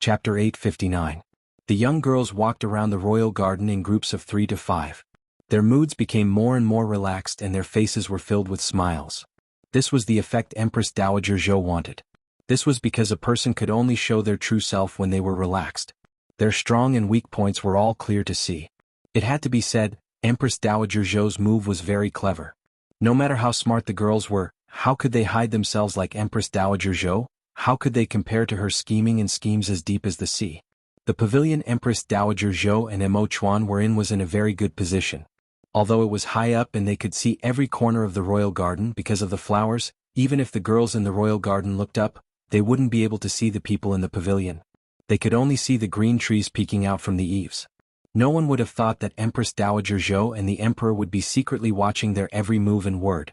Chapter 859. The young girls walked around the royal garden in groups of 3 to 5. Their moods became more and more relaxed and their faces were filled with smiles. This was the effect Empress Dowager Zhou wanted. This was because a person could only show their true self when they were relaxed. Their strong and weak points were all clear to see. It had to be said, Empress Dowager Zhou's move was very clever. No matter how smart the girls were, how could they hide themselves like Empress Dowager Zhou? How could they compare to her scheming and schemes as deep as the sea? The pavilion Empress Dowager Zhou and Mo Chuan were in was in a very good position. Although it was high up and they could see every corner of the royal garden because of the flowers, even if the girls in the royal garden looked up, they wouldn't be able to see the people in the pavilion. They could only see the green trees peeking out from the eaves. No one would have thought that Empress Dowager Zhou and the Emperor would be secretly watching their every move and word.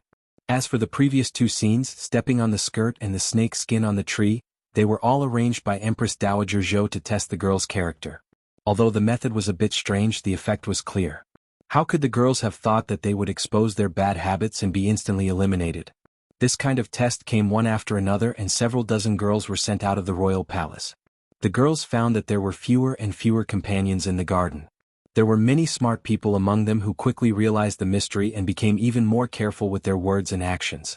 As for the previous two scenes, stepping on the skirt and the snake skin on the tree, they were all arranged by Empress Dowager Zhou to test the girls' character. Although the method was a bit strange, the effect was clear. How could the girls have thought that they would expose their bad habits and be instantly eliminated? This kind of test came one after another and several dozen girls were sent out of the royal palace. The girls found that there were fewer and fewer companions in the garden. There were many smart people among them who quickly realized the mystery and became even more careful with their words and actions.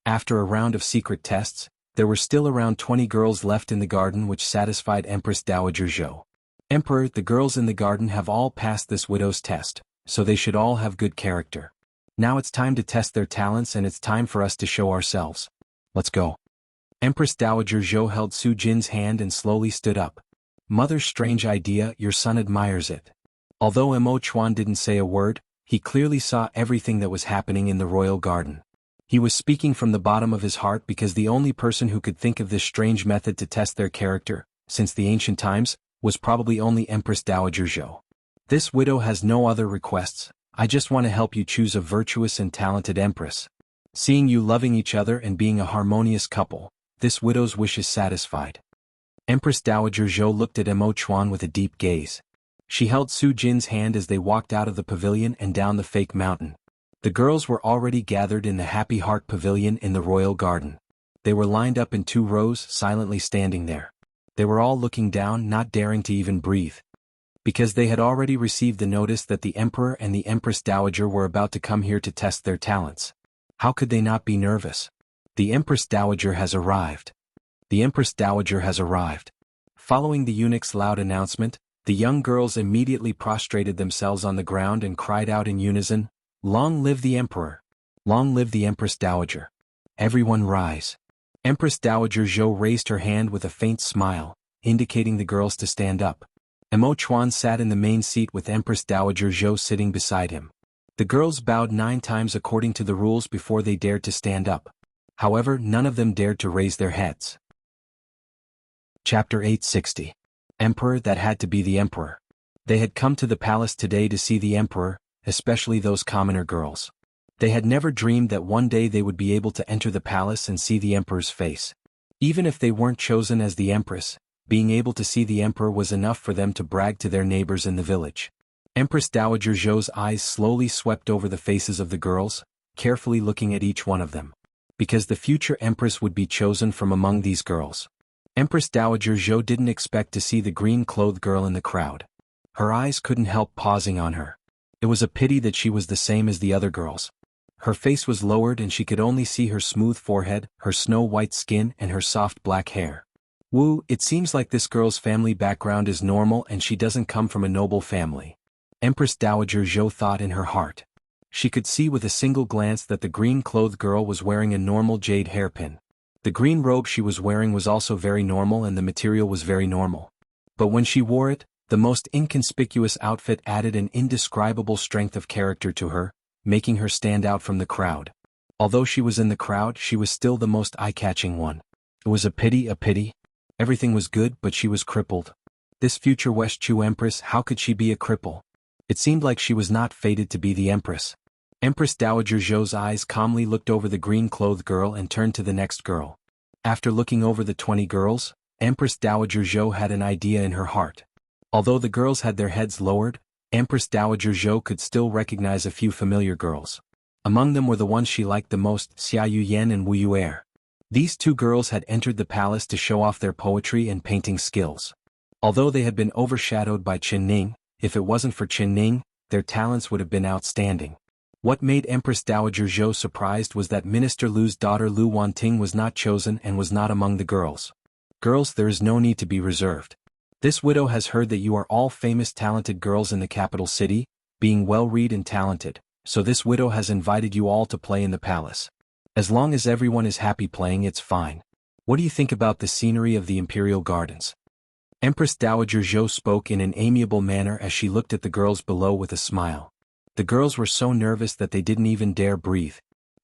After a round of secret tests, there were still around 20 girls left in the garden, which satisfied Empress Dowager Zhou. Emperor, the girls in the garden have all passed this widow's test, so they should all have good character. Now it's time to test their talents and it's time for us to show ourselves. Let's go. Empress Dowager Zhou held Su Jin's hand and slowly stood up. Mother's strange idea, your son admires it. Although Mo Chuan didn't say a word, he clearly saw everything that was happening in the royal garden. He was speaking from the bottom of his heart because the only person who could think of this strange method to test their character, since the ancient times, was probably only Empress Dowager Zhou. This widow has no other requests. I just want to help you choose a virtuous and talented empress. Seeing you loving each other and being a harmonious couple, this widow's wish is satisfied. Empress Dowager Zhou looked at Mo Chuan with a deep gaze. She held Su Jin's hand as they walked out of the pavilion and down the fake mountain. The girls were already gathered in the Happy Heart Pavilion in the royal garden. They were lined up in 2 rows, silently standing there. They were all looking down, not daring to even breathe. Because they had already received the notice that the Emperor and the Empress Dowager were about to come here to test their talents. How could they not be nervous? The Empress Dowager has arrived. The Empress Dowager has arrived. Following the eunuch's loud announcement, the young girls immediately prostrated themselves on the ground and cried out in unison, "Long live the Emperor! Long live the Empress Dowager! Everyone rise!" Empress Dowager Zhou raised her hand with a faint smile, indicating the girls to stand up. Mo Chuan sat in the main seat with Empress Dowager Zhou sitting beside him. The girls bowed 9 times according to the rules before they dared to stand up. However, none of them dared to raise their heads. Chapter 860. Emperor, that had to be the Emperor. They had come to the palace today to see the Emperor, especially those commoner girls. They had never dreamed that one day they would be able to enter the palace and see the Emperor's face. Even if they weren't chosen as the Empress, being able to see the Emperor was enough for them to brag to their neighbors in the village. Empress Dowager Zhou's eyes slowly swept over the faces of the girls, carefully looking at each one of them. Because the future Empress would be chosen from among these girls. Empress Dowager Zhou didn't expect to see the green-clothed girl in the crowd. Her eyes couldn't help pausing on her. It was a pity that she was the same as the other girls. Her face was lowered and she could only see her smooth forehead, her snow-white skin and her soft black hair. Wu, it seems like this girl's family background is normal and she doesn't come from a noble family. Empress Dowager Zhou thought in her heart. She could see with a single glance that the green-clothed girl was wearing a normal jade hairpin. The green robe she was wearing was also very normal and the material was very normal. But when she wore it, the most inconspicuous outfit added an indescribable strength of character to her, making her stand out from the crowd. Although she was in the crowd, she was still the most eye-catching one. It was a pity. Everything was good, but she was crippled. This future West Chu Empress, how could she be a cripple? It seemed like she was not fated to be the Empress. Empress Dowager Zhou's eyes calmly looked over the green-clothed girl and turned to the next girl. After looking over the 20 girls, Empress Dowager Zhou had an idea in her heart. Although the girls had their heads lowered, Empress Dowager Zhou could still recognize a few familiar girls. Among them were the ones she liked the most, Xia Yuyan and Wu Yuer. These 2 girls had entered the palace to show off their poetry and painting skills. Although they had been overshadowed by Qin Ning, if it wasn't for Qin Ning, their talents would have been outstanding. What made Empress Dowager Zhou surprised was that Minister Lu's daughter Lu Wanting was not chosen and was not among the girls. Girls, there is no need to be reserved. This widow has heard that you are all famous talented girls in the capital city, being well-read and talented, so this widow has invited you all to play in the palace. As long as everyone is happy playing, it's fine. What do you think about the scenery of the imperial gardens? Empress Dowager Zhou spoke in an amiable manner as she looked at the girls below with a smile. The girls were so nervous that they didn't even dare breathe.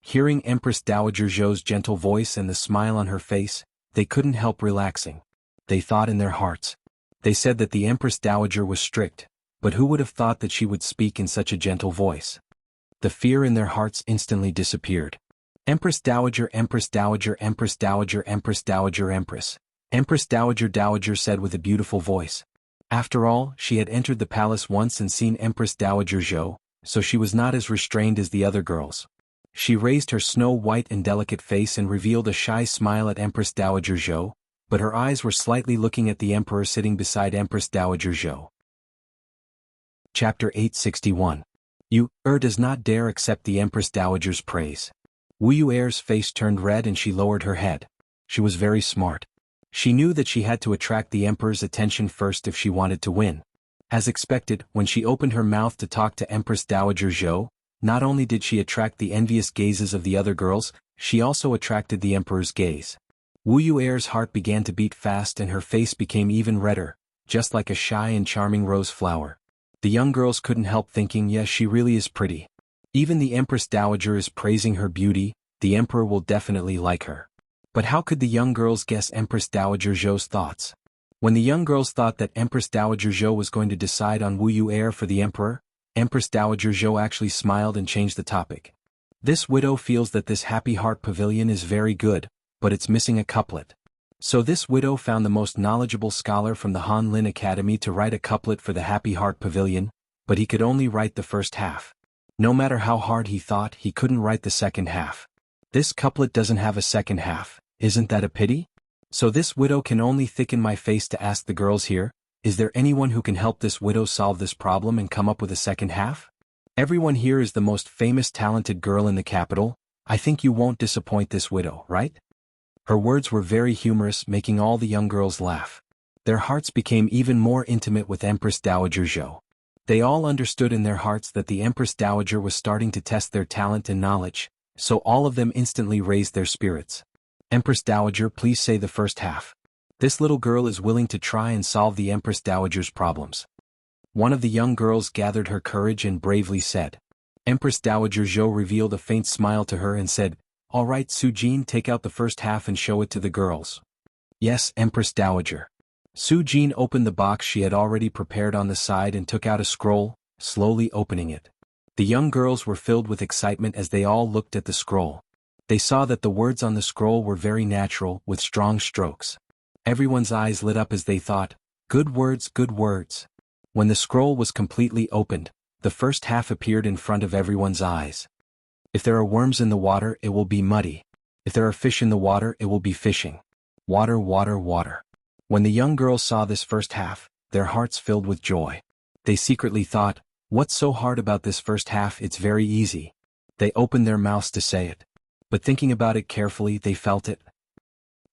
Hearing Empress Dowager Zhou's gentle voice and the smile on her face, they couldn't help relaxing. They thought in their hearts. They said that the Empress Dowager was strict, but who would have thought that she would speak in such a gentle voice? The fear in their hearts instantly disappeared. Empress Dowager, Empress Dowager, Empress Dowager, Empress Dowager, Empress. Empress Dowager Dowager said with a beautiful voice. After all, she had entered the palace once and seen Empress Dowager Zhou, so she was not as restrained as the other girls. She raised her snow-white and delicate face and revealed a shy smile at Empress Dowager Zhou, but her eyes were slightly looking at the emperor sitting beside Empress Dowager Zhou. Chapter 861. Yu does not dare accept the Empress Dowager's praise. Wu Yuer's face turned red and she lowered her head. She was very smart. She knew that she had to attract the emperor's attention first if she wanted to win. As expected, when she opened her mouth to talk to Empress Dowager Zhou, not only did she attract the envious gazes of the other girls, she also attracted the emperor's gaze. Wu Yuer's heart began to beat fast and her face became even redder, just like a shy and charming rose flower. The young girls couldn't help thinking, yes, she really is pretty. Even the Empress Dowager is praising her beauty, the emperor will definitely like her. But how could the young girls guess Empress Dowager Zhou's thoughts? When the young girls thought that Empress Dowager Zhou was going to decide on Wu Yuer for the emperor, Empress Dowager Zhou actually smiled and changed the topic. This widow feels that this Happy Heart Pavilion is very good, but it's missing a couplet. So this widow found the most knowledgeable scholar from the Han Lin Academy to write a couplet for the Happy Heart Pavilion, but he could only write the first half. No matter how hard he thought, he couldn't write the second half. This couplet doesn't have a second half, isn't that a pity? So this widow can only thicken my face to ask the girls here, is there anyone who can help this widow solve this problem and come up with a second half? Everyone here is the most famous talented girl in the capital, I think you won't disappoint this widow, right? Her words were very humorous, making all the young girls laugh. Their hearts became even more intimate with Empress Dowager Zhou. They all understood in their hearts that the Empress Dowager was starting to test their talent and knowledge, so all of them instantly raised their spirits. Empress Dowager, please say the first half. This little girl is willing to try and solve the Empress Dowager's problems. One of the young girls gathered her courage and bravely said. Empress Dowager Zhou revealed a faint smile to her and said, all right, Su Jin, take out the first half and show it to the girls. Yes, Empress Dowager. Su Jin opened the box she had already prepared on the side and took out a scroll, slowly opening it. The young girls were filled with excitement as they all looked at the scroll. They saw that the words on the scroll were very natural, with strong strokes. Everyone's eyes lit up as they thought, good words, good words. When the scroll was completely opened, the first half appeared in front of everyone's eyes. If there are worms in the water, it will be muddy. If there are fish in the water, it will be fishing. Water, water, water. When the young girls saw this first half, their hearts filled with joy. They secretly thought, what's so hard about this first half? It's very easy. They opened their mouths to say it. But thinking about it carefully, they felt it.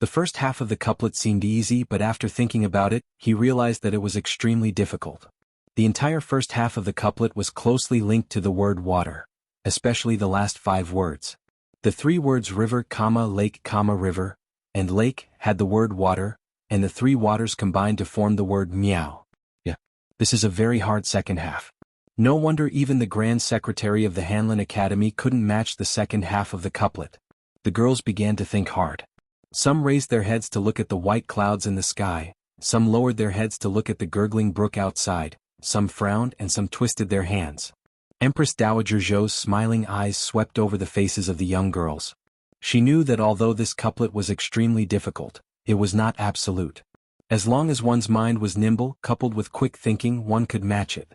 The first half of the couplet seemed easy, but after thinking about it, he realized that it was extremely difficult. The entire first half of the couplet was closely linked to the word water, especially the last 5 words. The 3 words river, lake, river, and lake had the word water, and the 3 waters combined to form the word meow. Yeah. This is a very hard second half. No wonder even the Grand Secretary of the Hanlin Academy couldn't match the second half of the couplet. The girls began to think hard. Some raised their heads to look at the white clouds in the sky, some lowered their heads to look at the gurgling brook outside, some frowned and some twisted their hands. Empress Dowager Zhou's smiling eyes swept over the faces of the young girls. She knew that although this couplet was extremely difficult, it was not absolute. As long as one's mind was nimble, coupled with quick thinking, one could match it.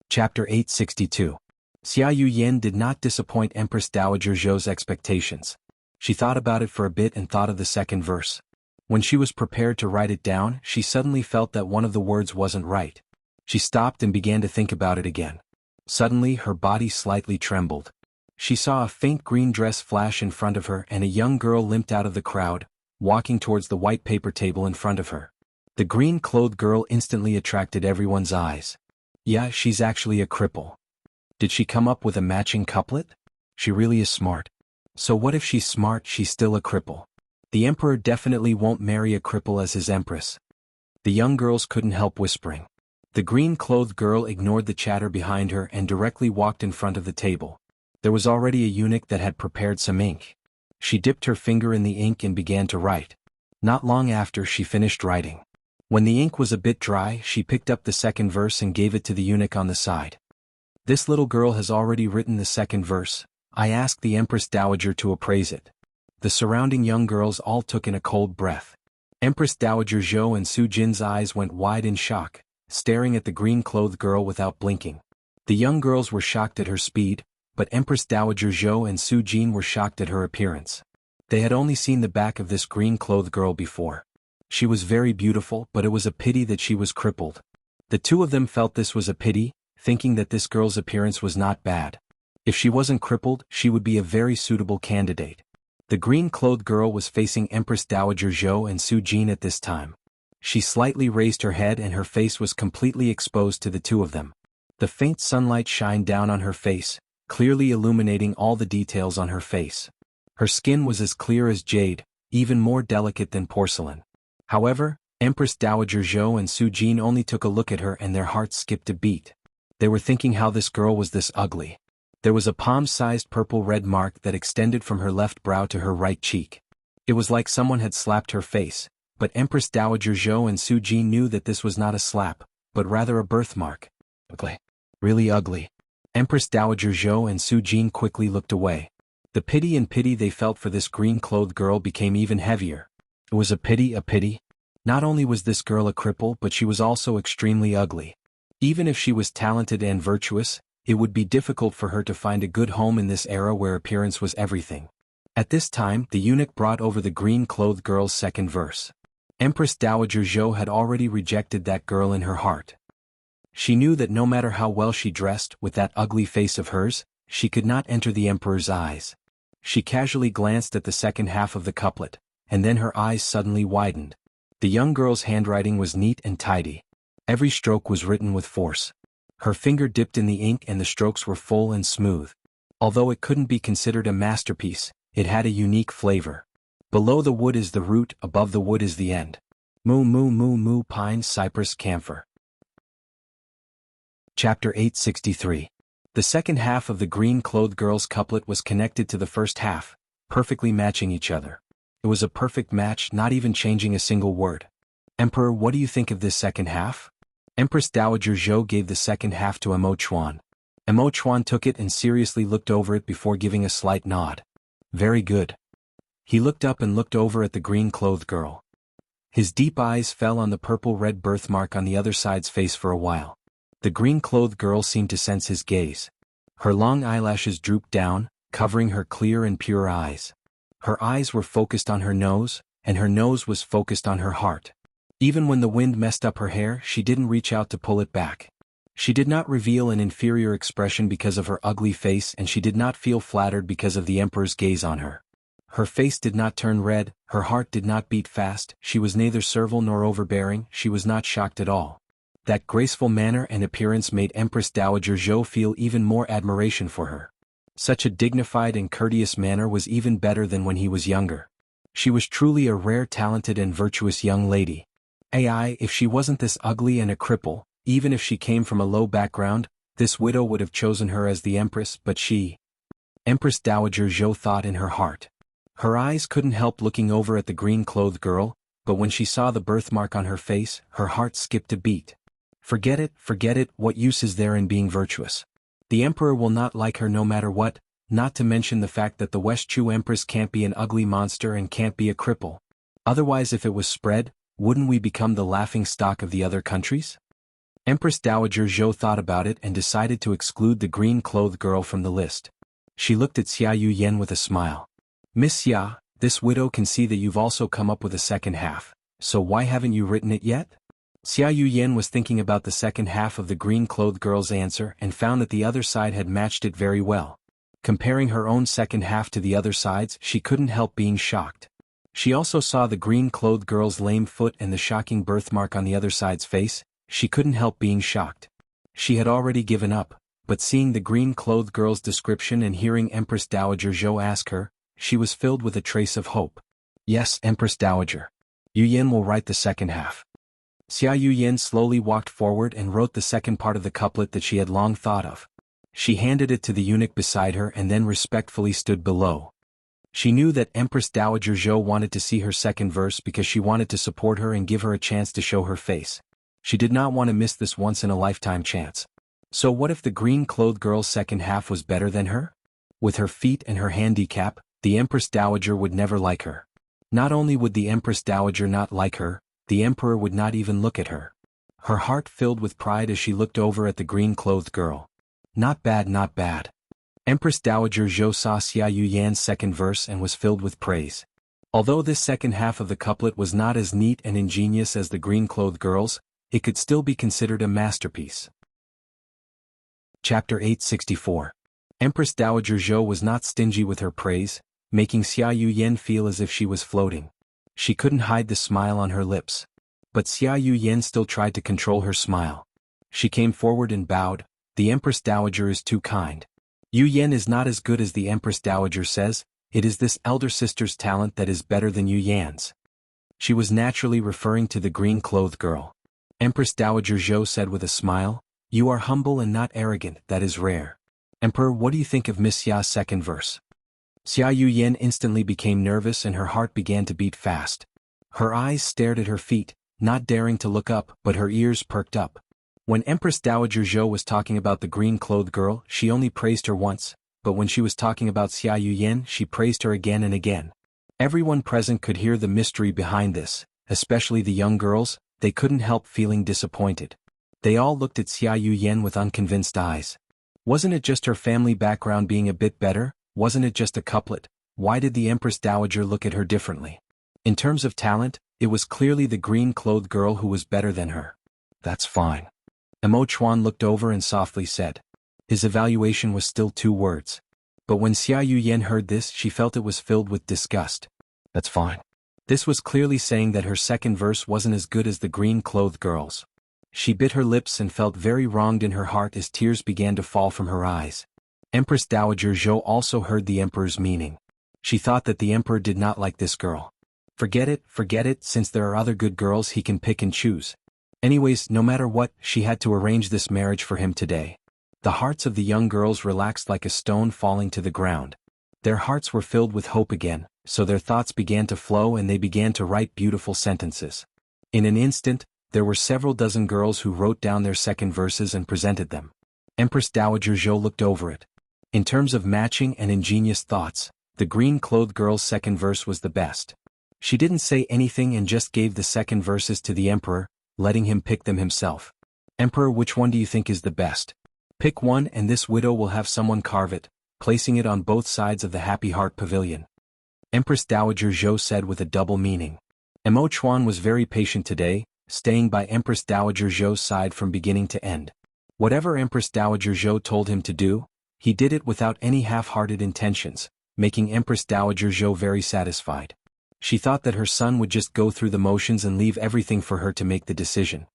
Chapter 862. Xia Yuyan did not disappoint Empress Dowager Zhou's expectations. She thought about it for a bit and thought of the second verse. When she was prepared to write it down, she suddenly felt that one of the words wasn't right. She stopped and began to think about it again. Suddenly, her body slightly trembled. She saw a faint green dress flash in front of her and a young girl limped out of the crowd, walking towards the white paper table in front of her. The green-clothed girl instantly attracted everyone's eyes. Yeah, she's actually a cripple. Did she come up with a matching couplet? She really is smart. So what if she's smart, she's still a cripple? The emperor definitely won't marry a cripple as his empress. The young girls couldn't help whispering. The green-clothed girl ignored the chatter behind her and directly walked in front of the table. There was already a eunuch that had prepared some ink. She dipped her finger in the ink and began to write. Not long after, she finished writing. When the ink was a bit dry, she picked up the second verse and gave it to the eunuch on the side. This little girl has already written the second verse. I asked the Empress Dowager to appraise it. The surrounding young girls all took in a cold breath. Empress Dowager Zhou and Su Jin's eyes went wide in shock, staring at the green-clothed girl without blinking. The young girls were shocked at her speed, but Empress Dowager Zhou and Su Jin were shocked at her appearance. They had only seen the back of this green-clothed girl before. She was very beautiful, but it was a pity that she was crippled. The two of them felt this was a pity, thinking that this girl's appearance was not bad. If she wasn't crippled, she would be a very suitable candidate. The green-clothed girl was facing Empress Dowager Zhou and Su Jin at this time. She slightly raised her head and her face was completely exposed to the two of them. The faint sunlight shined down on her face, clearly illuminating all the details on her face. Her skin was as clear as jade, even more delicate than porcelain. However, Empress Dowager Zhou and Su Jin only took a look at her and their hearts skipped a beat. They were thinking how this girl was this ugly. There was a palm-sized purple-red mark that extended from her left brow to her right cheek. It was like someone had slapped her face, but Empress Dowager Zhou and Su Jin knew that this was not a slap, but rather a birthmark. Ugly. Really ugly. Empress Dowager Zhou and Su Jin quickly looked away. The pity they felt for this green-clothed girl became even heavier. It was a pity. Not only was this girl a cripple, but she was also extremely ugly. Even if she was talented and virtuous, it would be difficult for her to find a good home in this era where appearance was everything. At this time, the eunuch brought over the green-clothed girl's second verse. Empress Dowager Zhou had already rejected that girl in her heart. She knew that no matter how well she dressed, with that ugly face of hers, she could not enter the emperor's eyes. She casually glanced at the second half of the couplet, and then her eyes suddenly widened. The young girl's handwriting was neat and tidy. Every stroke was written with force. Her finger dipped in the ink and the strokes were full and smooth. Although it couldn't be considered a masterpiece, it had a unique flavor. Below the wood is the root, above the wood is the end. Moo moo moo moo, pine, cypress, camphor. Chapter 863. The second half of the green-clothed girl's couplet was connected to the first half, perfectly matching each other. It was a perfect match, not even changing a single word. Emperor, what do you think of this second half? Empress Dowager Zhou gave the second half to Emo Chuan. Emo Chuan took it and seriously looked over it before giving a slight nod. Very good. He looked up and looked over at the green-clothed girl. His deep eyes fell on the purple-red birthmark on the other side's face for a while. The green-clothed girl seemed to sense his gaze. Her long eyelashes drooped down, covering her clear and pure eyes. Her eyes were focused on her nose, and her nose was focused on her heart. Even when the wind messed up her hair, she didn't reach out to pull it back. She did not reveal an inferior expression because of her ugly face, and she did not feel flattered because of the emperor's gaze on her. Her face did not turn red, her heart did not beat fast, she was neither servile nor overbearing, she was not shocked at all. That graceful manner and appearance made Empress Dowager Zhou feel even more admiration for her. Such a dignified and courteous manner was even better than when he was younger. She was truly a rare, talented and virtuous young lady. If she wasn't this ugly and a cripple, even if she came from a low background, this widow would have chosen her as the empress, but she... Empress Dowager Zhou thought in her heart. Her eyes couldn't help looking over at the green-clothed girl, but when she saw the birthmark on her face, her heart skipped a beat. Forget it, what use is there in being virtuous? The emperor will not like her no matter what, not to mention the fact that the West Chu Empress can't be an ugly monster and can't be a cripple. Otherwise, if it was spread, wouldn't we become the laughing stock of the other countries? Empress Dowager Zhou thought about it and decided to exclude the green-clothed girl from the list. She looked at Xia Yu Yen with a smile. Miss Xia, This widow can see that you've also come up with a second half, so why haven't you written it yet? Xia Yuyan was thinking about the second half of the green-clothed girl's answer and found that the other side had matched it very well. Comparing her own second half to the other side's, she couldn't help being shocked. She also saw the green-clothed girl's lame foot and the shocking birthmark on the other side's face. She couldn't help being shocked. She had already given up, but seeing the green-clothed girl's description and hearing Empress Dowager Zhou ask her, she was filled with a trace of hope. Yes, Empress Dowager. Yuyan will write the second half. Xia Yuyan slowly walked forward and wrote the second part of the couplet that she had long thought of. She handed it to the eunuch beside her and then respectfully stood below. She knew that Empress Dowager Zhou wanted to see her second verse because she wanted to support her and give her a chance to show her face. She did not want to miss this once-in-a-lifetime chance. So what if the green-clothed girl's second half was better than her? With her feet and her handicap, the Empress Dowager would never like her. Not only would the Empress Dowager not like her, the Emperor would not even look at her. Her heart filled with pride as she looked over at the green-clothed girl. Not bad, not bad. Empress Dowager Zhou saw Xia Yuyan's second verse and was filled with praise. Although this second half of the couplet was not as neat and ingenious as the green-clothed girl's, it could still be considered a masterpiece. Chapter 864. Empress Dowager Zhou was not stingy with her praise, making Xia Yuyan feel as if she was floating. She couldn't hide the smile on her lips. But Xia Yuyan still tried to control her smile. She came forward and bowed. The Empress Dowager is too kind. Yuyan is not as good as the Empress Dowager says, it is this elder sister's talent that is better than Yuyan's. She was naturally referring to the green-clothed girl. Empress Dowager Zhou said with a smile, "You are humble and not arrogant, that is rare. Emperor, what do you think of Miss Xia's second verse?" Xia Yuyan instantly became nervous and her heart began to beat fast. Her eyes stared at her feet, not daring to look up, but her ears perked up. When Empress Dowager Zhou was talking about the green-clothed girl, she only praised her once, but when she was talking about Xia Yuyan, she praised her again and again. Everyone present could hear the mystery behind this, especially the young girls. They couldn't help feeling disappointed. They all looked at Xia Yuyan with unconvinced eyes. Wasn't it just her family background being a bit better? Wasn't it just a couplet? Why did the Empress Dowager look at her differently? In terms of talent, it was clearly the green-clothed girl who was better than her. That's fine. Emo Chuan looked over and softly said. His evaluation was still 2 words. But when Xia Yuyan heard this, she felt it was filled with disgust. That's fine. This was clearly saying that her second verse wasn't as good as the green-clothed girl's. She bit her lips and felt very wronged in her heart as tears began to fall from her eyes. Empress Dowager Zhou also heard the Emperor's meaning. She thought that the Emperor did not like this girl. Forget it, since there are other good girls he can pick and choose. Anyways, no matter what, she had to arrange this marriage for him today. The hearts of the young girls relaxed like a stone falling to the ground. Their hearts were filled with hope again, so their thoughts began to flow and they began to write beautiful sentences. In an instant, there were several dozen girls who wrote down their second verses and presented them. Empress Dowager Zhou looked over it. In terms of matching and ingenious thoughts, the green-clothed girl's second verse was the best. She didn't say anything and just gave the second verses to the Emperor, letting him pick them himself. Emperor, which one do you think is the best? Pick one and this widow will have someone carve it, placing it on both sides of the Happy Heart Pavilion. Empress Dowager Zhou said with a double meaning. Emo Chuan was very patient today, staying by Empress Dowager Zhou's side from beginning to end. Whatever Empress Dowager Zhou told him to do, he did it without any half-hearted intentions, making Empress Dowager Zhou very satisfied. She thought that her son would just go through the motions and leave everything for her to make the decision.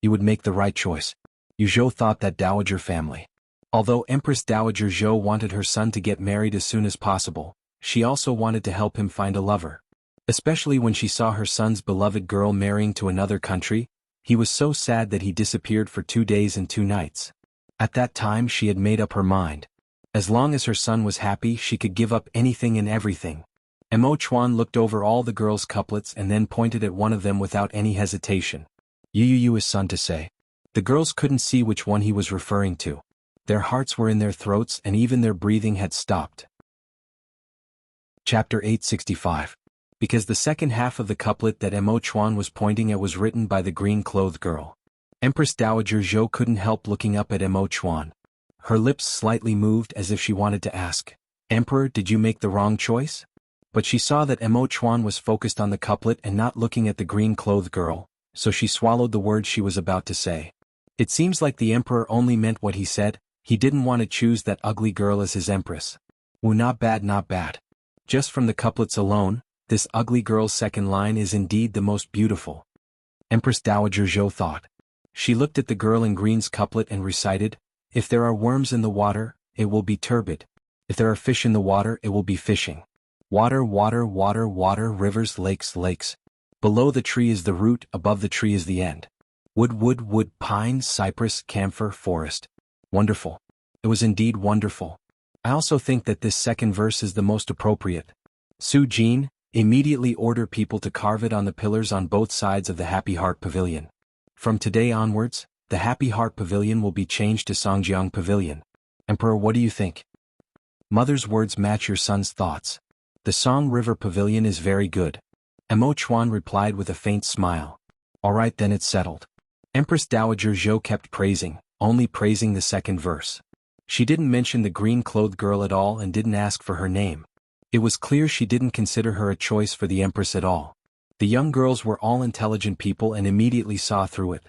You would make the right choice. Yu Zhou thought that Dowager family. Although Empress Dowager Zhou wanted her son to get married as soon as possible, she also wanted to help him find a lover. Especially when she saw her son's beloved girl marrying to another country, he was so sad that he disappeared for 2 days and 2 nights. At that time she had made up her mind. As long as her son was happy, she could give up anything and everything. Emo Chuan looked over all the girls' couplets and then pointed at one of them without any hesitation. Yu is son to say. The girls couldn't see which one he was referring to. Their hearts were in their throats and even their breathing had stopped. Chapter 865. Because the second half of the couplet that Emo Chuan was pointing at was written by the green-clothed girl. Empress Dowager Zhou couldn't help looking up at Emo Chuan. Her lips slightly moved as if she wanted to ask, Emperor, did you make the wrong choice? But she saw that Emo Chuan was focused on the couplet and not looking at the green-clothed girl, so she swallowed the words she was about to say. It seems like the emperor only meant what he said. He didn't want to choose that ugly girl as his empress. Woo, not bad, not bad. Just from the couplets alone, this ugly girl's second line is indeed the most beautiful. Empress Dowager Zhou thought. She looked at the girl in green's couplet and recited, "If there are worms in the water, it will be turbid. If there are fish in the water, it will be fishing. Water, water, water, water, rivers, lakes, lakes. Below the tree is the root, above the tree is the end. Wood, wood, wood, pine, cypress, camphor, forest." Wonderful. It was indeed wonderful. I also think that this second verse is the most appropriate. Su Jin, immediately order people to carve it on the pillars on both sides of the Happy Heart Pavilion. From today onwards, the Happy Heart Pavilion will be changed to Songjiang Pavilion. Emperor, what do you think? Mother's words match your son's thoughts. The Song River Pavilion is very good. Emo Chuan replied with a faint smile. All right, then it's settled. Empress Dowager Zhou kept praising, only praising the second verse. She didn't mention the green-clothed girl at all and didn't ask for her name. It was clear she didn't consider her a choice for the empress at all. The young girls were all intelligent people and immediately saw through it.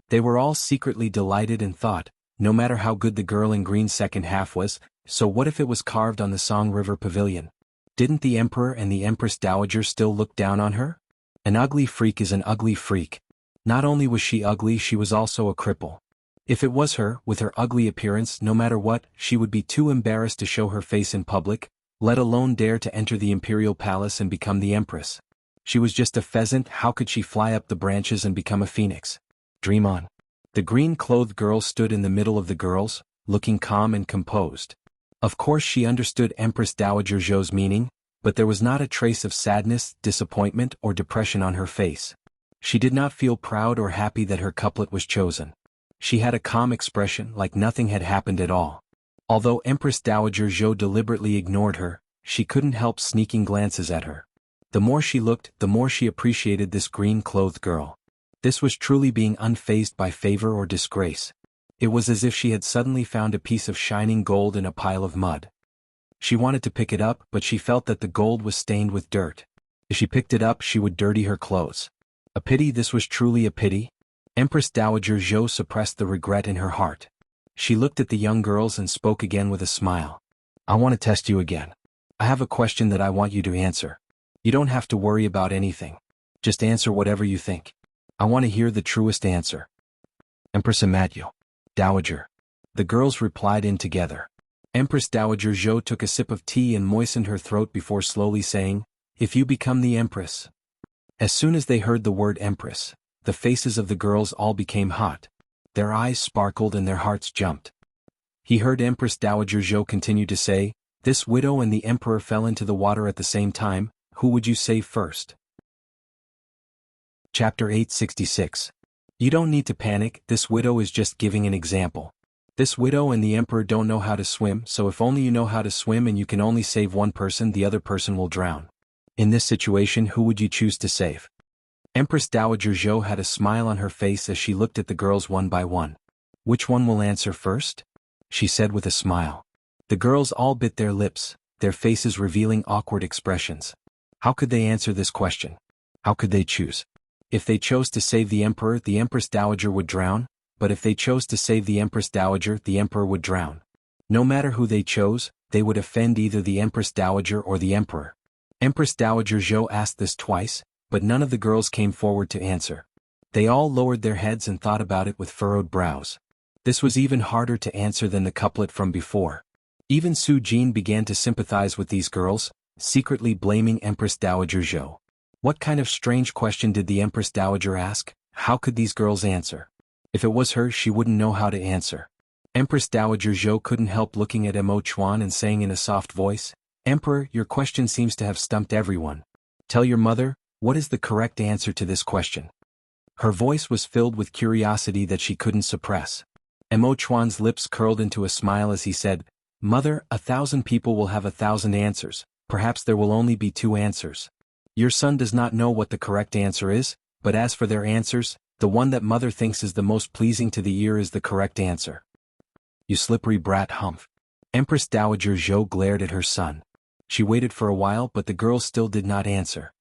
They were all secretly delighted and thought, no matter how good the girl in green's second half was, so what if it was carved on the Song River Pavilion? Didn't the emperor and the empress dowager still look down on her? An ugly freak is an ugly freak. Not only was she ugly, she was also a cripple. If it was her, with her ugly appearance, no matter what, she would be too embarrassed to show her face in public, let alone dare to enter the imperial palace and become the empress. She was just a pheasant, how could she fly up the branches and become a phoenix? Dream on. The green-clothed girl stood in the middle of the girls, looking calm and composed. Of course she understood Empress Dowager Zhou's meaning, but there was not a trace of sadness, disappointment, or depression on her face. She did not feel proud or happy that her couplet was chosen. She had a calm expression, like nothing had happened at all. Although Empress Dowager Zhou deliberately ignored her, she couldn't help sneaking glances at her. The more she looked, the more she appreciated this green-clothed girl. This was truly being unfazed by favor or disgrace. It was as if she had suddenly found a piece of shining gold in a pile of mud. She wanted to pick it up, but she felt that the gold was stained with dirt. If she picked it up, she would dirty her clothes. A pity, this was truly a pity. Empress Dowager Zhou suppressed the regret in her heart. She looked at the young girls and spoke again with a smile. I want to test you again. I have a question that I want you to answer. You don't have to worry about anything. Just answer whatever you think. I want to hear the truest answer. Empress Amatyu. Dowager. The girls replied in together. Empress Dowager Zhou took a sip of tea and moistened her throat before slowly saying, "If you become the empress." As soon as they heard the word empress, the faces of the girls all became hot. Their eyes sparkled and their hearts jumped. He heard Empress Dowager Zhou continue to say, "This widow and the emperor fell into the water at the same time, who would you save first?" Chapter 866. You don't need to panic, this widow is just giving an example. This widow and the emperor don't know how to swim, so if only you know how to swim and you can only save one person, the other person will drown. In this situation, who would you choose to save? Empress Dowager Zhou had a smile on her face as she looked at the girls one by one. Which one will answer first? She said with a smile. The girls all bit their lips, their faces revealing awkward expressions. How could they answer this question? How could they choose? If they chose to save the emperor, the Empress Dowager would drown, but if they chose to save the Empress Dowager, the emperor would drown. No matter who they chose, they would offend either the Empress Dowager or the emperor. Empress Dowager Zhou asked this twice, but none of the girls came forward to answer. They all lowered their heads and thought about it with furrowed brows. This was even harder to answer than the couplet from before. Even Su Jin began to sympathize with these girls, secretly blaming Empress Dowager Zhou. What kind of strange question did the Empress Dowager ask? How could these girls answer? If it was her, she wouldn't know how to answer. Empress Dowager Zhou couldn't help looking at Emo Chuan and saying in a soft voice, "Emperor, your question seems to have stumped everyone. Tell your mother, what is the correct answer to this question?" Her voice was filled with curiosity that she couldn't suppress. Emo Chuan's lips curled into a smile as he said, "Mother, 1,000 people will have 1,000 answers, perhaps there will only be 2 answers. Your son does not know what the correct answer is, but as for their answers, the one that mother thinks is the most pleasing to the ear is the correct answer." You slippery brat, humph. Empress Dowager Zhou glared at her son. She waited for a while but the girls still did not answer.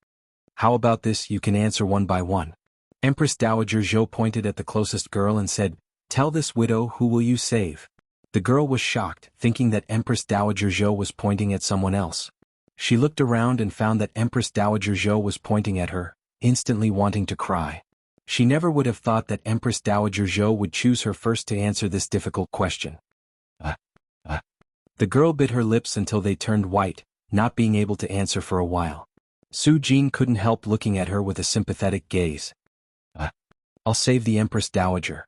How about this, you can answer one by one. Empress Dowager Zhou pointed at the closest girl and said, tell this widow who will you save. The girl was shocked, thinking that Empress Dowager Zhou was pointing at someone else. She looked around and found that Empress Dowager Zhou was pointing at her, instantly wanting to cry. She never would have thought that Empress Dowager Zhou would choose her first to answer this difficult question. The girl bit her lips until they turned white, not being able to answer for a while. Su Jin couldn't help looking at her with a sympathetic gaze. I'll save the Empress Dowager.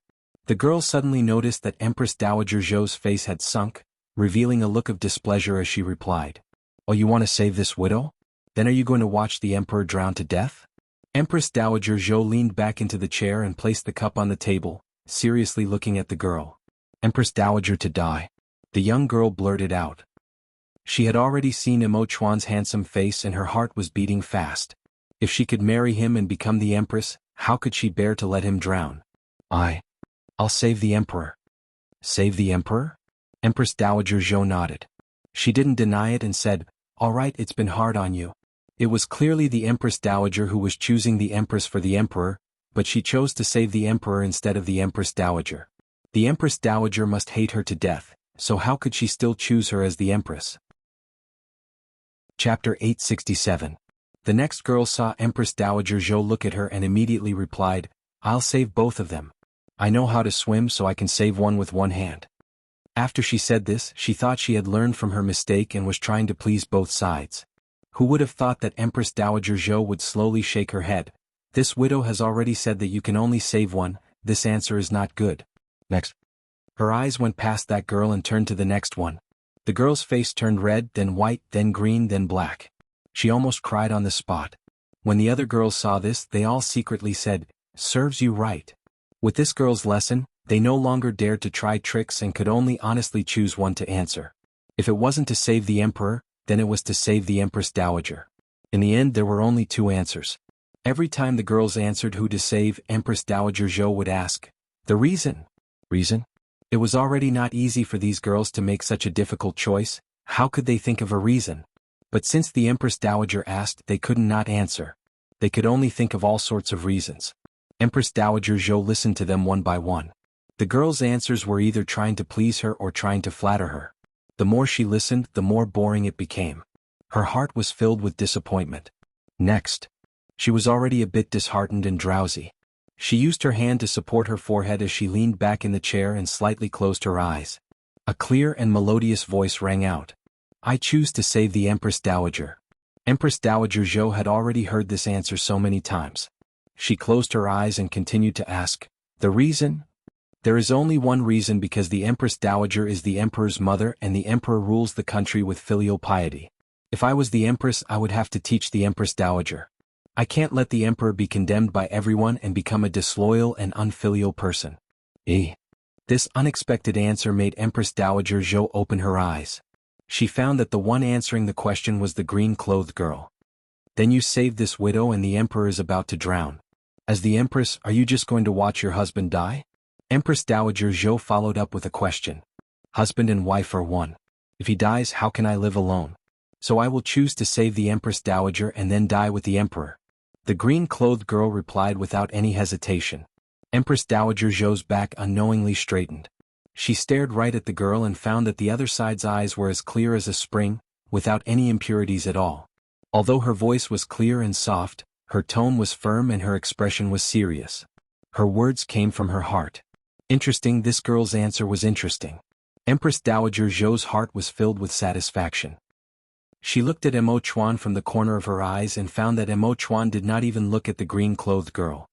The girl suddenly noticed that Empress Dowager Zhou's face had sunk, revealing a look of displeasure as she replied. Oh, you want to save this widow? Then are you going to watch the emperor drown to death? Empress Dowager Zhou leaned back into the chair and placed the cup on the table, seriously looking at the girl. Empress Dowager to die. The young girl blurted out. She had already seen Emo Chuan's handsome face and her heart was beating fast. If she could marry him and become the empress, how could she bear to let him drown? I'll save the emperor. Save the emperor? Empress Dowager Zhou nodded. She didn't deny it and said, all right, it's been hard on you. It was clearly the Empress Dowager who was choosing the empress for the emperor, but she chose to save the emperor instead of the Empress Dowager. The Empress Dowager must hate her to death, so how could she still choose her as the empress? Chapter 867. The next girl saw Empress Dowager Zhou look at her and immediately replied, I'll save both of them. I know how to swim so I can save one with one hand. After she said this, she thought she had learned from her mistake and was trying to please both sides. Who would have thought that Empress Dowager Zhou would slowly shake her head? This widow has already said that you can only save one, this answer is not good. Next. Her eyes went past that girl and turned to the next one. The girl's face turned red, then white, then green, then black. She almost cried on the spot. When the other girls saw this, they all secretly said, serves you right. With this girl's lesson, they no longer dared to try tricks and could only honestly choose one to answer. If it wasn't to save the emperor, then it was to save the Empress Dowager. In the end there were only two answers. Every time the girls answered who to save, Empress Dowager Zhou would ask, the reason? Reason? It was already not easy for these girls to make such a difficult choice, how could they think of a reason? But since the Empress Dowager asked, they couldn't not answer. They could only think of all sorts of reasons. Empress Dowager Zhou listened to them one by one. The girls' answers were either trying to please her or trying to flatter her. The more she listened, the more boring it became. Her heart was filled with disappointment. Next. She was already a bit disheartened and drowsy. She used her hand to support her forehead as she leaned back in the chair and slightly closed her eyes. A clear and melodious voice rang out. I choose to save the Empress Dowager. Empress Dowager Zhou had already heard this answer so many times. She closed her eyes and continued to ask, the reason? There is only one reason, because the Empress Dowager is the emperor's mother and the emperor rules the country with filial piety. If I was the empress, I would have to teach the Empress Dowager. I can't let the emperor be condemned by everyone and become a disloyal and unfilial person. This unexpected answer made Empress Dowager Zhou open her eyes. She found that the one answering the question was the green-clothed girl. Then you saved this widow and the emperor is about to drown. As the empress, are you just going to watch your husband die? Empress Dowager Zhou followed up with a question. Husband and wife are one. If he dies, how can I live alone? So I will choose to save the Empress Dowager and then die with the emperor. The green-clothed girl replied without any hesitation. Empress Dowager Zhou's back unknowingly straightened. She stared right at the girl and found that the other side's eyes were as clear as a spring, without any impurities at all. Although her voice was clear and soft, her tone was firm and her expression was serious. Her words came from her heart. Interesting, this girl's answer was interesting. Empress Dowager Zhou's heart was filled with satisfaction. She looked at Emo Chuan from the corner of her eyes and found that Emo Chuan did not even look at the green-clothed girl.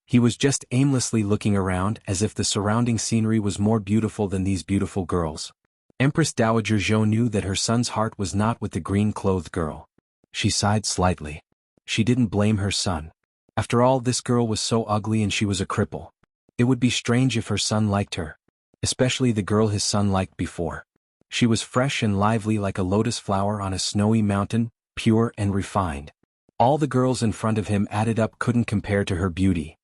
He was just aimlessly looking around as if the surrounding scenery was more beautiful than these beautiful girls. Empress Dowager Zhou knew that her son's heart was not with the green-clothed girl. She sighed slightly. She didn't blame her son. After all, this girl was so ugly and she was a cripple. It would be strange if her son liked her. Especially the girl his son liked before. She was fresh and lively like a lotus flower on a snowy mountain, pure and refined. All the girls in front of him added up couldn't compare to her beauty.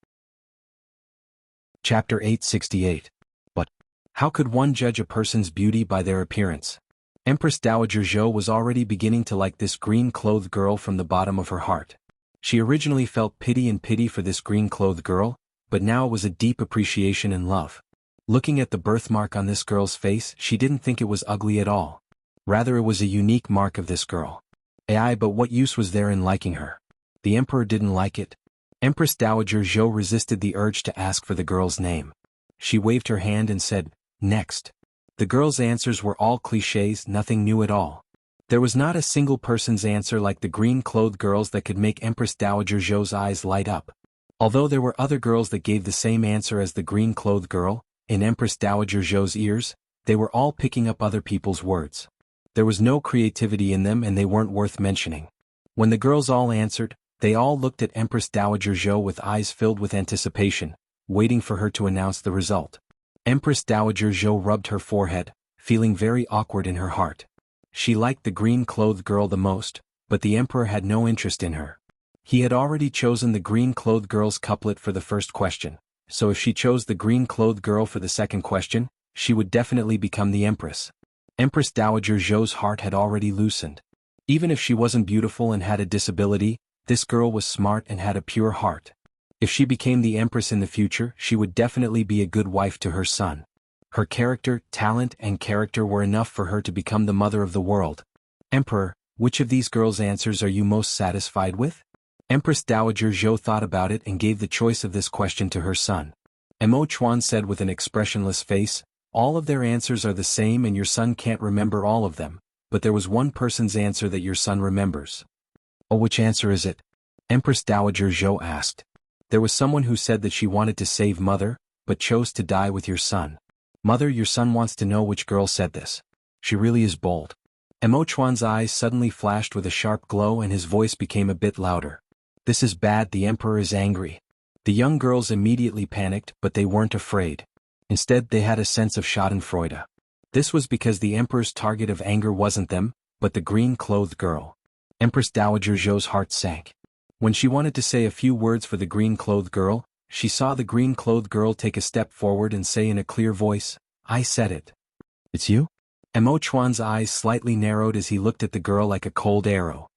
Chapter 868. But how could one judge a person's beauty by their appearance? Empress Dowager Zhou was already beginning to like this green-clothed girl from the bottom of her heart. She originally felt pity for this green-clothed girl, but now it was a deep appreciation and love. Looking at the birthmark on this girl's face, she didn't think it was ugly at all. Rather, it was a unique mark of this girl. But what use was there in liking her? The emperor didn't like it. Empress Dowager Zhou resisted the urge to ask for the girl's name. She waved her hand and said, "Next." The girl's answers were all clichés, nothing new at all. There was not a single person's answer like the green-clothed girl's that could make Empress Dowager Zhou's eyes light up. Although there were other girls that gave the same answer as the green-clothed girl, in Empress Dowager Zhou's ears, they were all picking up other people's words. There was no creativity in them and they weren't worth mentioning. When the girls all answered, they all looked at Empress Dowager Zhou with eyes filled with anticipation, waiting for her to announce the result. Empress Dowager Zhou rubbed her forehead, feeling very awkward in her heart. She liked the green-clothed girl the most, but the emperor had no interest in her. He had already chosen the green-clothed girl's couplet for the first question, so if she chose the green-clothed girl for the second question, she would definitely become the empress. Empress Dowager Zhou's heart had already loosened. Even if she wasn't beautiful and had a disability, this girl was smart and had a pure heart. If she became the empress in the future, she would definitely be a good wife to her son. Her character, talent, and character were enough for her to become the mother of the world. Emperor, which of these girls' answers are you most satisfied with? Empress Dowager Zhou thought about it and gave the choice of this question to her son. Mo Chuan said with an expressionless face, "All of their answers are the same and your son can't remember all of them, but there was one person's answer that your son remembers." "Oh, which answer is it?" Empress Dowager Zhou asked. "There was someone who said that she wanted to save Mother, but chose to die with your son." "Mother, your son wants to know which girl said this. She really is bold." Mo Chuan's eyes suddenly flashed with a sharp glow and his voice became a bit louder. "This is bad, the emperor is angry." The young girls immediately panicked, but they weren't afraid. Instead, they had a sense of schadenfreude. This was because the emperor's target of anger wasn't them, but the green-clothed girl. Empress Dowager Zhou's heart sank. When she wanted to say a few words for the green-clothed girl, she saw the green-clothed girl take a step forward and say in a clear voice, "I said it." "It's you?" Mo Chuan's eyes slightly narrowed as he looked at the girl like a cold arrow.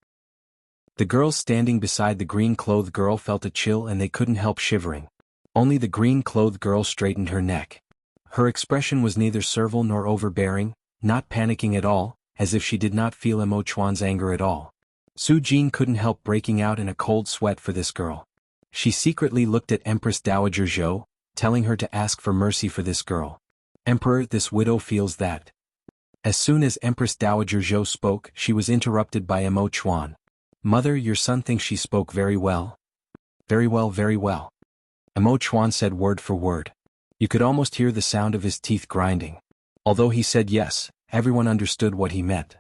The girls standing beside the green-clothed girl felt a chill and they couldn't help shivering. Only the green-clothed girl straightened her neck. Her expression was neither servile nor overbearing, not panicking at all, as if she did not feel Mo Chuan's anger at all. Su Jin couldn't help breaking out in a cold sweat for this girl. She secretly looked at Empress Dowager Zhou, telling her to ask for mercy for this girl. "Emperor, this widow feels that." As soon as Empress Dowager Zhou spoke, she was interrupted by Mo Chuan. "Mother, your son thinks she spoke very well." "Very well, very well." Mo Chuan said word for word. You could almost hear the sound of his teeth grinding. Although he said yes, everyone understood what he meant.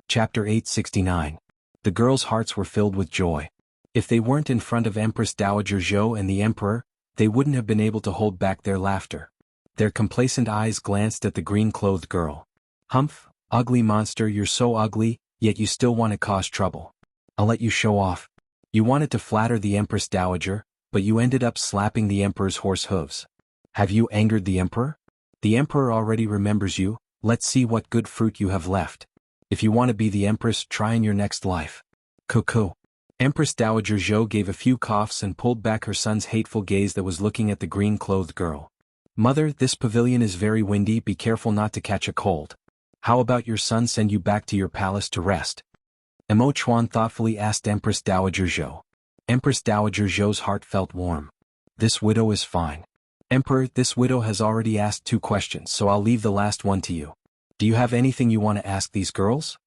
Chapter 869. The girls' hearts were filled with joy. If they weren't in front of Empress Dowager Zhou and the emperor, they wouldn't have been able to hold back their laughter. Their complacent eyes glanced at the green-clothed girl. "Humph, ugly monster, you're so ugly, yet you still want to cause trouble. I'll let you show off. You wanted to flatter the Empress Dowager, but you ended up slapping the emperor's horse hooves. Have you angered the emperor? The emperor already remembers you, let's see what good fruit you have left. If you want to be the empress, try in your next life." Cuckoo. Empress Dowager Zhou gave a few coughs and pulled back her son's hateful gaze that was looking at the green-clothed girl. "Mother, this pavilion is very windy, be careful not to catch a cold. How about your son send you back to your palace to rest?" Mo Chuan thoughtfully asked Empress Dowager Zhou. Empress Dowager Zhou's heart felt warm. This widow is fine. "Emperor, this widow has already asked 2 questions, so I'll leave the last one to you. Do you have anything you want to ask these girls?"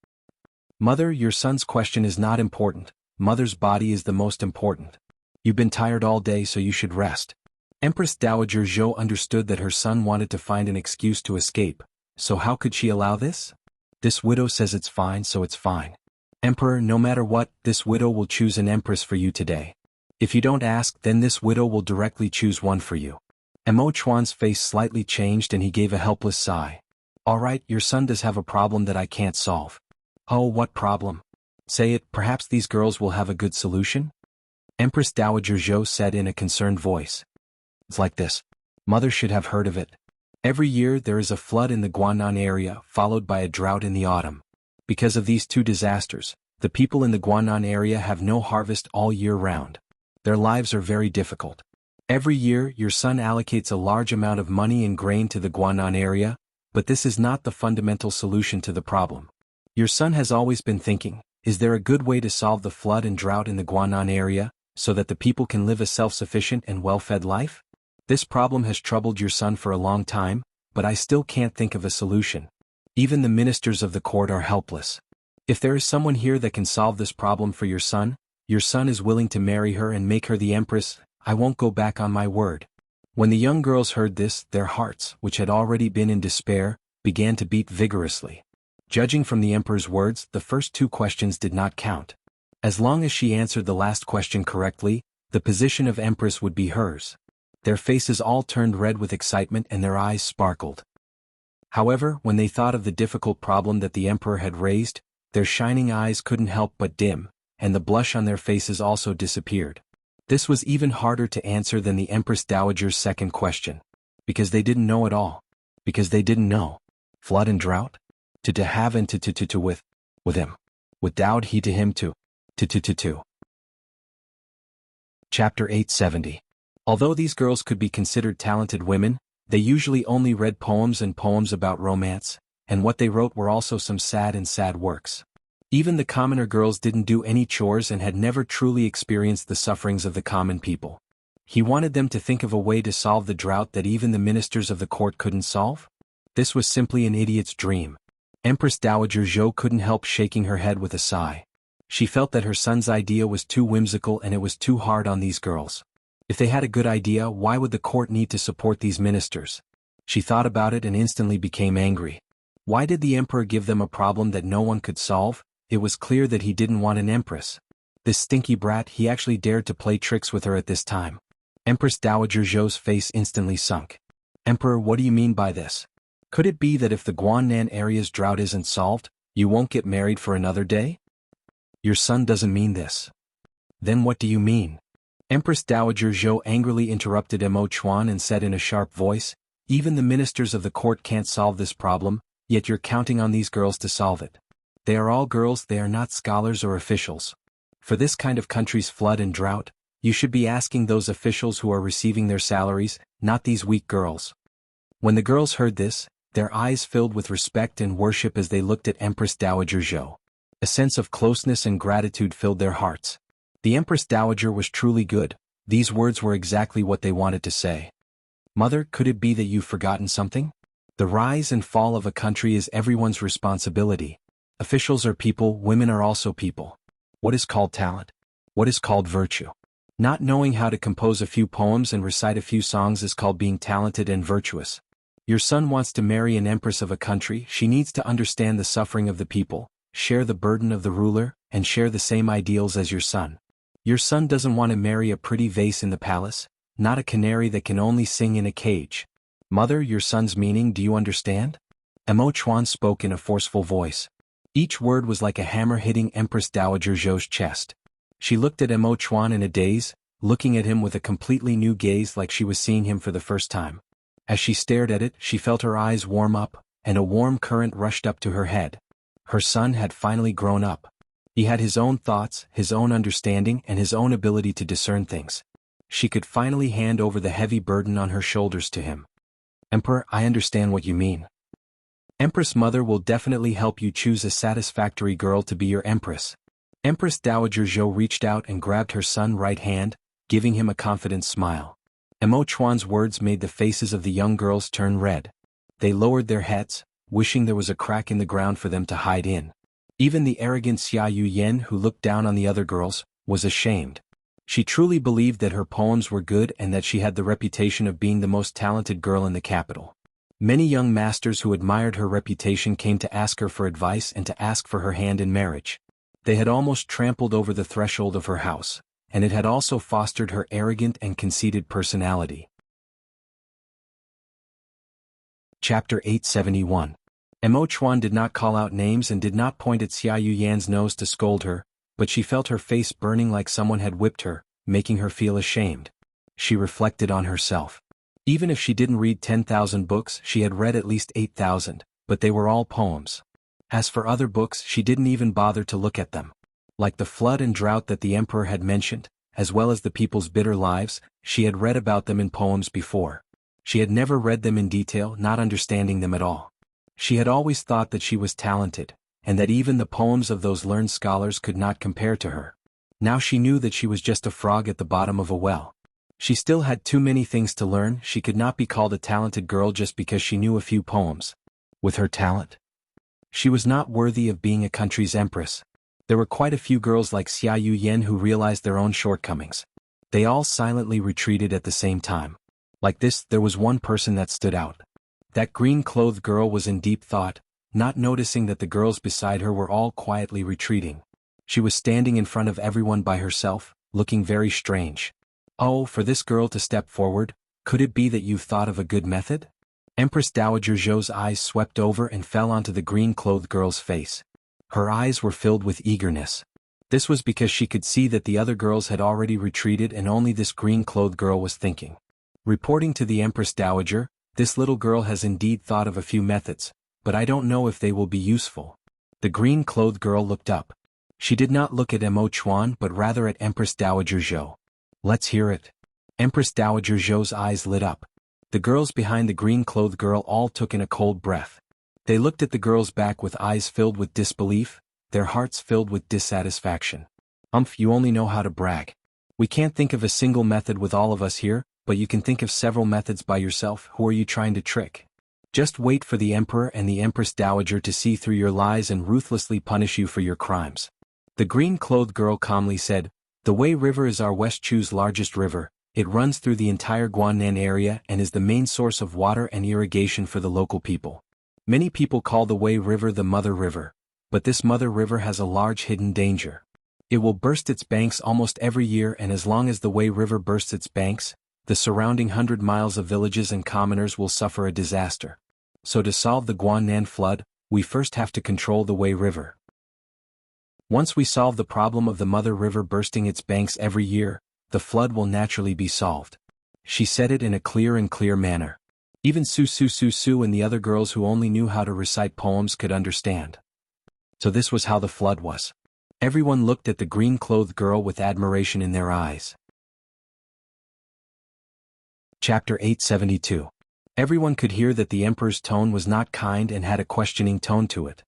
"Mother, your son's question is not important. Mother's body is the most important. You've been tired all day, so you should rest." Empress Dowager Zhou understood that her son wanted to find an excuse to escape, so how could she allow this? This widow says it's fine, so it's fine. "Emperor, no matter what, this widow will choose an empress for you today. If you don't ask, then this widow will directly choose one for you." Mo Chuan's face slightly changed and he gave a helpless sigh. "All right, your son does have a problem that I can't solve." "Oh, what problem? Say it, perhaps these girls will have a good solution?" Empress Dowager Zhou said in a concerned voice. "It's like this. Mother should have heard of it. Every year there is a flood in the Guanan area followed by a drought in the autumn. Because of these two disasters, the people in the Guanan area have no harvest all year round. Their lives are very difficult. Every year your son allocates a large amount of money and grain to the Guanan area, but this is not the fundamental solution to the problem. Your son has always been thinking, is there a good way to solve the flood and drought in the Guanan area, so that the people can live a self-sufficient and well-fed life? This problem has troubled your son for a long time, but I still can't think of a solution. Even the ministers of the court are helpless. If there is someone here that can solve this problem for your son is willing to marry her and make her the empress. I won't go back on my word. When the young girls heard this, their hearts, which had already been in despair, began to beat vigorously. Judging from the emperor's words, the first two questions did not count. As long as she answered the last question correctly, the position of empress would be hers. Their faces all turned red with excitement and their eyes sparkled. However, when they thought of the difficult problem that the emperor had raised, their shining eyes couldn't help but dim, and the blush on their faces also disappeared. This was even harder to answer than the Empress Dowager's second question. Because they didn't know at all. Because they didn't know. Flood and drought? To have and to with him. Without he to him to. Chapter 870. Although these girls could be considered talented women, they usually only read poems and poems about romance, and what they wrote were also some sad works. Even the commoner girls didn't do any chores and had never truly experienced the sufferings of the common people. He wanted them to think of a way to solve the drought that even the ministers of the court couldn't solve? This was simply an idiot's dream. Empress Dowager Zhou couldn't help shaking her head with a sigh. She felt that her son's idea was too whimsical and it was too hard on these girls. If they had a good idea, why would the court need to support these ministers? She thought about it and instantly became angry. Why did the emperor give them a problem that no one could solve? It was clear that he didn't want an empress. This stinky brat, he actually dared to play tricks with her at this time. Empress Dowager Zhou's face instantly sunk. Emperor, what do you mean by this? Could it be that if the Guanan area's drought isn't solved, you won't get married for another day? Your son doesn't mean this. Then what do you mean? Empress Dowager Zhou angrily interrupted Mo Chuan and said in a sharp voice, even the ministers of the court can't solve this problem, yet you're counting on these girls to solve it. They are all girls, they are not scholars or officials. For this kind of country's flood and drought, you should be asking those officials who are receiving their salaries, not these weak girls. When the girls heard this, their eyes filled with respect and worship as they looked at Empress Dowager Zhou. A sense of closeness and gratitude filled their hearts. The Empress Dowager was truly good. These words were exactly what they wanted to say. Mother, could it be that you've forgotten something? The rise and fall of a country is everyone's responsibility. Officials are people, women are also people. What is called talent? What is called virtue? Not knowing how to compose a few poems and recite a few songs is called being talented and virtuous. Your son wants to marry an empress of a country. She needs to understand the suffering of the people, share the burden of the ruler, and share the same ideals as your son. Your son doesn't want to marry a pretty vase in the palace, not a canary that can only sing in a cage. Mother, your son's meaning, do you understand? Mo Chuan spoke in a forceful voice. Each word was like a hammer hitting Empress Dowager Zhou's chest. She looked at Mo Chuan in a daze, looking at him with a completely new gaze like she was seeing him for the first time. As she stared at it, she felt her eyes warm up, and a warm current rushed up to her head. Her son had finally grown up. He had his own thoughts, his own understanding, and his own ability to discern things. She could finally hand over the heavy burden on her shoulders to him. Emperor, I understand what you mean. Empress Mother will definitely help you choose a satisfactory girl to be your empress. Empress Dowager Zhou reached out and grabbed her son's right hand, giving him a confident smile. Mo Chuan's words made the faces of the young girls turn red. They lowered their heads, wishing there was a crack in the ground for them to hide in. Even the arrogant Xia Yuyan, who looked down on the other girls, was ashamed. She truly believed that her poems were good and that she had the reputation of being the most talented girl in the capital. Many young masters who admired her reputation came to ask her for advice and to ask for her hand in marriage. They had almost trampled over the threshold of her house, and it had also fostered her arrogant and conceited personality. Chapter 871. Mo Chuan did not call out names and did not point at Xia Yuyan's nose to scold her, but she felt her face burning like someone had whipped her, making her feel ashamed. She reflected on herself. Even if she didn't read 10,000 books, she had read at least 8,000, but they were all poems. As for other books, she didn't even bother to look at them. Like the flood and drought that the emperor had mentioned, as well as the people's bitter lives, she had read about them in poems before. She had never read them in detail, not understanding them at all. She had always thought that she was talented, and that even the poems of those learned scholars could not compare to her. Now she knew that she was just a frog at the bottom of a well. She still had too many things to learn. She could not be called a talented girl just because she knew a few poems. With her talent, she was not worthy of being a country's empress. There were quite a few girls like Xia Yuyan who realized their own shortcomings. They all silently retreated at the same time. Like this, there was one person that stood out. That green-clothed girl was in deep thought, not noticing that the girls beside her were all quietly retreating. She was standing in front of everyone by herself, looking very strange. Oh, for this girl to step forward, could it be that you've thought of a good method? Empress Dowager Zhou's eyes swept over and fell onto the green-clothed girl's face. Her eyes were filled with eagerness. This was because she could see that the other girls had already retreated and only this green-clothed girl was thinking. Reporting to the Empress Dowager, this little girl has indeed thought of a few methods, but I don't know if they will be useful. The green-clothed girl looked up. She did not look at Mo Chuan but rather at Empress Dowager Zhou. Let's hear it. Empress Dowager Zhou's eyes lit up. The girls behind the green-clothed girl all took in a cold breath. They looked at the girl's back with eyes filled with disbelief, their hearts filled with dissatisfaction. You only know how to brag. We can't think of a single method with all of us here, but you can think of several methods by yourself. Who are you trying to trick? Just wait for the emperor and the empress dowager to see through your lies and ruthlessly punish you for your crimes. The green-clothed girl calmly said, "The Wei River is our West Chu's largest river. It runs through the entire Guannan area and is the main source of water and irrigation for the local people. Many people call the Wei River the Mother River, but this Mother River has a large hidden danger. It will burst its banks almost every year, and as long as the Wei River bursts its banks, the surrounding 100 miles of villages and commoners will suffer a disaster. So to solve the Guannan flood, we first have to control the Wei River. Once we solve the problem of the Mother River bursting its banks every year, the flood will naturally be solved." She said it in a clear manner. Even Su and the other girls who only knew how to recite poems could understand. So this was how the flood was. Everyone looked at the green-clothed girl with admiration in their eyes. Chapter 872. Everyone could hear that the emperor's tone was not kind and had a questioning tone to it.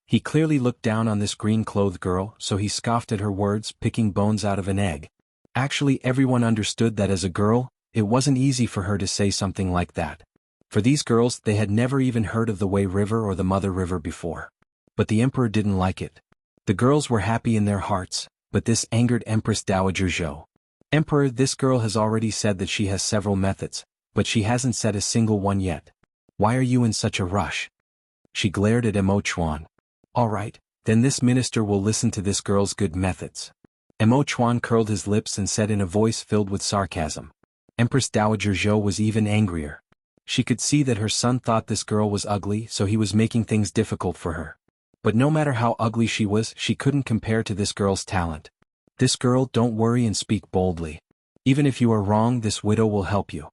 He clearly looked down on this green-clothed girl, so he scoffed at her words, picking bones out of an egg. Actually, everyone understood that as a girl, it wasn't easy for her to say something like that. For these girls, they had never even heard of the Wei River or the Mother River before. But the emperor didn't like it. The girls were happy in their hearts, but this angered Empress Dowager Zhou. "Emperor, this girl has already said that she has several methods, but she hasn't said a single one yet. Why are you in such a rush?" She glared at Mo Chuan. "All right, then this minister will listen to this girl's good methods." Mo Chuan curled his lips and said in a voice filled with sarcasm. Empress Dowager Zhou was even angrier. She could see that her son thought this girl was ugly, so he was making things difficult for her. But no matter how ugly she was, she couldn't compare to this girl's talent. "This girl, don't worry and speak boldly. Even if you are wrong, this widow will help you."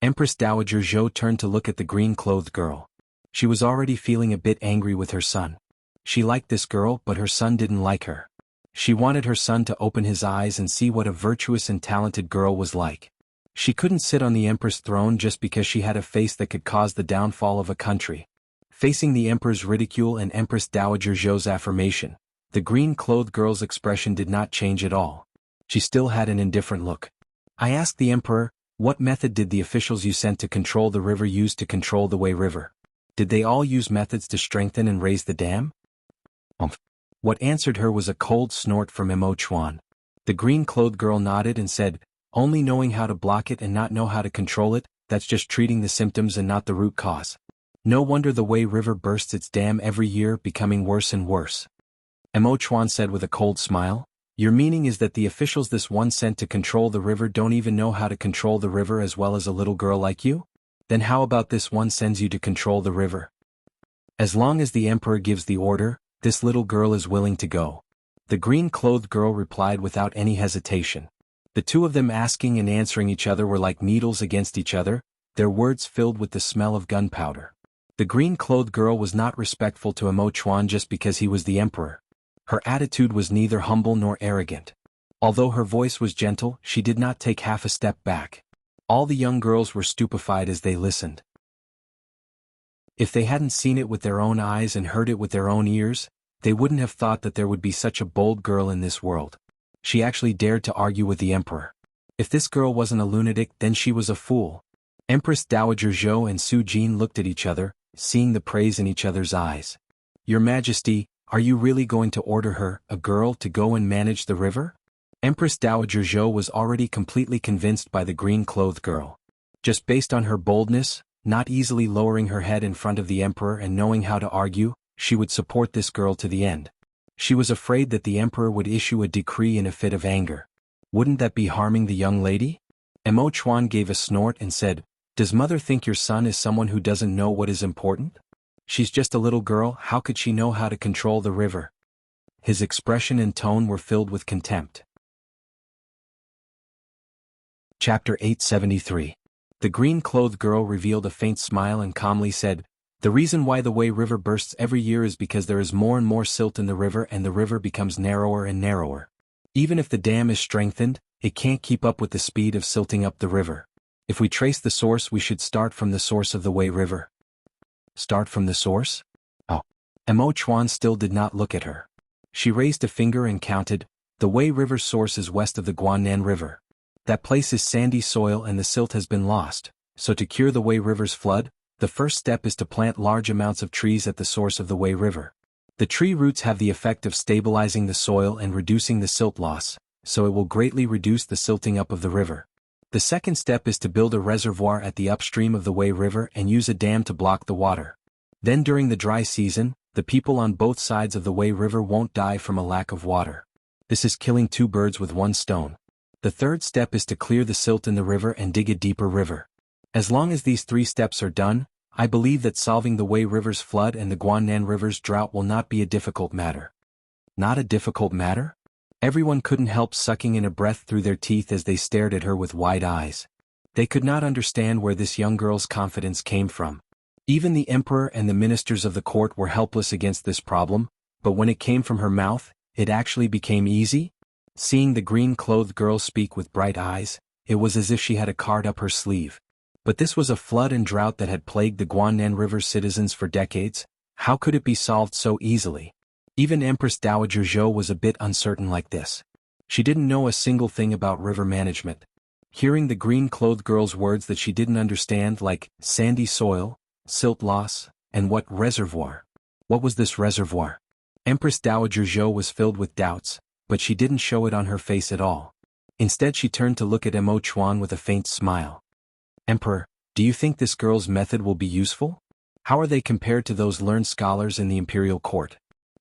Empress Dowager Zhou turned to look at the green-clothed girl. She was already feeling a bit angry with her son. She liked this girl, but her son didn't like her. She wanted her son to open his eyes and see what a virtuous and talented girl was like. She couldn't sit on the empress throne just because she had a face that could cause the downfall of a country. Facing the emperor's ridicule and Empress Dowager Zhou's affirmation, the green-clothed girl's expression did not change at all. She still had an indifferent look. "I asked the emperor, what method did the officials you sent to control the river use to control the Wei River? Did they all use methods to strengthen and raise the dam?" What answered her was a cold snort from Mo Chuan. The green-clothed girl nodded and said, "Only knowing how to block it and not know how to control it, that's just treating the symptoms and not the root cause. No wonder the Wei River bursts its dam every year, becoming worse and worse." Mo Chuan said with a cold smile, "Your meaning is that the officials this one sent to control the river don't even know how to control the river as well as a little girl like you? Then how about this one sends you to control the river? As long as the emperor gives the order, this little girl is willing to go." The green-clothed girl replied without any hesitation. The two of them asking and answering each other were like needles against each other, their words filled with the smell of gunpowder. The green-clothed girl was not respectful to Emo Chuan just because he was the emperor. Her attitude was neither humble nor arrogant. Although her voice was gentle, she did not take half a step back. All the young girls were stupefied as they listened. If they hadn't seen it with their own eyes and heard it with their own ears, they wouldn't have thought that there would be such a bold girl in this world. She actually dared to argue with the emperor. If this girl wasn't a lunatic, then she was a fool. Empress Dowager Zhou and Su Jin looked at each other, seeing the praise in each other's eyes. Your Majesty, are you really going to order her, a girl, to go and manage the river? Empress Dowager Zhou was already completely convinced by the green-clothed girl. Just based on her boldness, not easily lowering her head in front of the emperor and knowing how to argue, she would support this girl to the end. She was afraid that the emperor would issue a decree in a fit of anger. Wouldn't that be harming the young lady? Emo Chuan gave a snort and said, "Does mother think your son is someone who doesn't know what is important? She's just a little girl, how could she know how to control the river?" His expression and tone were filled with contempt. Chapter 873. The green-clothed girl revealed a faint smile and calmly said, "The reason why the Wei River bursts every year is because there is more and more silt in the river and the river becomes narrower and narrower. Even if the dam is strengthened, it can't keep up with the speed of silting up the river. If we trace the source, we should start from the source of the Wei River." Start from the source? Oh. Emo Chuan still did not look at her. She raised a finger and counted. The Wei River's source is west of the Guannan River. That place is sandy soil and the silt has been lost, so to cure the Wei River's flood, the first step is to plant large amounts of trees at the source of the Wei River. The tree roots have the effect of stabilizing the soil and reducing the silt loss, so it will greatly reduce the silting up of the river. The second step is to build a reservoir at the upstream of the Wei River and use a dam to block the water. Then during the dry season, the people on both sides of the Wei River won't die from a lack of water. This is killing two birds with one stone. The third step is to clear the silt in the river and dig a deeper river. As long as these three steps are done, I believe that solving the Wei River's flood and the Guannan River's drought will not be a difficult matter. Not a difficult matter? Everyone couldn't help sucking in a breath through their teeth as they stared at her with wide eyes. They could not understand where this young girl's confidence came from. Even the emperor and the ministers of the court were helpless against this problem, but when it came from her mouth, it actually became easy. Seeing the green-clothed girl speak with bright eyes, it was as if she had a card up her sleeve. But this was a flood and drought that had plagued the Guannan River's citizens for decades. How could it be solved so easily? Even Empress Dowager Zhou was a bit uncertain like this. She didn't know a single thing about river management. Hearing the green-clothed girl's words that she didn't understand, like sandy soil, silt loss, and what reservoir? What was this reservoir? Empress Dowager Zhou was filled with doubts, but she didn't show it on her face at all. Instead she turned to look at Emo Chuan with a faint smile. "Emperor, do you think this girl's method will be useful? How are they compared to those learned scholars in the imperial court?"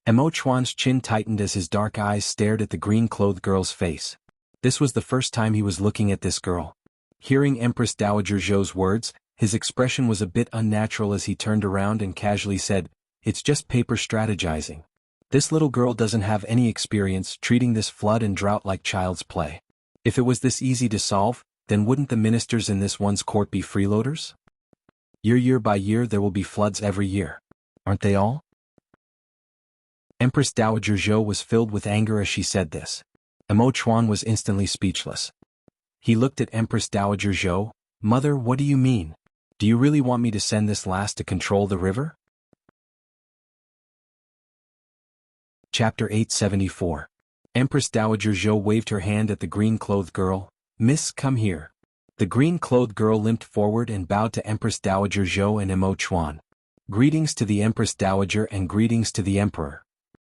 Emo Chuan's chin tightened as his dark eyes stared at the green-clothed girl's face. This was the first time he was looking at this girl. Hearing Empress Dowager Zhou's words, his expression was a bit unnatural as he turned around and casually said, "It's just paper strategizing. This little girl doesn't have any experience treating this flood and drought like child's play. If it was this easy to solve, then wouldn't the ministers in this one's court be freeloaders? Year by year there will be floods every year. Aren't they all?" Empress Dowager Zhou was filled with anger as she said this. Emo Chuan was instantly speechless. He looked at Empress Dowager Zhou. "Mother, what do you mean? Do you really want me to send this lass to control the river?" Chapter 874. Empress Dowager Zhou waved her hand at the green-clothed girl. "Miss, come here." The green-clothed girl limped forward and bowed to Empress Dowager Zhou and Emo Chuan. "Greetings to the Empress Dowager and greetings to the Emperor."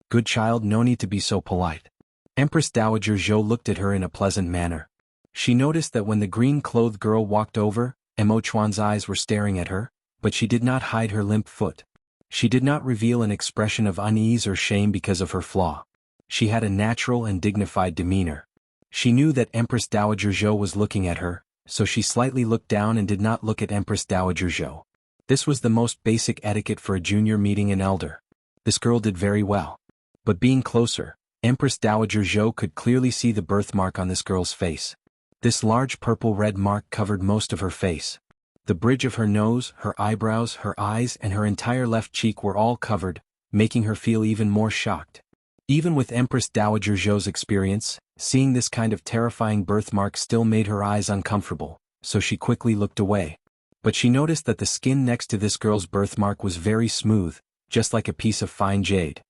"Good child, no need to be so polite." Empress Dowager Zhou looked at her in a pleasant manner. She noticed that when the green-clothed girl walked over, Emo Chuan's eyes were staring at her, but she did not hide her limp foot. She did not reveal an expression of unease or shame because of her flaw. She had a natural and dignified demeanor. She knew that Empress Dowager Zhou was looking at her, so she slightly looked down and did not look at Empress Dowager Zhou. This was the most basic etiquette for a junior meeting an elder. This girl did very well. But being closer, Empress Dowager Zhou could clearly see the birthmark on this girl's face. This large purple-red mark covered most of her face. The bridge of her nose, her eyebrows, her eyes, and her entire left cheek were all covered, making her feel even more shocked. Even with Empress Dowager Zhou's experience, seeing this kind of terrifying birthmark still made her eyes uncomfortable, so she quickly looked away. But she noticed that the skin next to this girl's birthmark was very smooth, just like a piece of fine jade.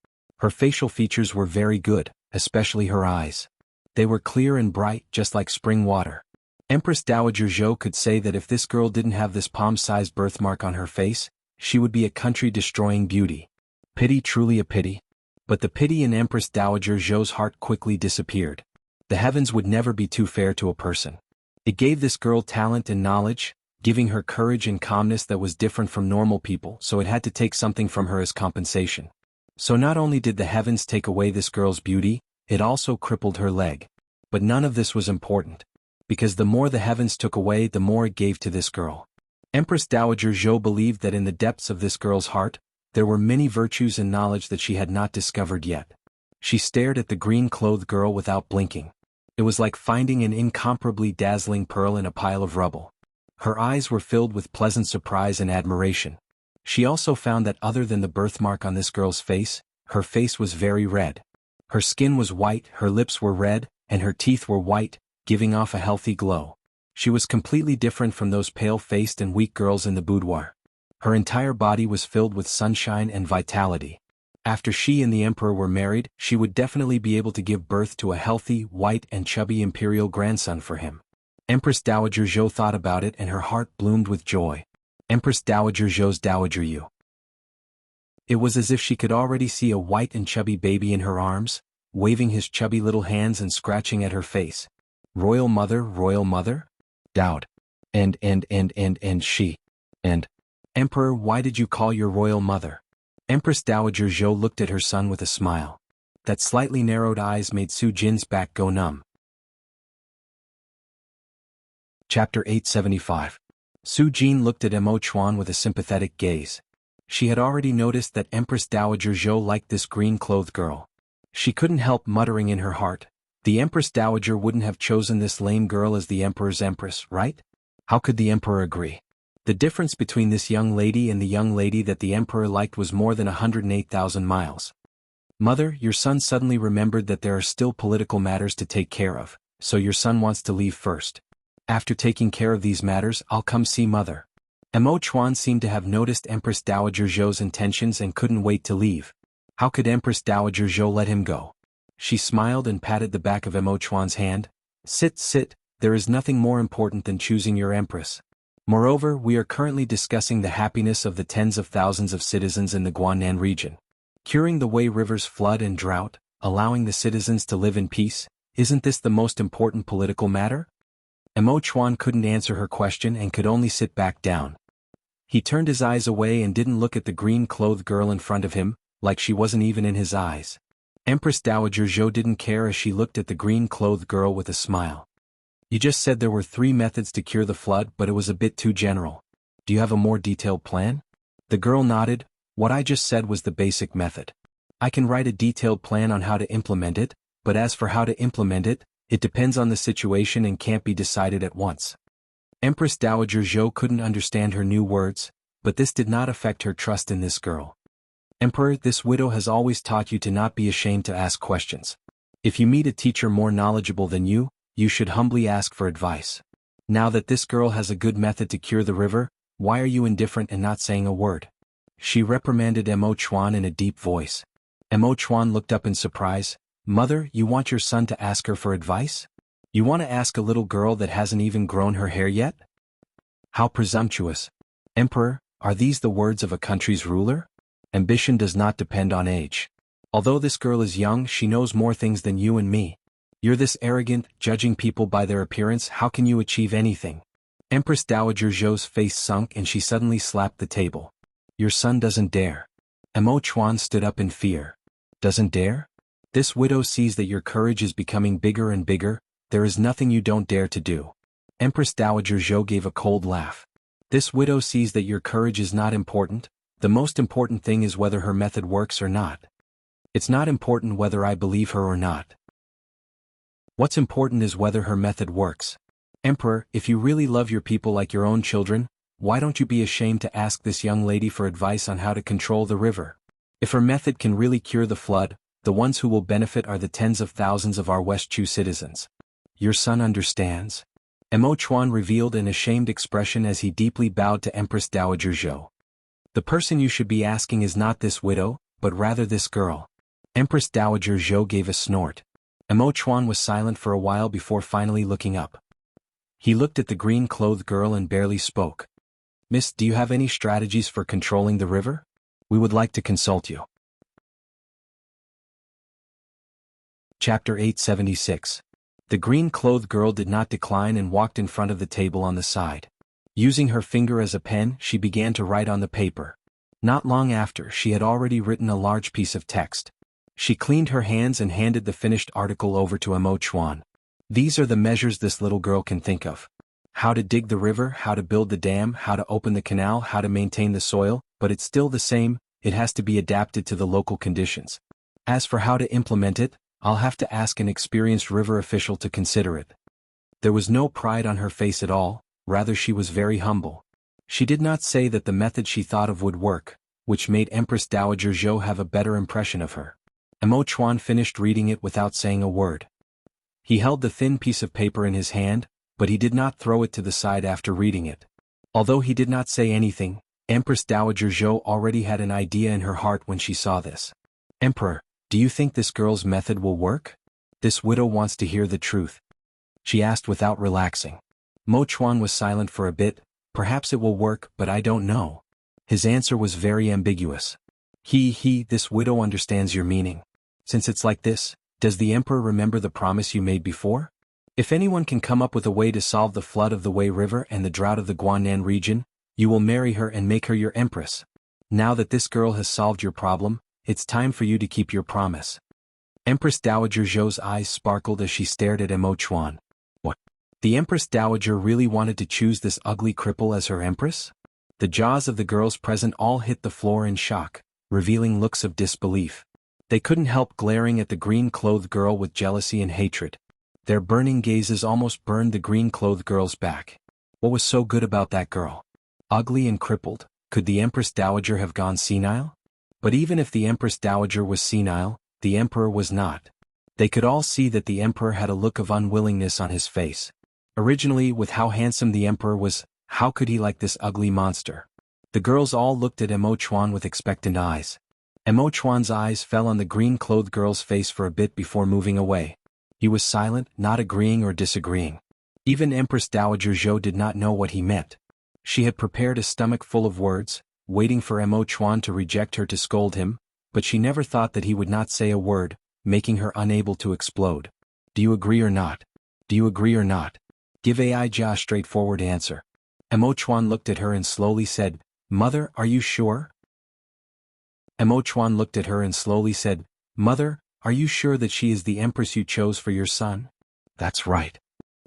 Her facial features were very good, especially her eyes. They were clear and bright, just like spring water. Empress Dowager Zhou could say that if this girl didn't have this palm-sized birthmark on her face, she would be a country-destroying beauty. Pity, truly a pity. But the pity in Empress Dowager Zhou's heart quickly disappeared. The heavens would never be too fair to a person. It gave this girl talent and knowledge, giving her courage and calmness that was different from normal people, so it had to take something from her as compensation. So not only did the heavens take away this girl's beauty, it also crippled her leg. But none of this was important, because the more the heavens took away, the more it gave to this girl. Empress Dowager Zhou believed that in the depths of this girl's heart, there were many virtues and knowledge that she had not discovered yet. She stared at the green-clothed girl without blinking. It was like finding an incomparably dazzling pearl in a pile of rubble. Her eyes were filled with pleasant surprise and admiration. She also found that other than the birthmark on this girl's face, her face was very red. Her skin was white, her lips were red, and her teeth were white, giving off a healthy glow. She was completely different from those pale-faced and weak girls in the boudoir. Her entire body was filled with sunshine and vitality. After she and the emperor were married, she would definitely be able to give birth to a healthy, white and chubby imperial grandson for him. Empress Dowager Zhou thought about it and her heart bloomed with joy. Empress Dowager Zhou's Dowager Yu. It was as if she could already see a white and chubby baby in her arms, waving his chubby little hands and scratching at her face. Royal mother? Dowd. And she. And, Emperor, why did you call your royal mother? Empress Dowager Zhou looked at her son with a smile. That slightly narrowed eyes made Su Jin's back go numb. Chapter 875. Su Jin looked at Mo Chuan with a sympathetic gaze. She had already noticed that Empress Dowager Zhou liked this green-clothed girl. She couldn't help muttering in her heart, the Empress Dowager wouldn't have chosen this lame girl as the Emperor's Empress, right? How could the Emperor agree? The difference between this young lady and the young lady that the Emperor liked was more than 108,000 miles. Mother, your son suddenly remembered that there are still political matters to take care of, so your son wants to leave first. After taking care of these matters, I'll come see Mother. Mo Chuan seemed to have noticed Empress Dowager Zhou's intentions and couldn't wait to leave. How could Empress Dowager Zhou let him go? She smiled and patted the back of Mo Chuan's hand. Sit, there is nothing more important than choosing your Empress. Moreover, we are currently discussing the happiness of the tens of thousands of citizens in the Guannan region. Curing the way rivers flood and drought, allowing the citizens to live in peace, isn't this the most important political matter? Mo Chuan couldn't answer her question and could only sit back down. He turned his eyes away and didn't look at the green-clothed girl in front of him, like she wasn't even in his eyes. Empress Dowager Zhou didn't care as she looked at the green-clothed girl with a smile. You just said there were 3 methods to cure the flood, but it was a bit too general. Do you have a more detailed plan? The girl nodded. What I just said was the basic method. I can write a detailed plan on how to implement it, but as for how to implement it, it depends on the situation and can't be decided at once. Empress Dowager Zhou couldn't understand her new words, but this did not affect her trust in this girl. Emperor, this widow has always taught you to not be ashamed to ask questions. If you meet a teacher more knowledgeable than you should humbly ask for advice. Now that this girl has a good method to cure the river, why are you indifferent and not saying a word? She reprimanded Mo Chuan in a deep voice. Mo Chuan looked up in surprise. Mother, you want your son to ask her for advice? You want to ask a little girl that hasn't even grown her hair yet? How presumptuous. Emperor, are these the words of a country's ruler? Ambition does not depend on age. Although this girl is young, she knows more things than you and me. You're this arrogant, judging people by their appearance. How can you achieve anything? Empress Dowager Zhou's face sunk and she suddenly slapped the table. Your son doesn't dare. Mo Chuan stood up in fear. Doesn't dare? This widow sees that your courage is becoming bigger and bigger. There is nothing you don't dare to do. Empress Dowager Zhou gave a cold laugh. This widow sees that your courage is not important. The most important thing is whether her method works or not. It's not important whether I believe her or not. What's important is whether her method works. Emperor, if you really love your people like your own children, why don't you be ashamed to ask this young lady for advice on how to control the river? If her method can really cure the flood, the ones who will benefit are the tens of thousands of our West Chu citizens. Your son understands? Mo Chuan revealed an ashamed expression as he deeply bowed to Empress Dowager Zhou. The person you should be asking is not this widow, but rather this girl. Empress Dowager Zhou gave a snort. Mo Chuan was silent for a while before finally looking up. He looked at the green-clothed girl and barely spoke. Miss, do you have any strategies for controlling the river? We would like to consult you. Chapter 876. The green-clothed girl did not decline and walked in front of the table on the side. Using her finger as a pen, she began to write on the paper. Not long after, she had already written a large piece of text. She cleaned her hands and handed the finished article over to Mo Chuan. These are the measures this little girl can think of. How to dig the river, how to build the dam, how to open the canal, how to maintain the soil, but it's still the same, it has to be adapted to the local conditions. As for how to implement it, I'll have to ask an experienced river official to consider it. There was no pride on her face at all, rather she was very humble. She did not say that the method she thought of would work, which made Empress Dowager Zhou have a better impression of her. Mo Chuan finished reading it without saying a word. He held the thin piece of paper in his hand, but he did not throw it to the side after reading it. Although he did not say anything, Empress Dowager Zhou already had an idea in her heart when she saw this. Emperor, do you think this girl's method will work? This widow wants to hear the truth. She asked without relaxing. Mo Chuan was silent for a bit. Perhaps it will work, but I don't know. His answer was very ambiguous. This widow understands your meaning. Since it's like this, does the emperor remember the promise you made before? If anyone can come up with a way to solve the flood of the Wei River and the drought of the Guannan region, you will marry her and make her your empress. Now that this girl has solved your problem, it's time for you to keep your promise. Empress Dowager Zhou's eyes sparkled as she stared at Mo Chuan. What? The Empress Dowager really wanted to choose this ugly cripple as her empress? The jaws of the girls present all hit the floor in shock, revealing looks of disbelief. They couldn't help glaring at the green-clothed girl with jealousy and hatred. Their burning gazes almost burned the green-clothed girl's back. What was so good about that girl? Ugly and crippled, could the Empress Dowager have gone senile? But even if the Empress Dowager was senile, the emperor was not. They could all see that the emperor had a look of unwillingness on his face. Originally, with how handsome the emperor was, how could he like this ugly monster? The girls all looked at Mo Chuan with expectant eyes. Mo Chuan's eyes fell on the green-clothed girl's face for a bit before moving away. He was silent, not agreeing or disagreeing. Even Empress Dowager Zhou did not know what he meant. She had prepared a stomach full of words, waiting for Mo Chuan to reject her to scold him, but she never thought that he would not say a word, making her unable to explode. Do you agree or not? Do you agree or not? Give a straightforward answer. Mo Chuan looked at her and slowly said, Mother, are you sure? Mo Chuan looked at her and slowly said, Mother, are you sure that she is the empress you chose for your son? That's right.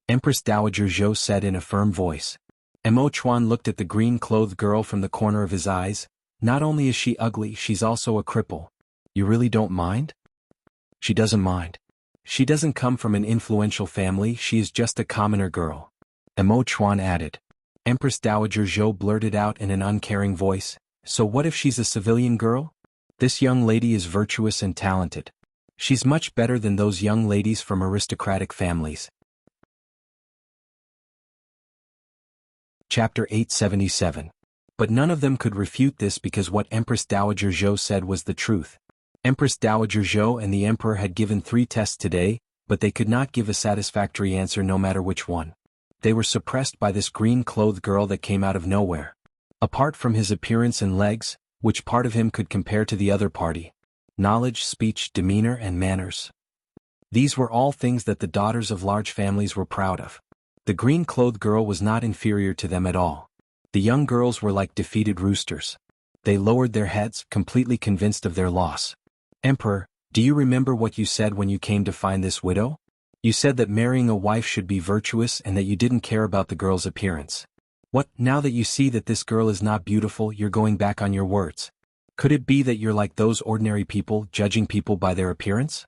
Empress Dowager Zhou said in a firm voice. Mo Chuan looked at the green-clothed girl from the corner of his eyes. Not only is she ugly, she's also a cripple. You really don't mind? She doesn't mind. She doesn't come from an influential family, she is just a commoner girl. Mo Chuan added. Empress Dowager Zhou blurted out in an uncaring voice, so what if she's a civilian girl? This young lady is virtuous and talented. She's much better than those young ladies from aristocratic families. Chapter 877. But none of them could refute this because what Empress Dowager Zhou said was the truth. Empress Dowager Zhou and the emperor had given 3 tests today, but they could not give a satisfactory answer no matter which one. They were suppressed by this green-clothed girl that came out of nowhere. Apart from his appearance and legs, which part of him could compare to the other party? Knowledge, speech, demeanor, and manners. These were all things that the daughters of large families were proud of. The green-clothed girl was not inferior to them at all. The young girls were like defeated roosters. They lowered their heads, completely convinced of their loss. Emperor, do you remember what you said when you came to find this widow? You said that marrying a wife should be virtuous and that you didn't care about the girl's appearance. What, now that you see that this girl is not beautiful, you're going back on your words? Could it be that you're like those ordinary people, judging people by their appearance?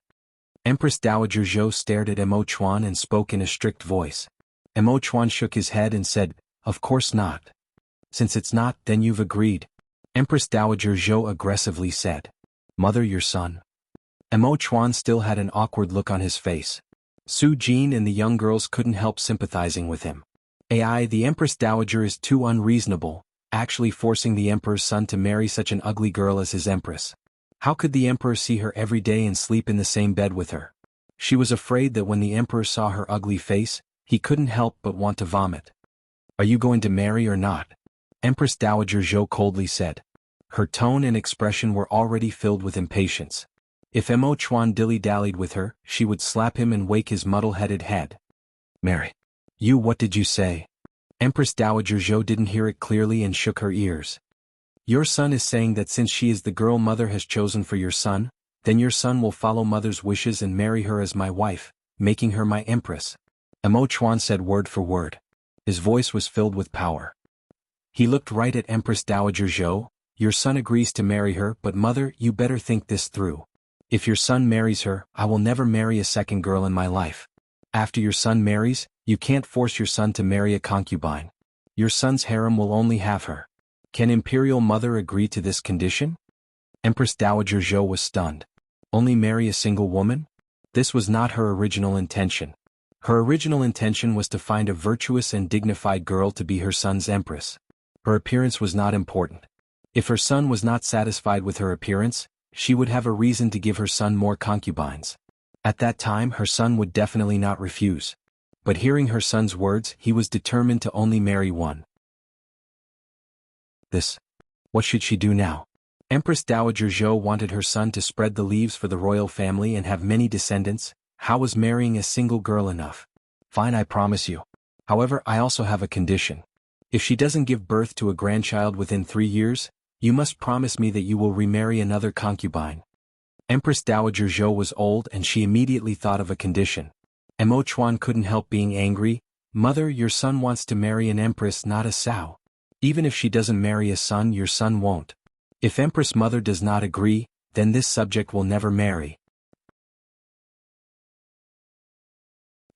Empress Dowager Zhou stared at Mo Chuan and spoke in a strict voice. Mo Chuan shook his head and said, Of course not. Since it's not, then you've agreed. Empress Dowager Zhou aggressively said. Mother, your son. Mo Chuan still had an awkward look on his face. Su Jin and the young girls couldn't help sympathizing with him. AI, the Empress Dowager is too unreasonable, actually forcing the Emperor's son to marry such an ugly girl as his Empress. How could the Emperor see her every day and sleep in the same bed with her? She was afraid that when the Emperor saw her ugly face, he couldn't help but want to vomit. Are you going to marry or not? Empress Dowager Zhou coldly said. Her tone and expression were already filled with impatience. If Mo Chuan dilly-dallied with her, she would slap him and wake his muddle-headed head. Marry. You, what did you say? Empress Dowager Zhou didn't hear it clearly and shook her ears. Your son is saying that since she is the girl mother has chosen for your son, then your son will follow mother's wishes and marry her as my wife, making her my empress. Mo Chuan said word for word. His voice was filled with power. He looked right at Empress Dowager Zhou. Your son agrees to marry her, but mother, you better think this through. If your son marries her, I will never marry a second girl in my life. After your son marries, you can't force your son to marry a concubine. Your son's harem will only have her. Can Imperial Mother agree to this condition? Empress Dowager Zhou was stunned. Only marry a single woman? This was not her original intention. Her original intention was to find a virtuous and dignified girl to be her son's empress. Her appearance was not important. If her son was not satisfied with her appearance, she would have a reason to give her son more concubines. At that time her son would definitely not refuse. But hearing her son's words, he was determined to only marry one. What should she do now? Empress Dowager Zhou wanted her son to spread the leaves for the royal family and have many descendants. How was marrying a single girl enough? Fine, I promise you. However, I also have a condition. If she doesn't give birth to a grandchild within 3 years, you must promise me that you will remarry another concubine. Empress Dowager Zhou was old and she immediately thought of a condition. Mo Chuan couldn't help being angry. Mother, your son wants to marry an empress, not a sow. Even if she doesn't marry a son, your son won't. If Empress Mother does not agree, then this subject will never marry.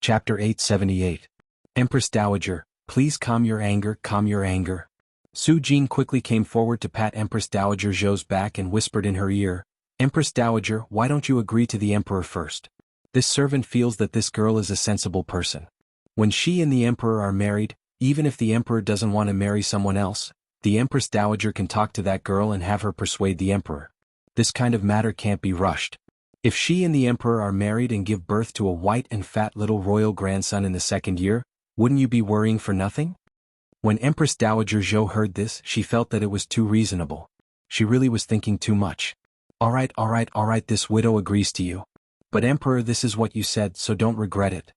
Chapter 878. Empress Dowager, please calm your anger, calm your anger. Su Jin quickly came forward to pat Empress Dowager Zhou's back and whispered in her ear, Empress Dowager, why don't you agree to the Emperor first? This servant feels that this girl is a sensible person. When she and the Emperor are married, even if the Emperor doesn't want to marry someone else, the Empress Dowager can talk to that girl and have her persuade the Emperor. This kind of matter can't be rushed. If she and the Emperor are married and give birth to a white and fat little royal grandson in the 2nd year, wouldn't you be worrying for nothing? When Empress Dowager Zhou heard this, she felt that it was too reasonable. She really was thinking too much. Alright, this widow agrees to you. But Emperor, this is what you said, so don't regret it.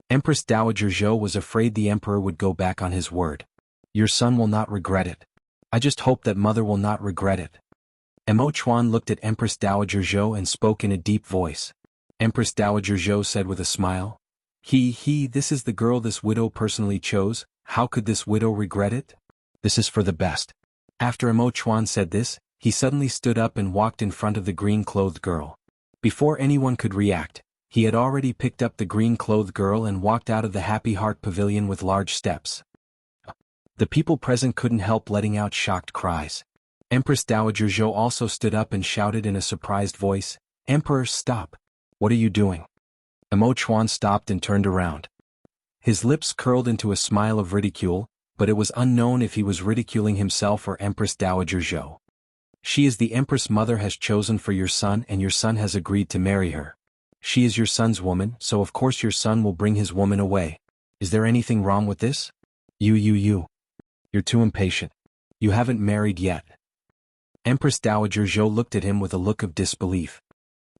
Empress Dowager Zhou was afraid the Emperor would go back on his word. Your son will not regret it. I just hope that mother will not regret it. Mo Chuan looked at Empress Dowager Zhou and spoke in a deep voice. Empress Dowager Zhou said with a smile, This is the girl this widow personally chose. How could this widow regret it? This is for the best. After Mo Chuan said this, he suddenly stood up and walked in front of the green-clothed girl. Before anyone could react, he had already picked up the green-clothed girl and walked out of the Happy Heart Pavilion with large steps. The people present couldn't help letting out shocked cries. Empress Dowager Zhou also stood up and shouted in a surprised voice, Emperor, stop! What are you doing? Mo Chuan stopped and turned around. His lips curled into a smile of ridicule, but it was unknown if he was ridiculing himself or Empress Dowager Zhou. She is the Empress Mother has chosen for your son and your son has agreed to marry her. She is your son's woman, so of course your son will bring his woman away. Is there anything wrong with this? You. You're too impatient. You haven't married yet. Empress Dowager Zhou looked at him with a look of disbelief.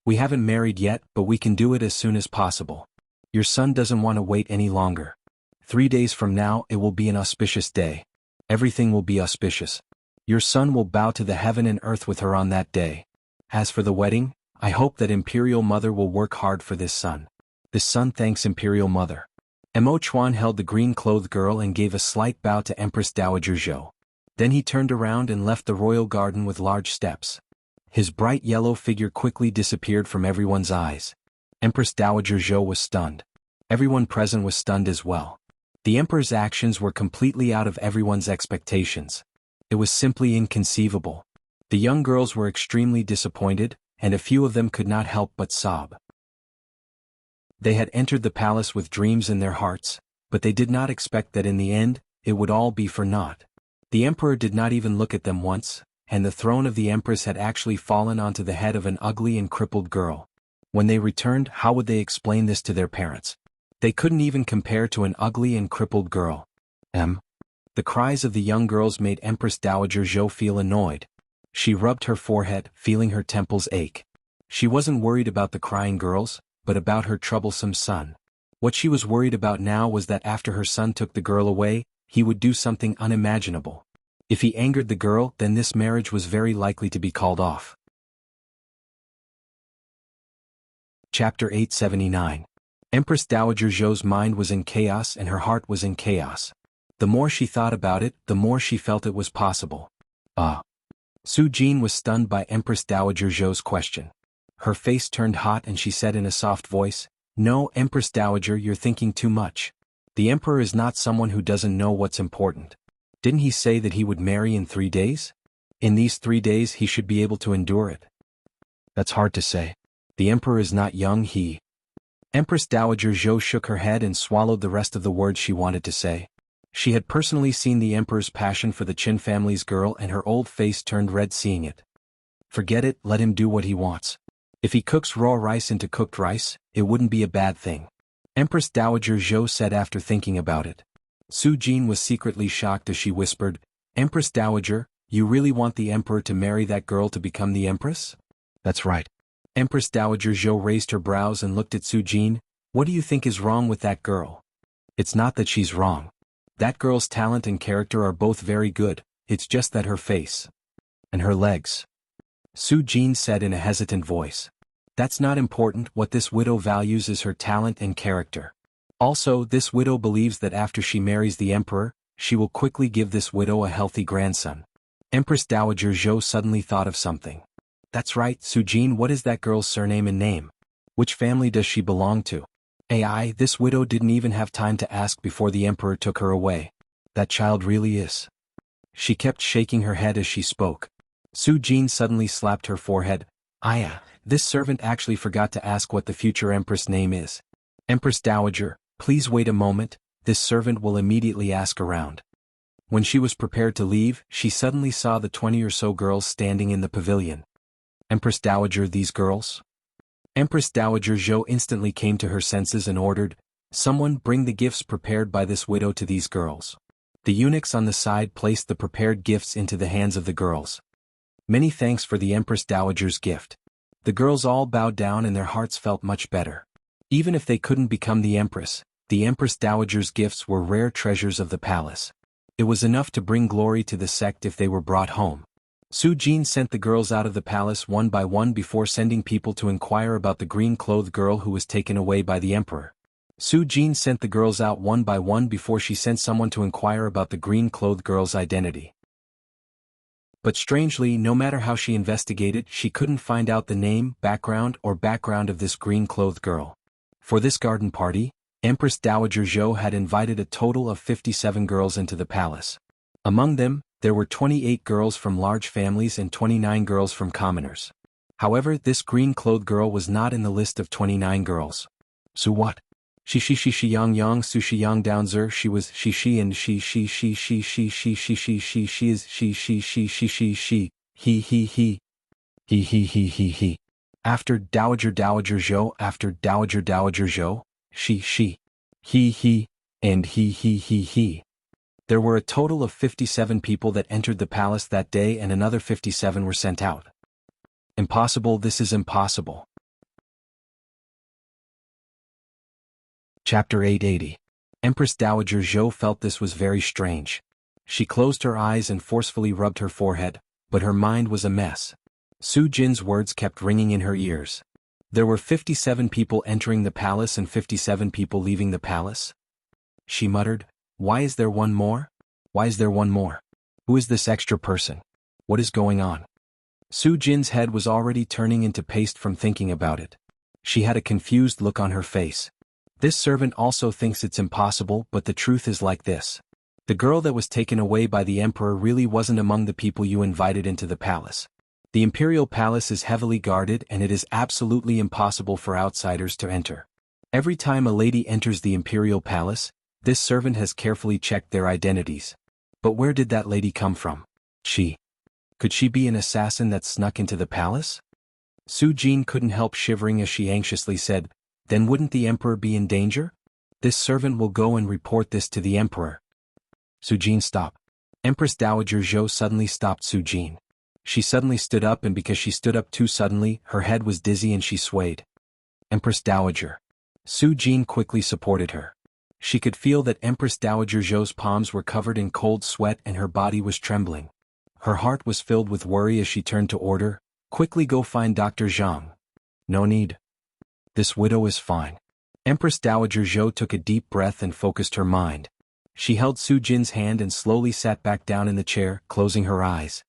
We haven't married yet, but we can do it as soon as possible. Your son doesn't want to wait any longer. 3 days from now it will be an auspicious day. Everything will be auspicious. Your son will bow to the heaven and earth with her on that day. As for the wedding, I hope that Imperial Mother will work hard for this son. This son thanks Imperial Mother. Mo Chuan held the green-clothed girl and gave a slight bow to Empress Dowager Zhou. Then he turned around and left the royal garden with large steps. His bright yellow figure quickly disappeared from everyone's eyes. Empress Dowager Zhou was stunned. Everyone present was stunned as well. The emperor's actions were completely out of everyone's expectations. It was simply inconceivable. The young girls were extremely disappointed, and a few of them could not help but sob. They had entered the palace with dreams in their hearts, but they did not expect that in the end, it would all be for naught. The emperor did not even look at them once, and the throne of the empress had actually fallen onto the head of an ugly and crippled girl. When they returned, how would they explain this to their parents? They couldn't even compare to an ugly and crippled girl. The cries of the young girls made Empress Dowager Zhou feel annoyed. She rubbed her forehead, feeling her temples ache. She wasn't worried about the crying girls, but about her troublesome son. What she was worried about now was that after her son took the girl away, he would do something unimaginable. If he angered the girl, then this marriage was very likely to be called off. Chapter 879. Empress Dowager Zhou's mind was in chaos and her heart was in chaos. The more she thought about it, the more she felt it was possible. Su Jin was stunned by Empress Dowager Zhou's question. Her face turned hot and she said in a soft voice, "No, Empress Dowager, you're thinking too much. The emperor is not someone who doesn't know what's important. Didn't he say that he would marry in 3 days? In these 3 days he should be able to endure it." "That's hard to say. The emperor is not young, he..." Empress Dowager Zhou shook her head and swallowed the rest of the words she wanted to say. She had personally seen the emperor's passion for the Qin family's girl and her old face turned red seeing it. Forget it, let him do what he wants. If he cooks raw rice into cooked rice, it wouldn't be a bad thing. Empress Dowager Zhou said after thinking about it. Su Jin was secretly shocked as she whispered, "Empress Dowager, you really want the emperor to marry that girl to become the empress?" "That's right." Empress Dowager Zhou raised her brows and looked at Su Jin. "What do you think is wrong with that girl?" "It's not that she's wrong. That girl's talent and character are both very good, it's just that her face and her legs," Su Jin said in a hesitant voice. "That's not important, what this widow values is her talent and character. Also, this widow believes that after she marries the emperor, she will quickly give this widow a healthy grandson." Empress Dowager Zhou suddenly thought of something. "That's right, Su Jin, what is that girl's surname and name? Which family does she belong to?" This widow didn't even have time to ask before the emperor took her away. That child really is. She kept shaking her head as she spoke. Su Jin suddenly slapped her forehead. This servant actually forgot to ask what the future empress name is. Empress Dowager, please wait a moment, this servant will immediately ask around." When she was prepared to leave, she suddenly saw the 20 or so girls standing in the pavilion. "Empress Dowager, these girls?" Empress Dowager Zhou instantly came to her senses and ordered, "Someone bring the gifts prepared by this widow to these girls." The eunuchs on the side placed the prepared gifts into the hands of the girls. "Many thanks for the Empress Dowager's gift." The girls all bowed down and their hearts felt much better. Even if they couldn't become the Empress Dowager's gifts were rare treasures of the palace. It was enough to bring glory to the sect if they were brought home. Su Jin sent the girls out of the palace one by one before sending people to inquire about the green-clothed girl who was taken away by the emperor. Su Jin sent the girls out one by one before she sent someone to inquire about the green-clothed girl's identity. But strangely, no matter how she investigated, she couldn't find out the name, background of this green-clothed girl. For this garden party, Empress Dowager Zhou had invited a total of 57 girls into the palace. Among them, there were 28 girls from large families and 29 girls from commoners. However, this green-clothed girl was not in the list of 29 girls. So what? She yang yang su she yang down zer she was she and she is she he. After Dowager Zhou, she, he, and he. There were a total of 57 people that entered the palace that day and another 57 were sent out. Impossible, this is impossible. Chapter 880. Empress Dowager Zhou felt this was very strange. She closed her eyes and forcefully rubbed her forehead, but her mind was a mess. Su Jin's words kept ringing in her ears. There were 57 people entering the palace and 57 people leaving the palace. She muttered, "Why is there one more? Why is there one more? Who is this extra person? What is going on?" Su Jin's head was already turning into paste from thinking about it. She had a confused look on her face. This servant also thinks it's impossible, but the truth is like this. The girl that was taken away by the emperor really wasn't among the people you invited into the palace. The imperial palace is heavily guarded and it is absolutely impossible for outsiders to enter. Every time a lady enters the imperial palace, this servant has carefully checked their identities. But where did that lady come from? Could she be an assassin that snuck into the palace? Su Jin couldn't help shivering as she anxiously said, then wouldn't the emperor be in danger? This servant will go and report this to the emperor. Su Jin, stop. Empress Dowager Zhou suddenly stopped Su Jin. She suddenly stood up, and because she stood up too suddenly, her head was dizzy and she swayed. Empress Dowager. Su Jin quickly supported her. She could feel that Empress Dowager Zhou's palms were covered in cold sweat and her body was trembling. Her heart was filled with worry as she turned to order, quickly go find Dr. Zhang. No need. This widow is fine. Empress Dowager Zhou took a deep breath and focused her mind. She held Su Jin's hand and slowly sat back down in the chair, closing her eyes.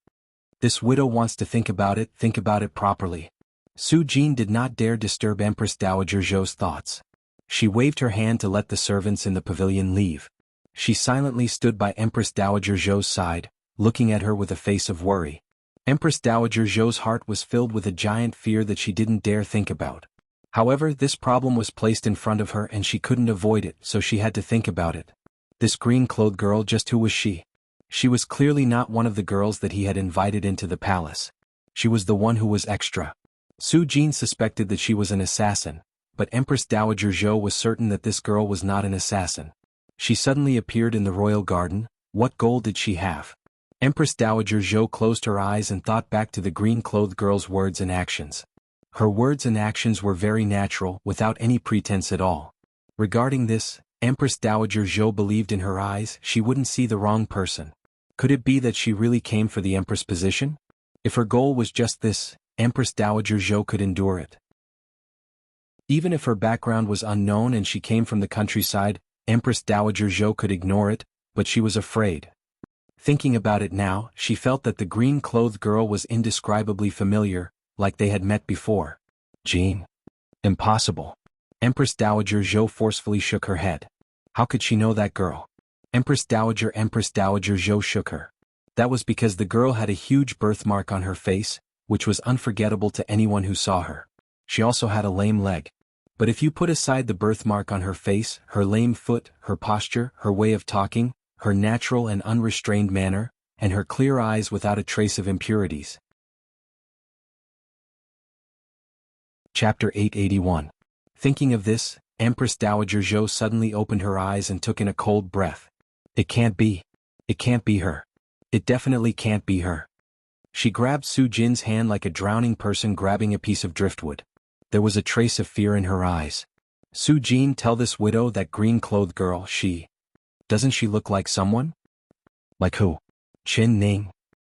This widow wants to think about it properly. Su Jin did not dare disturb Empress Dowager Zhou's thoughts. She waved her hand to let the servants in the pavilion leave. She silently stood by Empress Dowager Zhou's side, looking at her with a face of worry. Empress Dowager Zhou's heart was filled with a giant fear that she didn't dare think about. However, this problem was placed in front of her and she couldn't avoid it, so she had to think about it. This green-clothed girl, just who was she? She was clearly not one of the girls that he had invited into the palace. She was the one who was extra. Su Jin suspected that she was an assassin, but Empress Dowager Zhou was certain that this girl was not an assassin. She suddenly appeared in the royal garden. What goal did she have? Empress Dowager Zhou closed her eyes and thought back to the green-clothed girl's words and actions. Her words and actions were very natural, without any pretense at all. Regarding this, Empress Dowager Zhou believed in her eyes she wouldn't see the wrong person. Could it be that she really came for the Empress position? If her goal was just this, Empress Dowager Zhou could endure it. Even if her background was unknown and she came from the countryside, Empress Dowager Zhou could ignore it, but she was afraid. Thinking about it now, she felt that the green-clothed girl was indescribably familiar, like they had met before. Jean. Impossible. Empress Dowager Zhou forcefully shook her head. How could she know that girl? Empress Dowager Zhou shook her. That was because the girl had a huge birthmark on her face, which was unforgettable to anyone who saw her. She also had a lame leg. But if you put aside the birthmark on her face, her lame foot, her posture, her way of talking, her natural and unrestrained manner, and her clear eyes without a trace of impurities. Chapter 881. Thinking of this, Empress Dowager Zhou suddenly opened her eyes and took in a cold breath. It can't be. It can't be her. It definitely can't be her. She grabbed Su Jin's hand like a drowning person grabbing a piece of driftwood. There was a trace of fear in her eyes. Su Jin, tell this widow, that green-clothed girl, doesn't she look like someone? Like who? Qin Ning.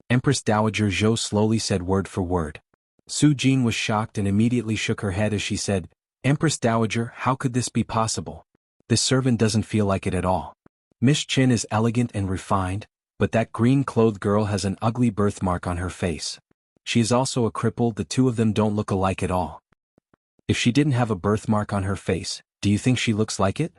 Empress Dowager Zhou slowly said word for word. Su Jin was shocked and immediately shook her head as she said, Empress Dowager, how could this be possible? This servant doesn't feel like it at all. Miss Qin is elegant and refined, but that green-clothed girl has an ugly birthmark on her face. She is also a cripple. The two of them don't look alike at all. If she didn't have a birthmark on her face, do you think she looks like it?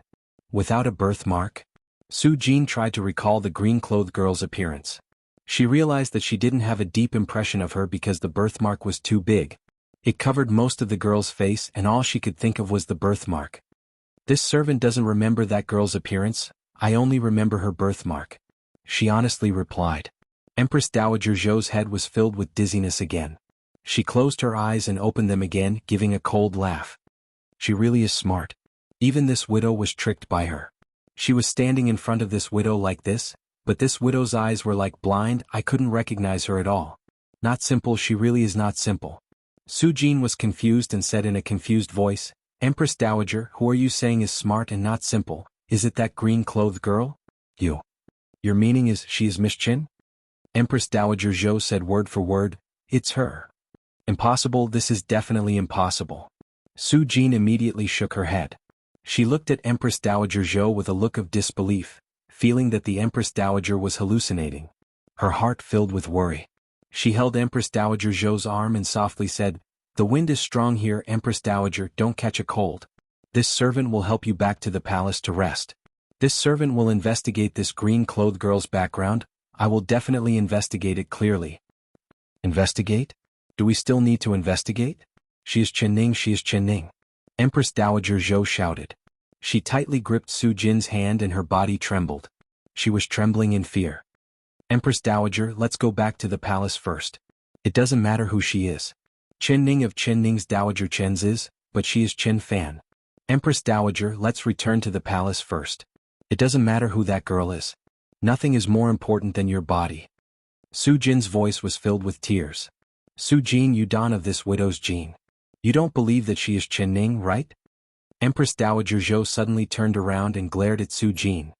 Without a birthmark? Su Jin tried to recall the green-clothed girl's appearance. She realized that she didn't have a deep impression of her because the birthmark was too big. It covered most of the girl's face and all she could think of was the birthmark. This servant doesn't remember that girl's appearance. I only remember her birthmark. She honestly replied. Empress Dowager Zhou's head was filled with dizziness again. She closed her eyes and opened them again, giving a cold laugh. She really is smart. Even this widow was tricked by her. She was standing in front of this widow like this, but this widow's eyes were like blind. I couldn't recognize her at all. Not simple. She really is not simple. Su Jin was confused and said in a confused voice, Empress Dowager, who are you saying is smart and not simple? Is it that green-clothed girl? Your meaning is she is Miss Qin? Empress Dowager Zhou said word for word, it's her. Impossible. This is definitely impossible. Su Jin immediately shook her head. She looked at Empress Dowager Zhou with a look of disbelief, feeling that the Empress Dowager was hallucinating. Her heart filled with worry. She held Empress Dowager Zhou's arm and softly said, the wind is strong here, Empress Dowager, don't catch a cold. This servant will help you back to the palace to rest. This servant will investigate this green-clothed girl's background. I will definitely investigate it clearly. Investigate? Do we still need to investigate? She is Qianning, she is Qianning. Empress Dowager Zhou shouted. She tightly gripped Su Jin's hand and her body trembled. She was trembling in fear. Empress Dowager, let's go back to the palace first. It doesn't matter who she is. Qianning of Qianning's Dowager Chen's is, but she is Qin Fan. Empress Dowager, let's return to the palace first. It doesn't matter who that girl is. Nothing is more important than your body. Su Jin's voice was filled with tears. Su Jin, you don of this widow's gene. You don't believe that she is Qianning, right? Empress Dowager Zhou suddenly turned around and glared at Su Jin.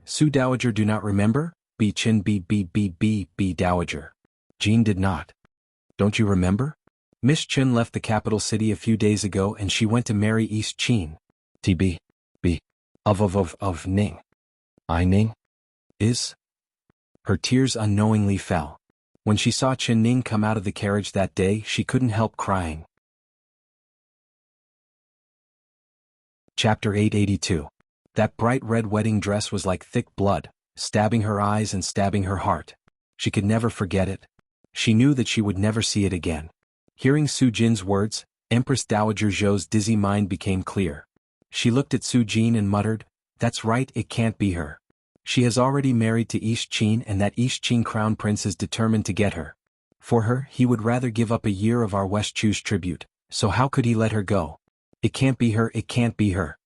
Su Dowager do not remember? Qin B Dowager. Jin did not. Don't you remember? Miss Qin left the capital city a few days ago and she went to marry East Qin. TB. B. Of Ning. I Ning? Is? Her tears unknowingly fell. When she saw Qianning come out of the carriage that day, she couldn't help crying. Chapter 882. That bright red wedding dress was like thick blood, stabbing her eyes and stabbing her heart. She could never forget it. She knew that she would never see it again. Hearing Su Jin's words, Empress Dowager Zhou's dizzy mind became clear. She looked at Su Jin and muttered, "That's right, it can't be her. She has already married to East Qin and that East Qin crown prince is determined to get her. For her, he would rather give up a year of our West Chu's tribute, so how could he let her go? It can't be her, it can't be her."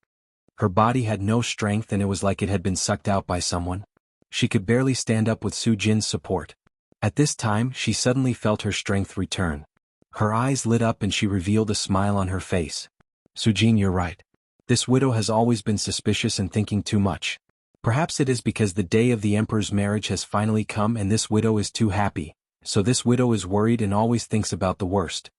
Her body had no strength and it was like it had been sucked out by someone. She could barely stand up with Su Jin's support. At this time, she suddenly felt her strength return. Her eyes lit up and she revealed a smile on her face. "Su Jin, you're right. This widow has always been suspicious and thinking too much. Perhaps it is because the day of the emperor's marriage has finally come and this widow is too happy, so this widow is worried and always thinks about the worst."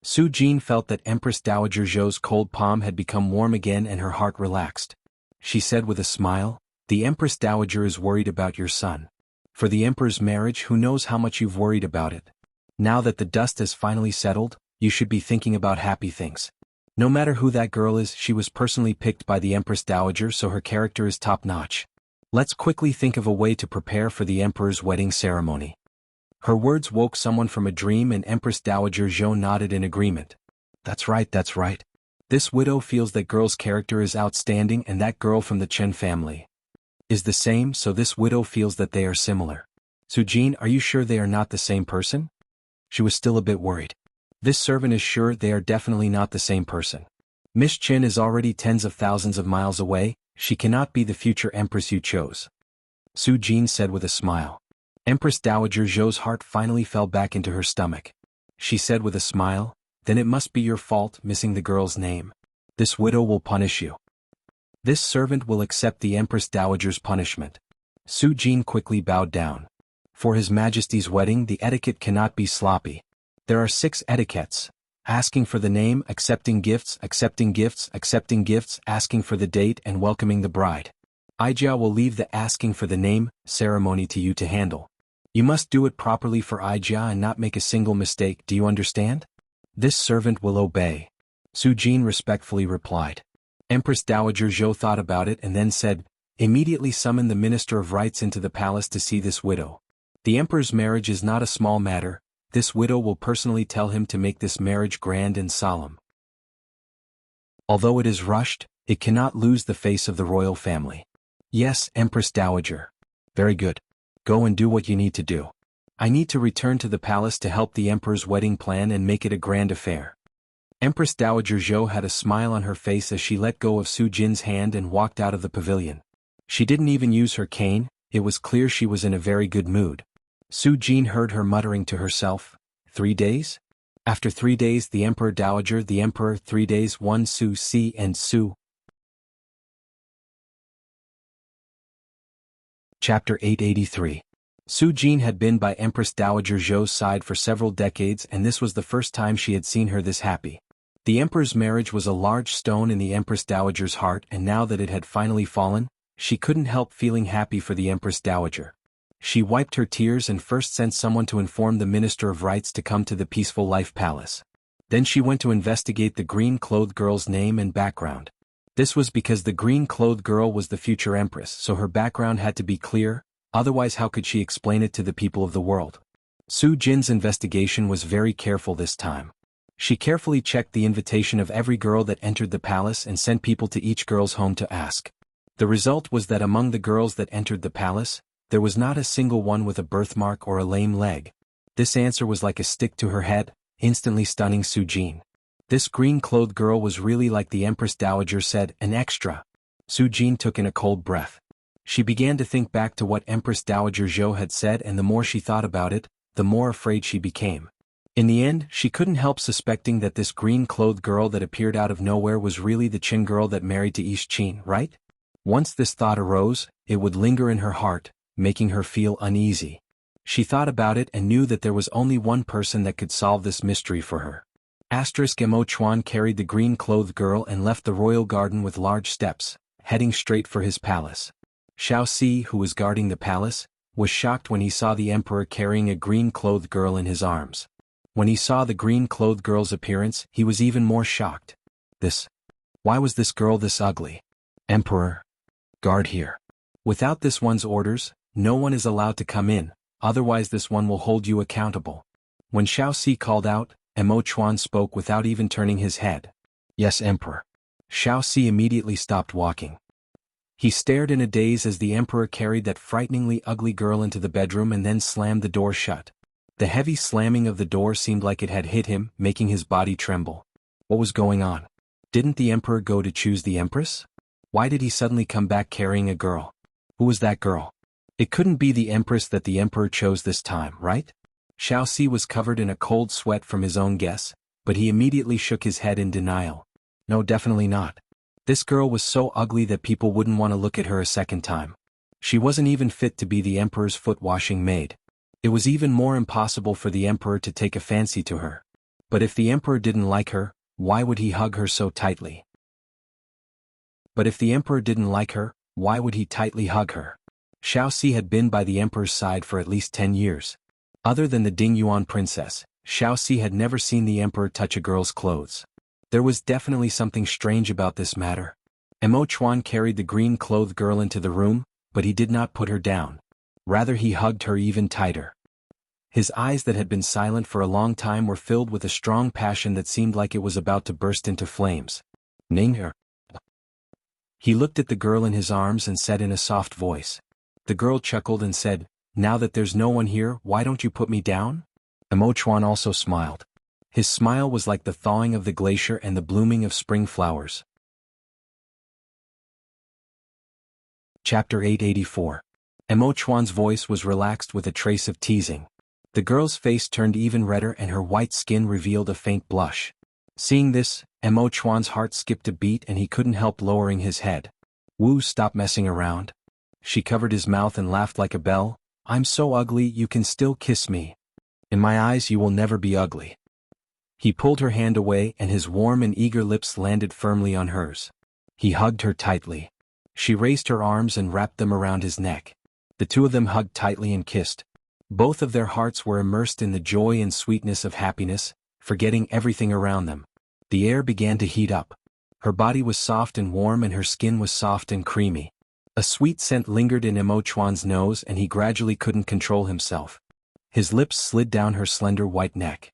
Su Jin felt that Empress Dowager Zhou's cold palm had become warm again and her heart relaxed. She said with a smile, "The Empress Dowager is worried about your son. For the emperor's marriage, who knows how much you've worried about it. Now that the dust has finally settled, you should be thinking about happy things. No matter who that girl is, she was personally picked by the Empress Dowager, so her character is top-notch. Let's quickly think of a way to prepare for the emperor's wedding ceremony." Her words woke someone from a dream and Empress Dowager Zhou nodded in agreement. That's right, that's right. This widow feels that girl's character is outstanding and that girl from the Chen family is the same, so this widow feels that they are similar. Su Jin, are you sure they are not the same person? She was still a bit worried. This servant is sure they are definitely not the same person. Miss Qin is already tens of thousands of miles away, she cannot be the future empress you chose. Su Jin said with a smile. Empress Dowager Zhou's heart finally fell back into her stomach. She said with a smile, "Then it must be your fault missing the girl's name. This widow will punish you. This servant will accept the Empress Dowager's punishment." Su Jin quickly bowed down. For His Majesty's wedding, the etiquette cannot be sloppy. There are 6 etiquettes: asking for the name, accepting gifts, asking for the date, and welcoming the bride. Ijia will leave the asking for the name ceremony to you to handle. You must do it properly for Ijia and not make a single mistake, do you understand? This servant will obey. Su Jin respectfully replied. Empress Dowager Zhou thought about it and then said, "Immediately summon the Minister of Rites into the palace to see this widow. The emperor's marriage is not a small matter. This widow will personally tell him to make this marriage grand and solemn. Although it is rushed, it cannot lose the face of the royal family." "Yes, Empress Dowager." "Very good. Go and do what you need to do. I need to return to the palace to help the emperor's wedding plan and make it a grand affair." Empress Dowager Zhou had a smile on her face as she let go of Su Jin's hand and walked out of the pavilion. She didn't even use her cane, it was clear she was in a very good mood. Su Jin heard her muttering to herself, 3 days? After 3 days the Emperor Dowager, the Emperor, 3 days, 1 Su Si and Su. Chapter 883. Su Jin had been by Empress Dowager Zhou's side for several decades and this was the first time she had seen her this happy. The Emperor's marriage was a large stone in the Empress Dowager's heart and now that it had finally fallen, she couldn't help feeling happy for the Empress Dowager. She wiped her tears and first sent someone to inform the Minister of Rites to come to the Peaceful Life Palace. Then she went to investigate the green-clothed girl's name and background. This was because the green-clothed girl was the future empress, so her background had to be clear, otherwise how could she explain it to the people of the world? Su Jin's investigation was very careful this time. She carefully checked the invitation of every girl that entered the palace and sent people to each girl's home to ask. The result was that among the girls that entered the palace, there was not a single one with a birthmark or a lame leg. This answer was like a stick to her head, instantly stunning Su Jin. This green-clothed girl was really like the Empress Dowager said, an extra. Su Jin took in a cold breath. She began to think back to what Empress Dowager Zhou had said, and the more she thought about it, the more afraid she became. In the end, she couldn't help suspecting that this green-clothed girl that appeared out of nowhere was really the Qin girl that married to East Qin, right? Once this thought arose, it would linger in her heart, making her feel uneasy. She thought about it and knew that there was only one person that could solve this mystery for her. Mo Chuan carried the green-clothed girl and left the royal garden with large steps, heading straight for his palace. Xiao Si, who was guarding the palace, was shocked when he saw the emperor carrying a green-clothed girl in his arms. When he saw the green-clothed girl's appearance, he was even more shocked. Why was this girl this ugly? Emperor, guard here. Without this one's orders, no one is allowed to come in, otherwise this one will hold you accountable. When Xiao Si called out, Mo Chuan spoke without even turning his head. Yes, Emperor. Xiao Si immediately stopped walking. He stared in a daze as the emperor carried that frighteningly ugly girl into the bedroom and then slammed the door shut. The heavy slamming of the door seemed like it had hit him, making his body tremble. What was going on? Didn't the emperor go to choose the empress? Why did he suddenly come back carrying a girl? Who was that girl? It couldn't be the empress that the emperor chose this time, right? Xiao Si was covered in a cold sweat from his own guess, but he immediately shook his head in denial. No, definitely not. This girl was so ugly that people wouldn't want to look at her a second time. She wasn't even fit to be the emperor's foot-washing maid. It was even more impossible for the emperor to take a fancy to her. But if the emperor didn't like her, why would he hug her so tightly? Why would he tightly hug her? Xiao Si had been by the emperor's side for at least 10 years. Other than the Dingyuan princess, Xiao Si had never seen the emperor touch a girl's clothes. There was definitely something strange about this matter. Mo Chuan carried the green-clothed girl into the room, but he did not put her down. Rather, he hugged her even tighter. His eyes that had been silent for a long time were filled with a strong passion that seemed like it was about to burst into flames. Ning. He looked at the girl in his arms and said in a soft voice. The girl chuckled and said, "Now that there's no one here, why don't you put me down?" Mo Chuan also smiled. His smile was like the thawing of the glacier and the blooming of spring flowers. Chapter 884. Mo Chuan's voice was relaxed with a trace of teasing. The girl's face turned even redder and her white skin revealed a faint blush. Seeing this, Mo Chuan's heart skipped a beat and he couldn't help lowering his head. "Wu, stop messing around." She covered his mouth and laughed like a bell. "I'm so ugly you can still kiss me. In my eyes you will never be ugly." He pulled her hand away and his warm and eager lips landed firmly on hers. He hugged her tightly. She raised her arms and wrapped them around his neck. The two of them hugged tightly and kissed. Both of their hearts were immersed in the joy and sweetness of happiness, forgetting everything around them. The air began to heat up. Her body was soft and warm and her skin was soft and creamy. A sweet scent lingered in Mo Chuan's nose and he gradually couldn't control himself. His lips slid down her slender white neck.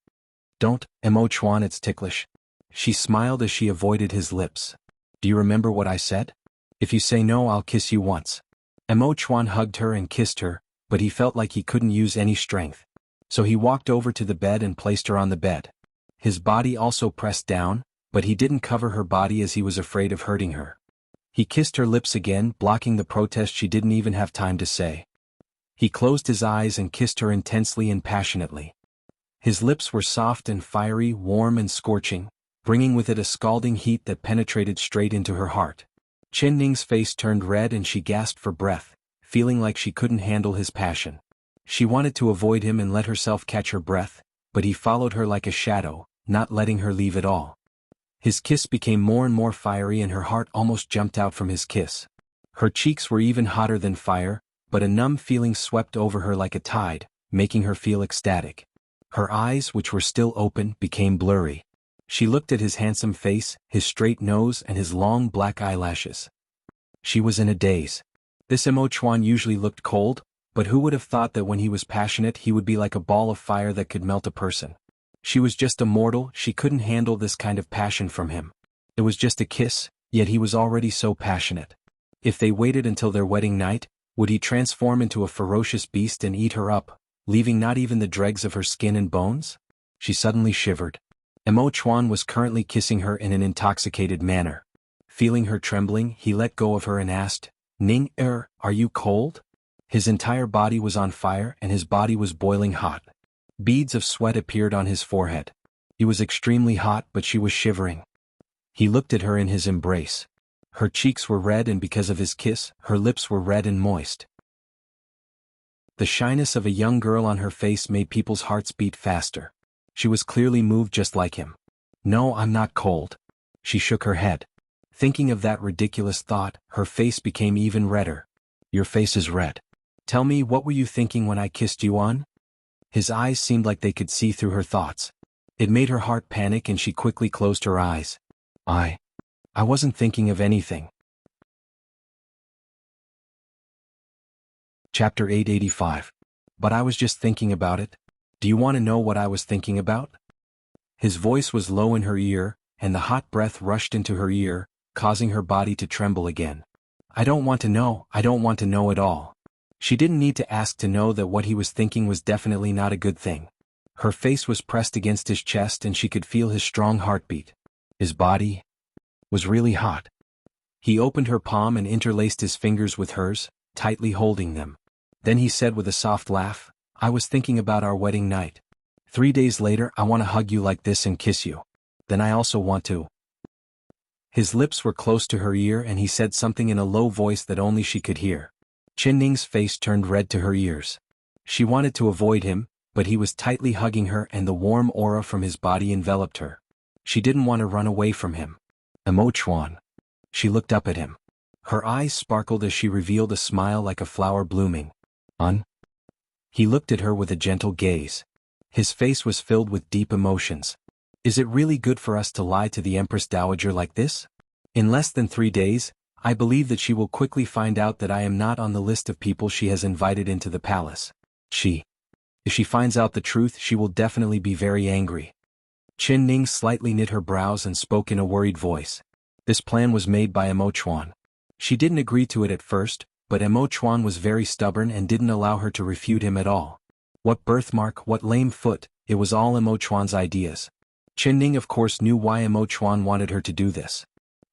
"Don't, Mo Chuan, it's ticklish." She smiled as she avoided his lips. "Do you remember what I said? If you say no, I'll kiss you once." Mo Chuan hugged her and kissed her, but he felt like he couldn't use any strength. So he walked over to the bed and placed her on the bed. His body also pressed down, but he didn't cover her body as he was afraid of hurting her. He kissed her lips again, blocking the protest she didn't even have time to say. He closed his eyes and kissed her intensely and passionately. His lips were soft and fiery, warm and scorching, bringing with it a scalding heat that penetrated straight into her heart. Chen Ning's face turned red and she gasped for breath, feeling like she couldn't handle his passion. She wanted to avoid him and let herself catch her breath, but he followed her like a shadow, not letting her leave at all. His kiss became more and more fiery and her heart almost jumped out from his kiss. Her cheeks were even hotter than fire, but a numb feeling swept over her like a tide, making her feel ecstatic. Her eyes, which were still open, became blurry. She looked at his handsome face, his straight nose and his long black eyelashes. She was in a daze. This Emo Chuan usually looked cold, but who would have thought that when he was passionate he would be like a ball of fire that could melt a person. She was just a mortal, she couldn't handle this kind of passion from him. It was just a kiss, yet he was already so passionate. If they waited until their wedding night, would he transform into a ferocious beast and eat her up, leaving not even the dregs of her skin and bones? She suddenly shivered. Emo Chuan was currently kissing her in an intoxicated manner. Feeling her trembling, he let go of her and asked, "Ning are you cold?" His entire body was on fire and his body was boiling hot. Beads of sweat appeared on his forehead. He was extremely hot, but she was shivering. He looked at her in his embrace. Her cheeks were red, and because of his kiss, her lips were red and moist. The shyness of a young girl on her face made people's hearts beat faster. She was clearly moved just like him. "No, I'm not cold." She shook her head. Thinking of that ridiculous thought, her face became even redder. "Your face is red. Tell me, what were you thinking when I kissed you on?" His eyes seemed like they could see through her thoughts. It made her heart panic and she quickly closed her eyes. I wasn't thinking of anything." Chapter 885. "But I was just thinking about it. Do you want to know what I was thinking about?" His voice was low in her ear, and the hot breath rushed into her ear, causing her body to tremble again. "I don't want to know, I don't want to know at all." She didn't need to ask to know that what he was thinking was definitely not a good thing. Her face was pressed against his chest and she could feel his strong heartbeat. His body was really hot. He opened her palm and interlaced his fingers with hers, tightly holding them. Then he said with a soft laugh, "I was thinking about our wedding night. 3 days later I want to hug you like this and kiss you. Then I also want to." His lips were close to her ear and he said something in a low voice that only she could hear. Qin Ning's face turned red to her ears. She wanted to avoid him, but he was tightly hugging her and the warm aura from his body enveloped her. She didn't want to run away from him. "Emo Chuan." She looked up at him. Her eyes sparkled as she revealed a smile like a flower blooming. "Un?" He looked at her with a gentle gaze. His face was filled with deep emotions. "Is it really good for us to lie to the Empress Dowager like this? In less than 3 days, I believe that she will quickly find out that I am not on the list of people she has invited into the palace. If she finds out the truth, she will definitely be very angry." Qin Ning slightly knit her brows and spoke in a worried voice. This plan was made by Emo Chuan. She didn't agree to it at first, but Emo Chuan was very stubborn and didn't allow her to refute him at all. What birthmark, what lame foot, it was all Emo Chuan's ideas. Qin Ning of course knew why Emo Chuan wanted her to do this.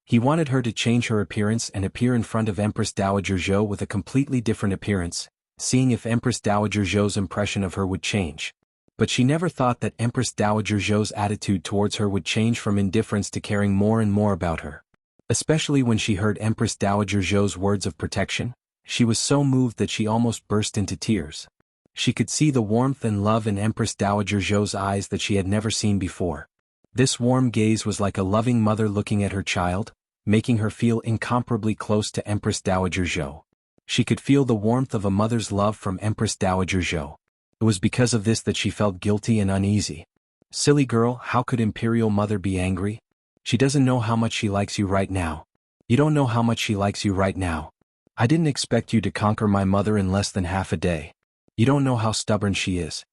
He wanted her to change her appearance and appear in front of Empress Dowager Zhou with a completely different appearance, seeing if Empress Dowager Zhou's impression of her would change. But she never thought that Empress Dowager Zhou's attitude towards her would change from indifference to caring more and more about her. Especially when she heard Empress Dowager Zhou's words of protection, she was so moved that she almost burst into tears. She could see the warmth and love in Empress Dowager Zhou's eyes that she had never seen before. This warm gaze was like a loving mother looking at her child, making her feel incomparably close to Empress Dowager Zhou. She could feel the warmth of a mother's love from Empress Dowager Zhou. It was because of this that she felt guilty and uneasy. "Silly girl, how could Imperial Mother be angry? She doesn't know how much she likes you right now. You don't know how much she likes you right now. I didn't expect you to conquer my mother in less than half a day. You don't know how stubborn she is."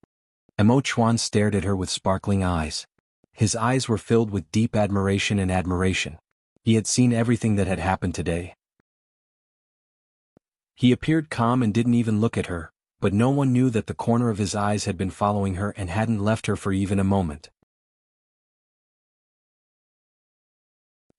Emo Chuan stared at her with sparkling eyes. His eyes were filled with deep admiration and admiration. He had seen everything that had happened today. He appeared calm and didn't even look at her, but no one knew that the corner of his eyes had been following her and hadn't left her for even a moment.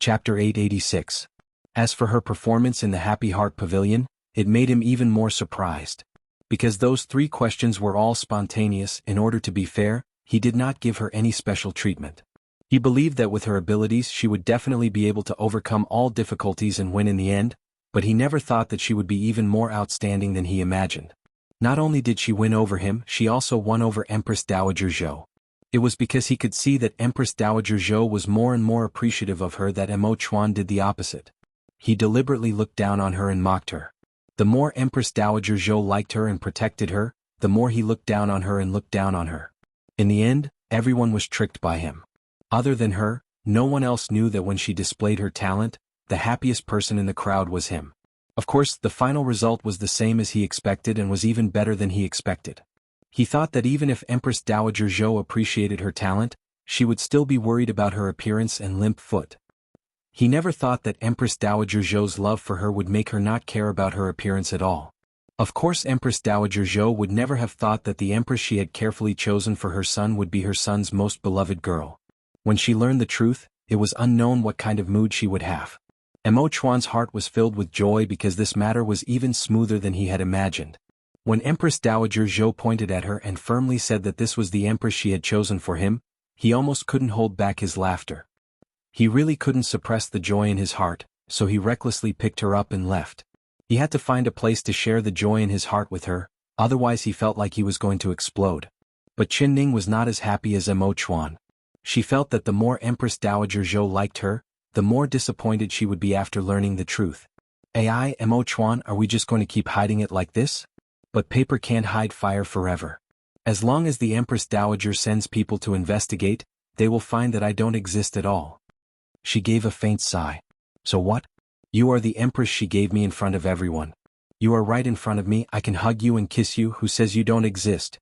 Chapter 886. As for her performance in the Happy Heart Pavilion, it made him even more surprised. Because those 3 questions were all spontaneous, in order to be fair, he did not give her any special treatment. He believed that with her abilities she would definitely be able to overcome all difficulties and win in the end, but he never thought that she would be even more outstanding than he imagined. Not only did she win over him, she also won over Empress Dowager Zhou. It was because he could see that Empress Dowager Zhou was more and more appreciative of her that Emo Chuan did the opposite. He deliberately looked down on her and mocked her. The more Empress Dowager Zhou liked her and protected her, the more he looked down on her and looked down on her. In the end, everyone was tricked by him. Other than her, no one else knew that when she displayed her talent, the happiest person in the crowd was him. Of course, the final result was the same as he expected and was even better than he expected. He thought that even if Empress Dowager Zhou appreciated her talent, she would still be worried about her appearance and limp foot. He never thought that Empress Dowager Zhou's love for her would make her not care about her appearance at all. Of course, Empress Dowager Zhou would never have thought that the empress she had carefully chosen for her son would be her son's most beloved girl. When she learned the truth, it was unknown what kind of mood she would have. Mo Chuan's heart was filled with joy because this matter was even smoother than he had imagined. When Empress Dowager Zhou pointed at her and firmly said that this was the empress she had chosen for him, he almost couldn't hold back his laughter. He really couldn't suppress the joy in his heart, so he recklessly picked her up and left. He had to find a place to share the joy in his heart with her, otherwise he felt like he was going to explode. But Qinning was not as happy as Mo Chuan. She felt that the more Empress Dowager Zhou liked her, the more disappointed she would be after learning the truth. Mo Chuan, are we just going to keep hiding it like this? But paper can't hide fire forever. As long as the Empress Dowager sends people to investigate, they will find that I don't exist at all. She gave a faint sigh. So what? You are the empress she gave me in front of everyone. You are right in front of me, I can hug you and kiss you, who says you don't exist?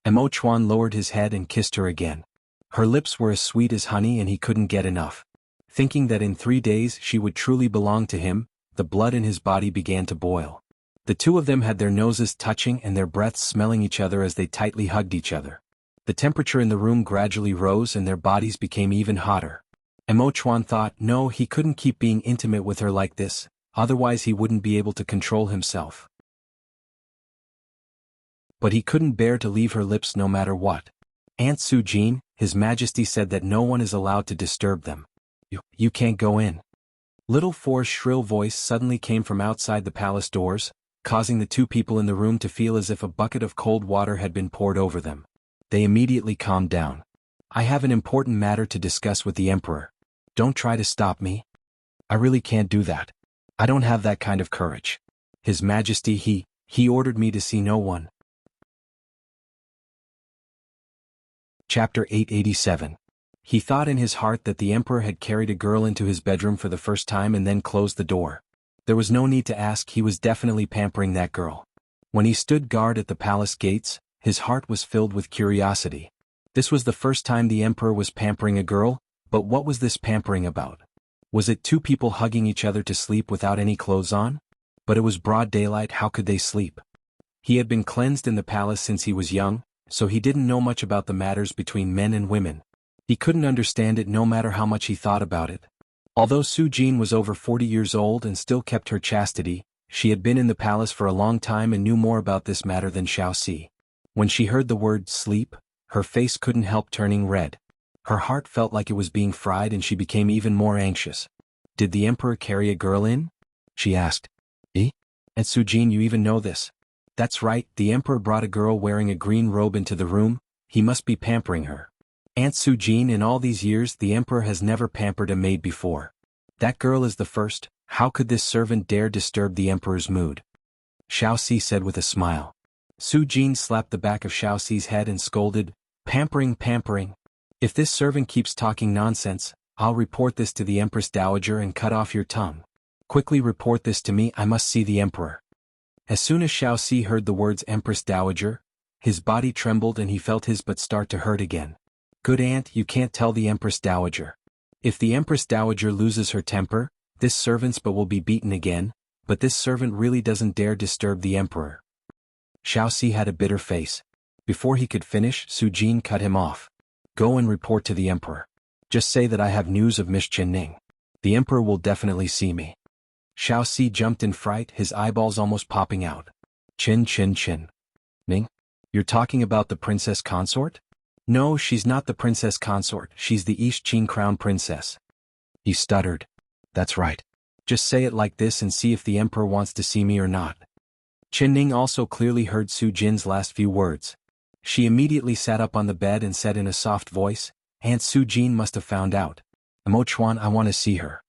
Mo Chuan lowered his head and kissed her again. Her lips were as sweet as honey and he couldn't get enough. Thinking that in 3 days she would truly belong to him, the blood in his body began to boil. The two of them had their noses touching and their breaths smelling each other as they tightly hugged each other. The temperature in the room gradually rose and their bodies became even hotter. Mo Chuan thought, no, he couldn't keep being intimate with her like this, otherwise he wouldn't be able to control himself. But he couldn't bear to leave her lips no matter what. Aunt Su Jin, His Majesty said that no one is allowed to disturb them. You can't go in. Little Four's shrill voice suddenly came from outside the palace doors, causing the two people in the room to feel as if a bucket of cold water had been poured over them. They immediately calmed down. I have an important matter to discuss with the Emperor. Don't try to stop me. I really can't do that. I don't have that kind of courage. His Majesty, he ordered me to see no one. Chapter 887. He thought in his heart that the Emperor had carried a girl into his bedroom for the first time and then closed the door. There was no need to ask, he was definitely pampering that girl. When he stood guard at the palace gates, his heart was filled with curiosity. This was the first time the Emperor was pampering a girl, but what was this pampering about? Was it two people hugging each other to sleep without any clothes on? But it was broad daylight, how could they sleep? He had been cleansed in the palace since he was young, so he didn't know much about the matters between men and women. He couldn't understand it no matter how much he thought about it. Although Su Jin was over 40 years old and still kept her chastity, she had been in the palace for a long time and knew more about this matter than Xiaoxi. When she heard the word sleep, her face couldn't help turning red. Her heart felt like it was being fried and she became even more anxious. Did the Emperor carry a girl in? She asked. And Su Jin, you even know this? That's right, the Emperor brought a girl wearing a green robe into the room, he must be pampering her. Aunt Su Jin, in all these years the Emperor has never pampered a maid before. That girl is the first, how could this servant dare disturb the Emperor's mood? Xiaoxi said with a smile. Su Jin slapped the back of Xiaoxi's head and scolded, pampering. If this servant keeps talking nonsense, I'll report this to the Empress Dowager and cut off your tongue. Quickly report this to me, I must see the Emperor. As soon as Xiaoxi heard the words Empress Dowager, his body trembled and he felt his butt start to hurt again. Good aunt, you can't tell the Empress Dowager. If the Empress Dowager loses her temper, this servant's butt will be beaten again, but this servant really doesn't dare disturb the Emperor. Xiaoxi had a bitter face. Before he could finish, Su Jin cut him off. Go and report to the Emperor. Just say that I have news of Miss Qinning. The Emperor will definitely see me. Xiaoxi jumped in fright, his eyeballs almost popping out. Qin. Ning? You're talking about the princess consort? No, she's not the princess consort, she's the East Qin crown princess. He stuttered. That's right. Just say it like this and see if the Emperor wants to see me or not. Qinning also clearly heard Su Jin's last few words. She immediately sat up on the bed and said in a soft voice, Aunt Su Jin must have found out. Mo Chuan, I want to see her.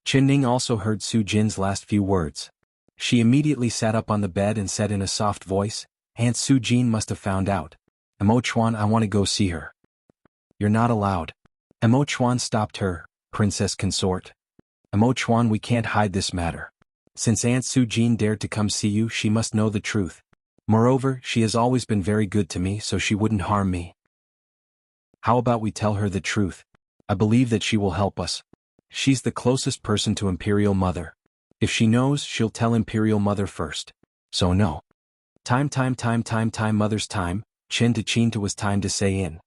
Qinning also heard Su Jin's last few words. She immediately sat up on the bed and said in a soft voice, Aunt Su Jin must have found out. Mo Chuan, I want to go see her. You're not allowed. Emo Chuan stopped her, princess consort. Emo Chuan, we can't hide this matter. Since Aunt Su Jin dared to come see you, she must know the truth. Moreover, she has always been very good to me, so she wouldn't harm me. How about we tell her the truth? I believe that she will help us. She's the closest person to Imperial Mother. If she knows, she'll tell Imperial Mother first. So no. Time mother's time, chin to was time to say in.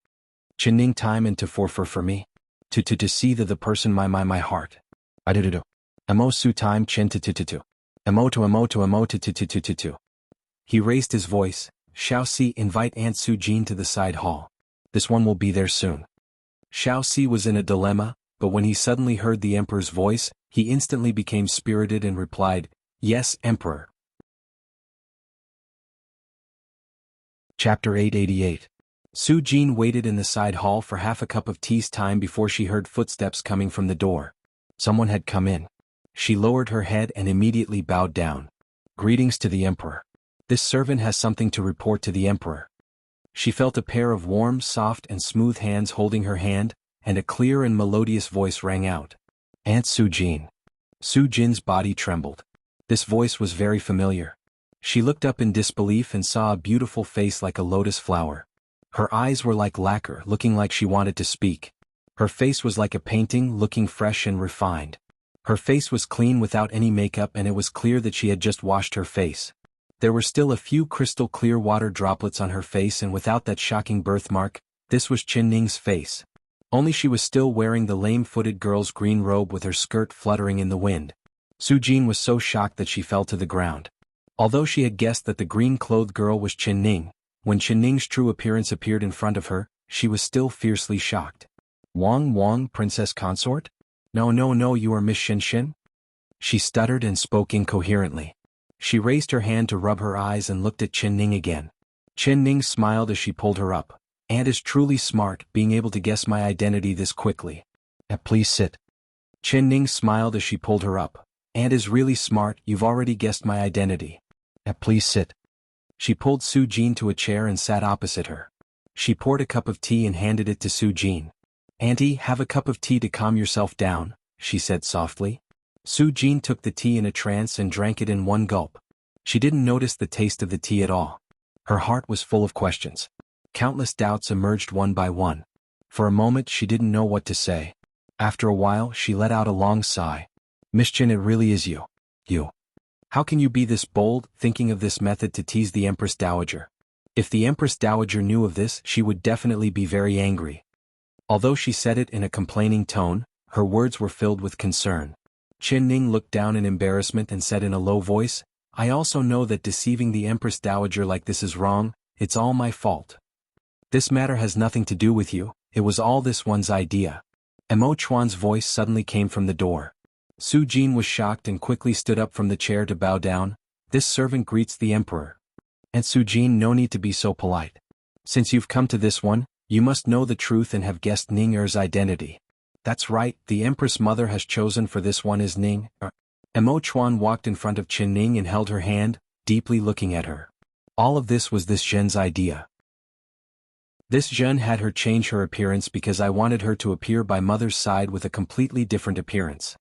Chinning time and to for me. To see the person my heart. I do. Emo su time chin to. Emo to. He raised his voice. Xiao Si, invite Aunt Su Jin to the side hall. This one will be there soon. Xiao Si was in a dilemma, but when he suddenly heard the Emperor's voice, he instantly became spirited and replied, Yes, Emperor. Chapter 888. Su Jin waited in the side hall for half a cup of tea's time before she heard footsteps coming from the door. Someone had come in. She lowered her head and immediately bowed down. Greetings to the Emperor. This servant has something to report to the Emperor. She felt a pair of warm, soft and smooth hands holding her hand, and a clear and melodious voice rang out. Aunt Su Jin. Su Jin's body trembled. This voice was very familiar. She looked up in disbelief and saw a beautiful face like a lotus flower. Her eyes were like lacquer, looking like she wanted to speak. Her face was like a painting, looking fresh and refined. Her face was clean without any makeup, and it was clear that she had just washed her face. There were still a few crystal clear water droplets on her face, and without that shocking birthmark, this was Qin Ning's face. Only she was still wearing the lame-footed girl's green robe with her skirt fluttering in the wind. Su Jin was so shocked that she fell to the ground. Although she had guessed that the green-clothed girl was Qin Ning, when Qin Ning's true appearance appeared in front of her, she was still fiercely shocked. Wang, princess consort? No, you are Miss Xin. She stuttered and spoke incoherently. She raised her hand to rub her eyes and looked at Qin Ning again. Qin Ning smiled as she pulled her up. Aunt is truly smart, being able to guess my identity this quickly. Please sit. Qin Ning smiled as she pulled her up. Aunt is really smart, you've already guessed my identity. Please sit. She pulled Su Jin to a chair and sat opposite her. She poured a cup of tea and handed it to Su Jin. Auntie, have a cup of tea to calm yourself down, she said softly. Su Jin took the tea in a trance and drank it in one gulp. She didn't notice the taste of the tea at all. Her heart was full of questions. Countless doubts emerged one by one. For a moment she didn't know what to say. After a while she let out a long sigh. Miss Jin, it really is you. You. How can you be this bold, thinking of this method to tease the Empress Dowager? If the Empress Dowager knew of this, she would definitely be very angry. Although she said it in a complaining tone, her words were filled with concern. Qin Ning looked down in embarrassment and said in a low voice, I also know that deceiving the Empress Dowager like this is wrong, it's all my fault. This matter has nothing to do with you, it was all this one's idea. Emo Chuan's voice suddenly came from the door. Su Jin was shocked and quickly stood up from the chair to bow down. This servant greets the Emperor. And Su Jin, no need to be so polite. Since you've come to this one, you must know the truth and have guessed Ning Er's identity. That's right, the Empress Mother has chosen for this one is Ning Er. Emo Chuan walked in front of Qin Ning and held her hand, deeply looking at her. All of this was this Zhen's idea. This Zhen had her change her appearance because I wanted her to appear by Mother's side with a completely different appearance.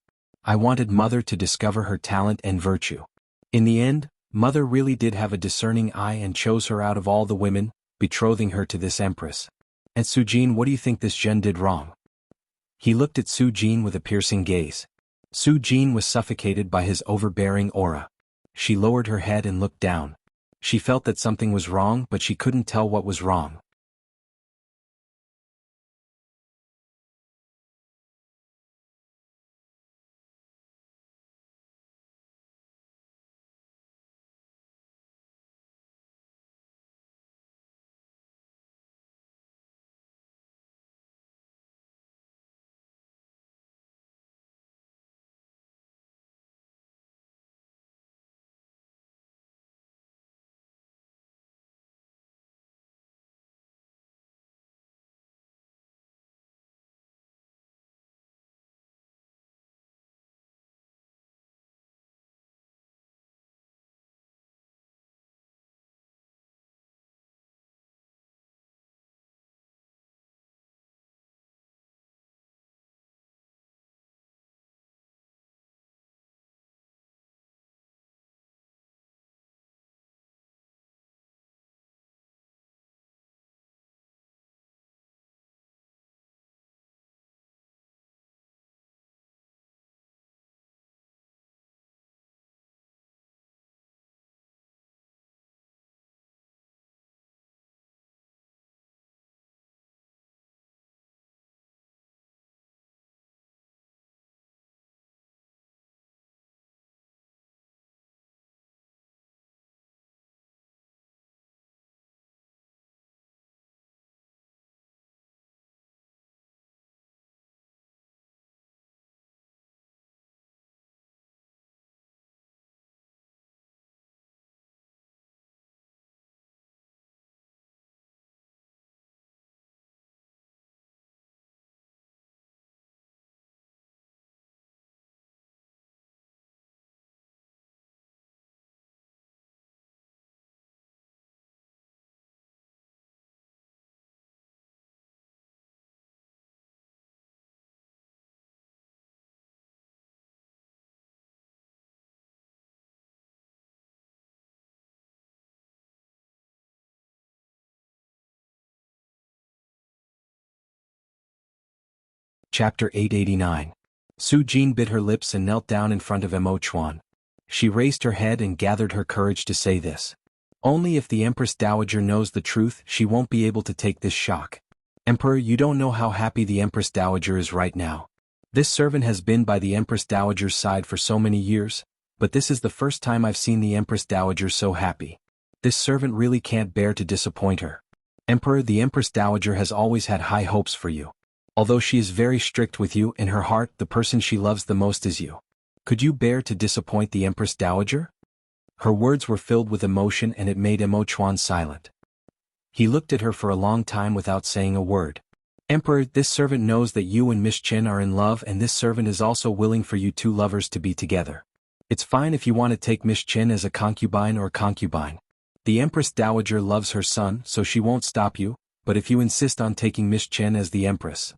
I wanted Mother to discover her talent and virtue. In the end, Mother really did have a discerning eye and chose her out of all the women, betrothing her to this Empress. And Su Jin, what do you think this Zhen did wrong? He looked at Su Jin with a piercing gaze. Su Jin was suffocated by his overbearing aura. She lowered her head and looked down. She felt that something was wrong, but she couldn't tell what was wrong. Chapter 889. Su Jin bit her lips and knelt down in front of Mo Chuan. She raised her head and gathered her courage to say this. Only if the Empress Dowager knows the truth, she won't be able to take this shock. Emperor, you don't know how happy the Empress Dowager is right now. This servant has been by the Empress Dowager's side for so many years, but this is the first time I've seen the Empress Dowager so happy. This servant really can't bear to disappoint her. Emperor, the Empress Dowager has always had high hopes for you. Although she is very strict with you, in her heart the person she loves the most is you. Could you bear to disappoint the Empress Dowager? Her words were filled with emotion and it made Mo Chuan silent. He looked at her for a long time without saying a word. Emperor, this servant knows that you and Miss Qin are in love, and this servant is also willing for you two lovers to be together. It's fine if you want to take Miss Qin as a concubine or concubine. The Empress Dowager loves her son, so she won't stop you, but if you insist on taking Miss Qin as the Empress,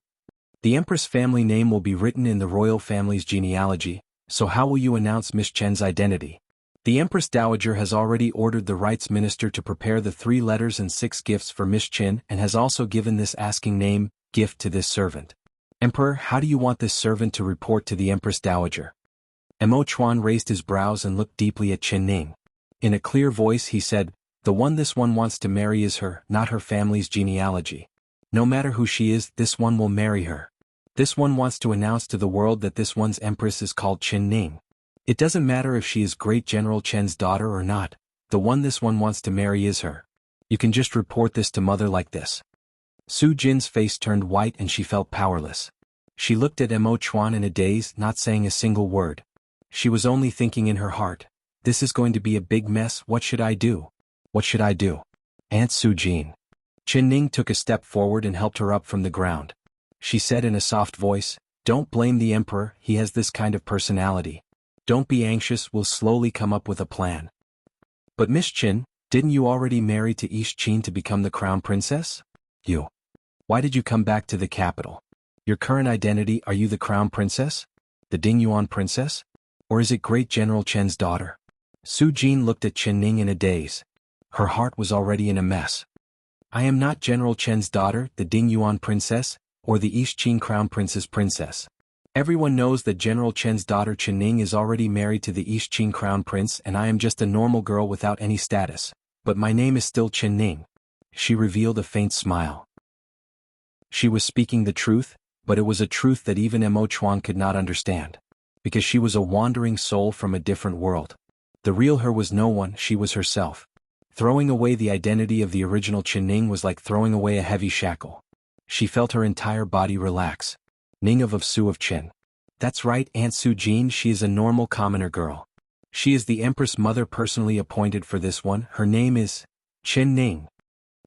the Empress family name will be written in the royal family's genealogy, so how will you announce Miss Qin's identity? The Empress Dowager has already ordered the rights minister to prepare the 3 letters and 6 gifts for Miss Qin and has also given this asking name, gift to this servant. Emperor, how do you want this servant to report to the Empress Dowager? Mo Chuan raised his brows and looked deeply at Qin Ning. In a clear voice he said, the one this one wants to marry is her, not her family's genealogy. No matter who she is, this one will marry her. This one wants to announce to the world that this one's empress is called Qin Ning. It doesn't matter if she is Great General Chen's daughter or not, the one this one wants to marry is her. You can just report this to mother like this. Su Jin's face turned white and she felt powerless. She looked at Mo Chuan in a daze, not saying a single word. She was only thinking in her heart, this is going to be a big mess, what should I do? What should I do? Aunt Su Jin. Qin Ning took a step forward and helped her up from the ground. She said in a soft voice, don't blame the Emperor, he has this kind of personality. Don't be anxious, we'll slowly come up with a plan. But Miss Qin, didn't you already marry to East Qin to become the crown princess? You. Why did you come back to the capital? Your current identity, are you the crown princess? The Dingyuan princess? Or is it Great General Chen's daughter? Su Jin looked at Qin Ning in a daze. Her heart was already in a mess. I am not General Chen's daughter, the Dingyuan princess, or the East Qin crown princess. Everyone knows that General Chen's daughter Qin Ning is already married to the East Qin crown prince and I am just a normal girl without any status, but my name is still Qin Ning. She revealed a faint smile. She was speaking the truth, but it was a truth that even Mo Chuan could not understand. Because she was a wandering soul from a different world. The real her was no one, she was herself. Throwing away the identity of the original Qin Ning was like throwing away a heavy shackle. She felt her entire body relax. Ning of Su of Qin. That's right, Aunt Su Jin, she is a normal commoner girl. She is the Empress mother personally appointed for this one, her name is Qin Ning.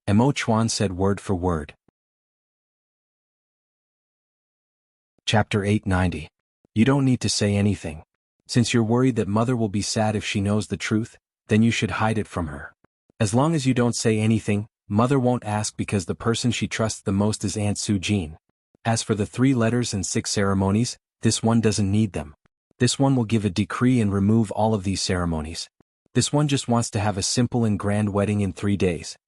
Mo Chuan said word for word. Chapter 890. You don't need to say anything. Since you're worried that mother will be sad if she knows the truth, then you should hide it from her. As long as you don't say anything, mother won't ask because the person she trusts the most is Aunt Su Jin. As for the 3 letters and 6 ceremonies, this one doesn't need them. This one will give a decree and remove all of these ceremonies. This one just wants to have a simple and grand wedding in 3 days.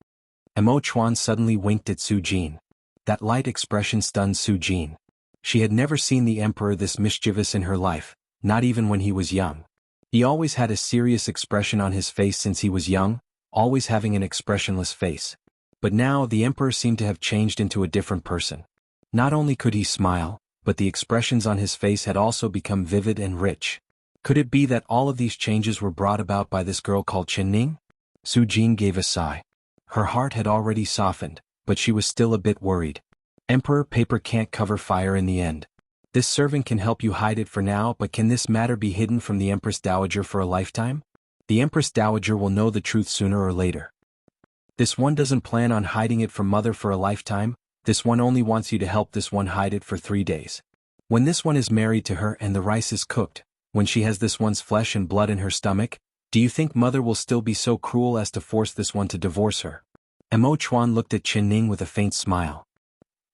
Mo Chuan suddenly winked at Su Jin. That light expression stunned Su Jin. She had never seen the Emperor this mischievous in her life, not even when he was young. He always had a serious expression on his face since he was young, always having an expressionless face. But now the Emperor seemed to have changed into a different person. Not only could he smile, but the expressions on his face had also become vivid and rich. Could it be that all of these changes were brought about by this girl called Qin Ning? Su Jin gave a sigh. Her heart had already softened, but she was still a bit worried. Emperor, paper can't cover fire in the end. This servant can help you hide it for now, but can this matter be hidden from the Empress Dowager for a lifetime? The Empress Dowager will know the truth sooner or later. This one doesn't plan on hiding it from mother for a lifetime, this one only wants you to help this one hide it for 3 days. When this one is married to her and the rice is cooked, when she has this one's flesh and blood in her stomach, do you think mother will still be so cruel as to force this one to divorce her? Mo Chuan looked at Qin Ning with a faint smile.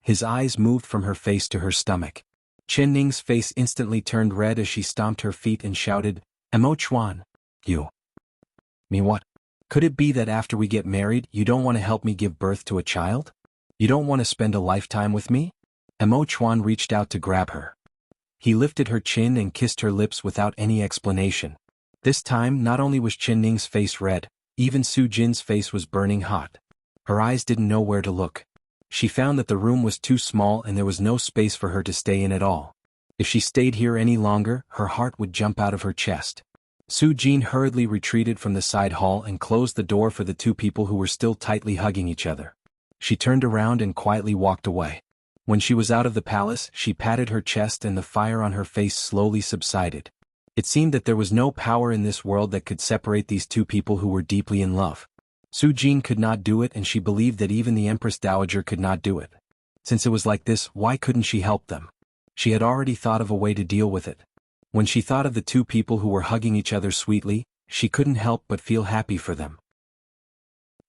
His eyes moved from her face to her stomach. Qin Ning's face instantly turned red as she stomped her feet and shouted, Mo Chuan, you. Me what? Could it be that after we get married you don't want to help me give birth to a child? You don't want to spend a lifetime with me? Emo Chuan reached out to grab her. He lifted her chin and kissed her lips without any explanation. This time not only was Qin Ning's face red, even Su Jin's face was burning hot. Her eyes didn't know where to look. She found that the room was too small and there was no space for her to stay in at all. If she stayed here any longer, her heart would jump out of her chest. Su Jin hurriedly retreated from the side hall and closed the door for the two people who were still tightly hugging each other. She turned around and quietly walked away. When she was out of the palace, she patted her chest and the fire on her face slowly subsided. It seemed that there was no power in this world that could separate these two people who were deeply in love. Su Jin could not do it, and she believed that even the Empress Dowager could not do it. Since it was like this, why couldn't she help them? She had already thought of a way to deal with it. When she thought of the two people who were hugging each other sweetly, she couldn't help but feel happy for them.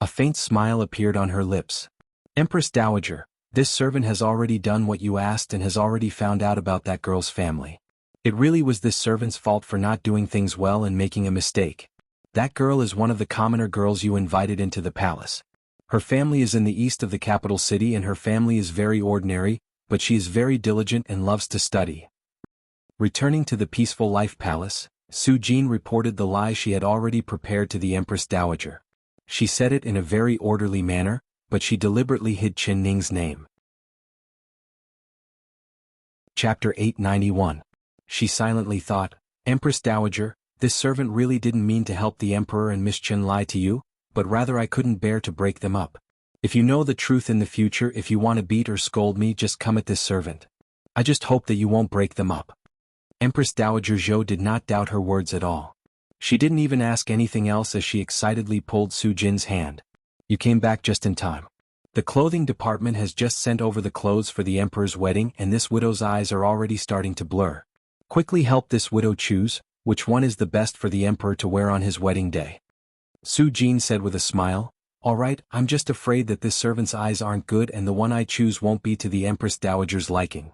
A faint smile appeared on her lips. Empress Dowager, this servant has already done what you asked and has already found out about that girl's family. It really was this servant's fault for not doing things well and making a mistake. That girl is one of the commoner girls you invited into the palace. Her family is in the east of the capital city and her family is very ordinary, but she is very diligent and loves to study. Returning to the peaceful life palace, Su Jin reported the lie she had already prepared to the Empress Dowager. She said it in a very orderly manner, but she deliberately hid Qin Ning's name. Chapter 891. She silently thought, Empress Dowager, this servant really didn't mean to help the Emperor and Miss Qin lie to you, but rather I couldn't bear to break them up. If you know the truth in the future, if you want to beat or scold me, just come at this servant. I just hope that you won't break them up. Empress Dowager Zhou did not doubt her words at all. She didn't even ask anything else as she excitedly pulled Su Jin's hand. You came back just in time. The clothing department has just sent over the clothes for the Emperor's wedding and this widow's eyes are already starting to blur. Quickly help this widow choose, which one is the best for the Emperor to wear on his wedding day. Su Jin said with a smile, all right, I'm just afraid that this servant's eyes aren't good and the one I choose won't be to the Empress Dowager's liking.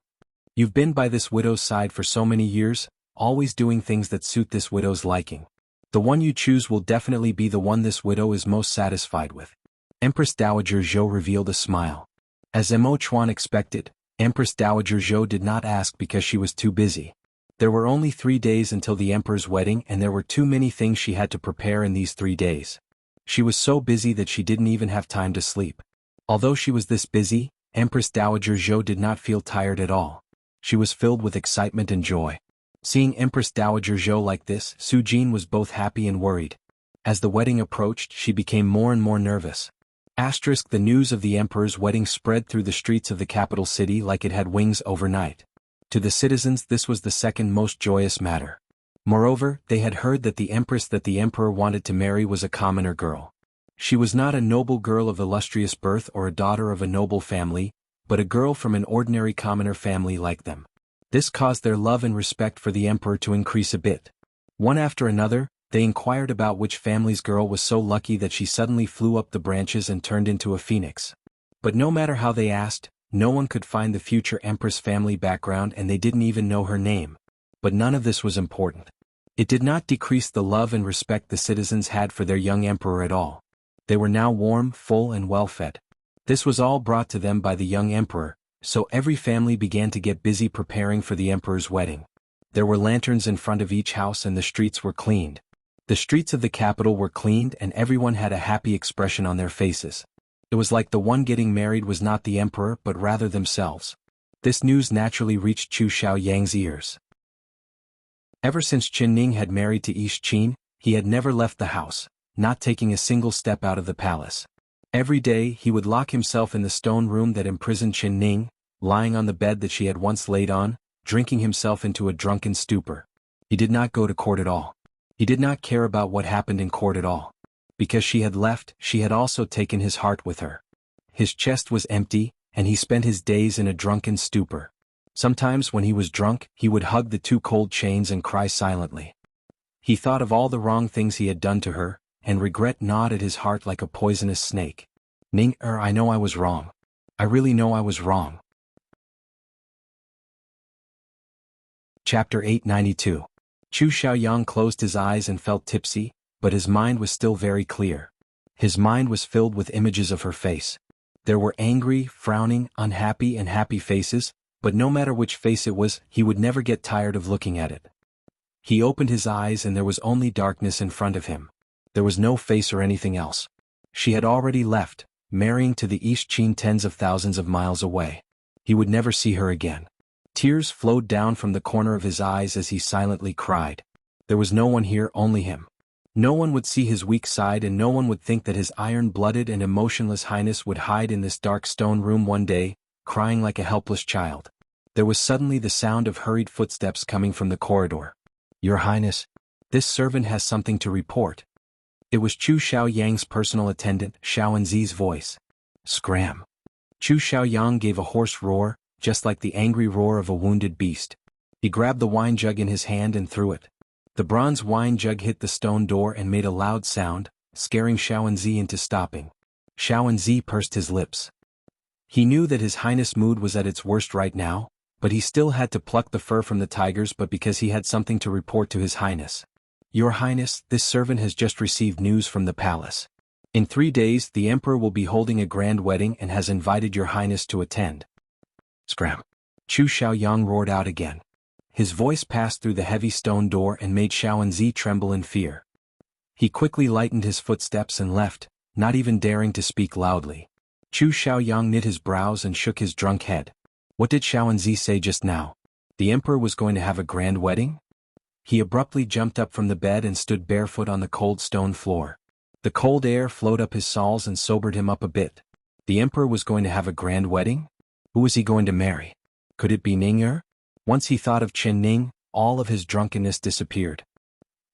You've been by this widow's side for so many years, always doing things that suit this widow's liking. The one you choose will definitely be the one this widow is most satisfied with. Empress Dowager Zhou revealed a smile. As Emo Chuan expected, Empress Dowager Zhou did not ask because she was too busy. There were only 3 days until the Emperor's wedding and there were too many things she had to prepare in these 3 days. She was so busy that she didn't even have time to sleep. Although she was this busy, Empress Dowager Zhou did not feel tired at all. She was filled with excitement and joy. Seeing Empress Dowager Zhou like this, Su Jin was both happy and worried. As the wedding approached, she became more and more nervous. The news of the Emperor's wedding spread through the streets of the capital city like it had wings overnight. To the citizens this was the second most joyous matter. Moreover, they had heard that the Empress that the Emperor wanted to marry was a commoner girl. She was not a noble girl of illustrious birth or a daughter of a noble family, but a girl from an ordinary commoner family like them. This caused their love and respect for the Emperor to increase a bit. One after another, they inquired about which family's girl was so lucky that she suddenly flew up the branches and turned into a phoenix. But no matter how they asked, no one could find the future Empress family background and they didn't even know her name. But none of this was important. It did not decrease the love and respect the citizens had for their young Emperor at all. They were now warm, full and well-fed. This was all brought to them by the young Emperor, so every family began to get busy preparing for the Emperor's wedding. There were lanterns in front of each house and the streets were cleaned. The streets of the capital were cleaned and everyone had a happy expression on their faces. It was like the one getting married was not the Emperor but rather themselves. This news naturally reached Chu Xiaoyang's ears. Ever since Qin Ning had married to Yi Qin, he had never left the house, not taking a single step out of the palace. Every day he would lock himself in the stone room that imprisoned Qin Ning, lying on the bed that she had once laid on, drinking himself into a drunken stupor. He did not go to court at all. He did not care about what happened in court at all. Because she had left, she had also taken his heart with her. His chest was empty, and he spent his days in a drunken stupor. Sometimes when he was drunk, he would hug the 2 cold chains and cry silently. He thought of all the wrong things he had done to her, and regret gnawed at his heart like a poisonous snake. I know I was wrong. I really know I was wrong. Chapter 892. Chu Xiaoyang closed his eyes and felt tipsy, but his mind was still very clear. His mind was filled with images of her face. There were angry, frowning, unhappy and happy faces, but no matter which face it was, he would never get tired of looking at it. He opened his eyes and there was only darkness in front of him. There was no face or anything else. She had already left, marrying to the East Chin tens of thousands of miles away. He would never see her again. Tears flowed down from the corner of his eyes as he silently cried. There was no one here, only him. No one would see his weak side and no one would think that his iron-blooded and emotionless highness would hide in this dark stone room one day, crying like a helpless child. There was suddenly the sound of hurried footsteps coming from the corridor. "Your Highness, this servant has something to report." It was Chu Xiaoyang's personal attendant, Xiaowenzi's voice. Scram. Chu Xiaoyang gave a hoarse roar, just like the angry roar of a wounded beast. He grabbed the wine jug in his hand and threw it. The bronze wine jug hit the stone door and made a loud sound, scaring Xiaowenzi into stopping. Xiaowenzi pursed his lips. He knew that His Highness' mood was at its worst right now, but he still had to pluck the fur from the tigers because he had something to report to His Highness. "Your Highness, this servant has just received news from the palace. In 3 days the Emperor will be holding a grand wedding and has invited Your Highness to attend." Scram. Chu Xiaoyang roared out again. His voice passed through the heavy stone door and made Xiaowenzi tremble in fear. He quickly lightened his footsteps and left, not even daring to speak loudly. Chu Xiaoyang knit his brows and shook his drunk head. What did Xiaowenzi say just now? The Emperor was going to have a grand wedding? He abruptly jumped up from the bed and stood barefoot on the cold stone floor. The cold air flowed up his soles and sobered him up a bit. The Emperor was going to have a grand wedding? Who was he going to marry? Could it be Ning? Once he thought of Chen Ning, all of his drunkenness disappeared.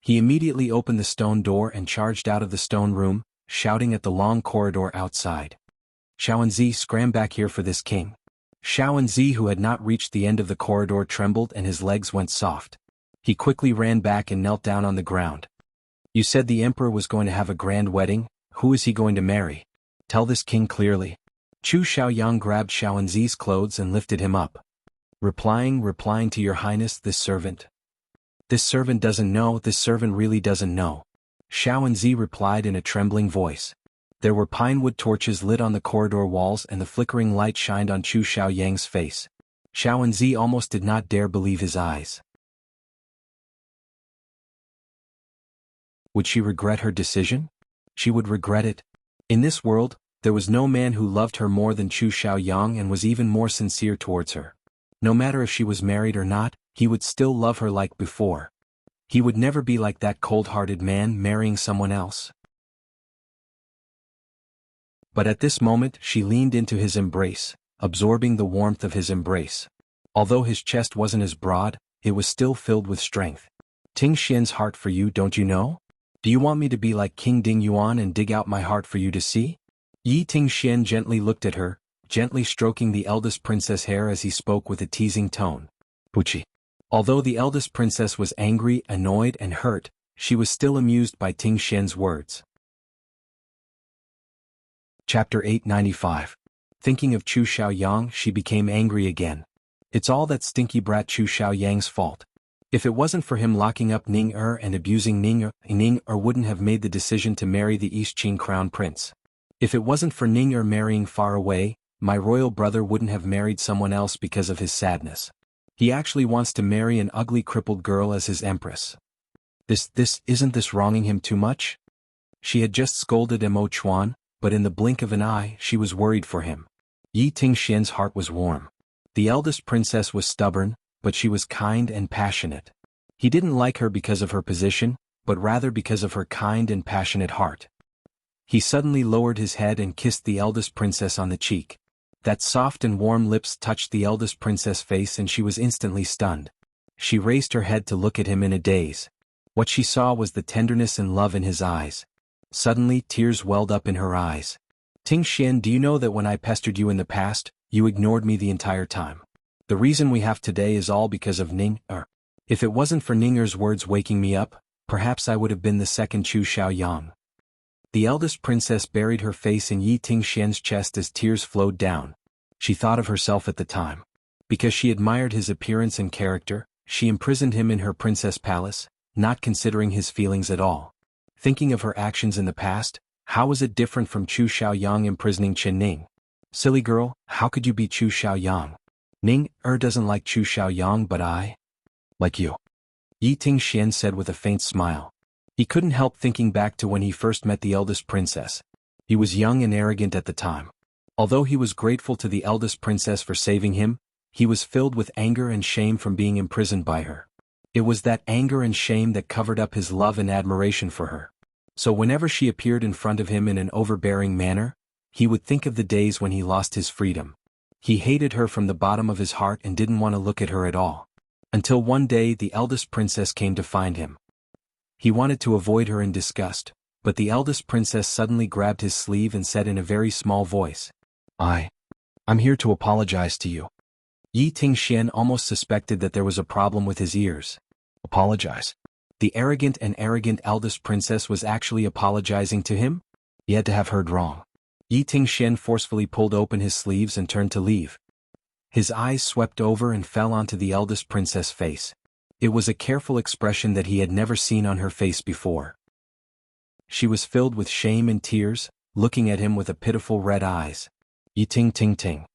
He immediately opened the stone door and charged out of the stone room, shouting at the long corridor outside. "Xiaowenzi, scram back here for this king." Xiaowenzi, who had not reached the end of the corridor, trembled and his legs went soft. He quickly ran back and knelt down on the ground. "You said the Emperor was going to have a grand wedding. Who is he going to marry? Tell this king clearly." Chu Xiaoyang grabbed Xiaowenzi's clothes and lifted him up. Replying to Your Highness, this servant doesn't know, this servant really doesn't know. Xiaowenzi replied in a trembling voice. There were pinewood torches lit on the corridor walls and the flickering light shined on Chu Xiaoyang's face. Xiaowenzi almost did not dare believe his eyes. Would she regret her decision? She would regret it. In this world, there was no man who loved her more than Chu Xiaoyang and was even more sincere towards her. No matter if she was married or not, he would still love her like before. He would never be like that cold-hearted man marrying someone else. But at this moment she leaned into his embrace, absorbing the warmth of his embrace. Although his chest wasn't as broad, it was still filled with strength. "Ting Xian's heart for you, don't you know? Do you want me to be like King Ding Yuan and dig out my heart for you to see?" Yi Ting Xian gently looked at her, gently stroking the eldest princess' hair as he spoke with a teasing tone. "Puchi." Although the eldest princess was angry, annoyed and hurt, she was still amused by Ting Xian's words. Chapter 895. Thinking of Chu Xiaoyang, she became angry again. It's all that stinky brat Chu Xiaoyang's fault. If it wasn't for him locking up Ning and abusing Ning wouldn't have made the decision to marry the East Chin crown prince. If it wasn't for Ning marrying far away, my royal brother wouldn't have married someone else because of his sadness. He actually wants to marry an ugly crippled girl as his empress. Isn't this wronging him too much? She had just scolded Mo Chuan, but in the blink of an eye she was worried for him. Yi Ting Xian's heart was warm. The eldest princess was stubborn, but she was kind and passionate. He didn't like her because of her position, but rather because of her kind and passionate heart. He suddenly lowered his head and kissed the eldest princess on the cheek. That soft and warm lips touched the eldest princess' face and she was instantly stunned. She raised her head to look at him in a daze. What she saw was the tenderness and love in his eyes. Suddenly tears welled up in her eyes. "Ting Xian, do you know that when I pestered you in the past, you ignored me the entire time? The reason we have today is all because of Ning. If it wasn't for Ninger's words waking me up, perhaps I would have been the second Chu Xiaoyang." The eldest princess buried her face in Yi Ting Xian's chest as tears flowed down. She thought of herself at the time. Because she admired his appearance and character, she imprisoned him in her princess palace, not considering his feelings at all. Thinking of her actions in the past, how was it different from Chu Xiaoyang imprisoning Chen Ning? "Silly girl, how could you be Chu Xiaoyang? Ning doesn't like Chu Xiaoyang, but I like you, Yi Tingxian said with a faint smile. He couldn't help thinking back to when he first met the eldest princess. He was young and arrogant at the time. Although he was grateful to the eldest princess for saving him, he was filled with anger and shame from being imprisoned by her. It was that anger and shame that covered up his love and admiration for her. So whenever she appeared in front of him in an overbearing manner, he would think of the days when he lost his freedom. He hated her from the bottom of his heart and didn't want to look at her at all. Until one day the eldest princess came to find him. He wanted to avoid her in disgust, but the eldest princess suddenly grabbed his sleeve and said in a very small voice, I'm here to apologize to you. Yi Tingxian almost suspected that there was a problem with his ears. Apologize? The arrogant eldest princess was actually apologizing to him? He had to have heard wrong. Yi Tingxian forcefully pulled open his sleeves and turned to leave. His eyes swept over and fell onto the eldest princess' face. It was a careful expression that he had never seen on her face before. She was filled with shame and tears, looking at him with a pitiful red eyes. Yi Tingxian.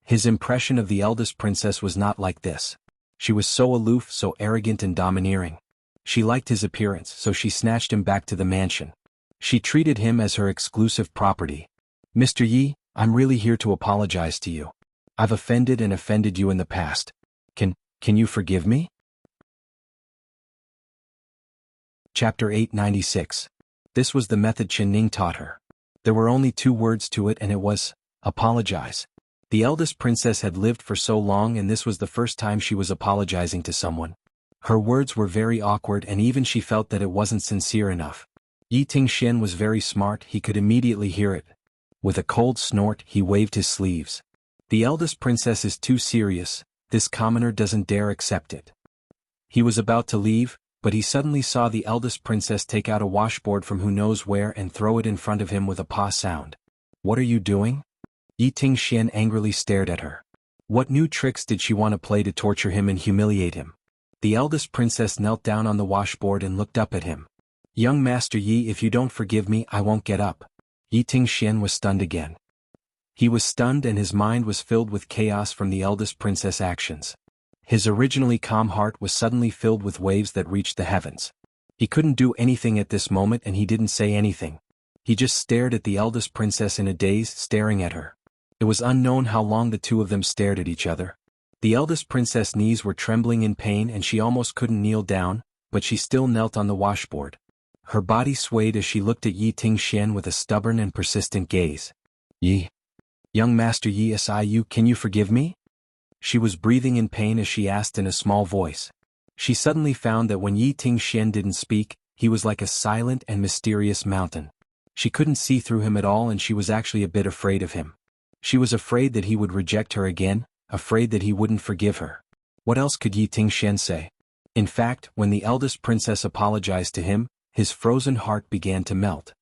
His impression of the eldest princess was not like this. She was so aloof, so arrogant and domineering. She liked his appearance, so she snatched him back to the mansion. She treated him as her exclusive property. Mr. Yi, I'm really here to apologize to you. I've offended you in the past. Can you forgive me? Chapter 896. This was the method Chen Ning taught her. There were only 2 words to it, and it was, apologize. The eldest princess had lived for so long, and this was the first time she was apologizing to someone. Her words were very awkward, and even she felt that it wasn't sincere enough. Yi Tingxian was very smart, he could immediately hear it. With a cold snort, he waved his sleeves. The eldest princess is too serious, this commoner doesn't dare accept it. He was about to leave, but he suddenly saw the eldest princess take out a washboard from who knows where and throw it in front of him with a paw sound. What are you doing? Yi Tingxian angrily stared at her. What new tricks did she want to play to torture him and humiliate him? The eldest princess knelt down on the washboard and looked up at him. Young Master Yi, if you don't forgive me, I won't get up. Yi Tingxian was stunned again. He was stunned and his mind was filled with chaos from the eldest princess' actions. His originally calm heart was suddenly filled with waves that reached the heavens. He couldn't do anything at this moment and he didn't say anything. He just stared at the eldest princess in a daze, staring at her. It was unknown how long the 2 of them stared at each other. The eldest princess' knees were trembling in pain and she almost couldn't kneel down, but she still knelt on the washboard. Her body swayed as she looked at Yi Tingxian with a stubborn and persistent gaze. Yi. Young Master Yi Siu, can you forgive me? She was breathing in pain as she asked in a small voice. She suddenly found that when Yi Tingxian didn't speak, he was like a silent and mysterious mountain. She couldn't see through him at all and she was actually a bit afraid of him. She was afraid that he would reject her again, afraid that he wouldn't forgive her. What else could Yi Tingxian say? In fact, when the eldest princess apologized to him, his frozen heart began to melt.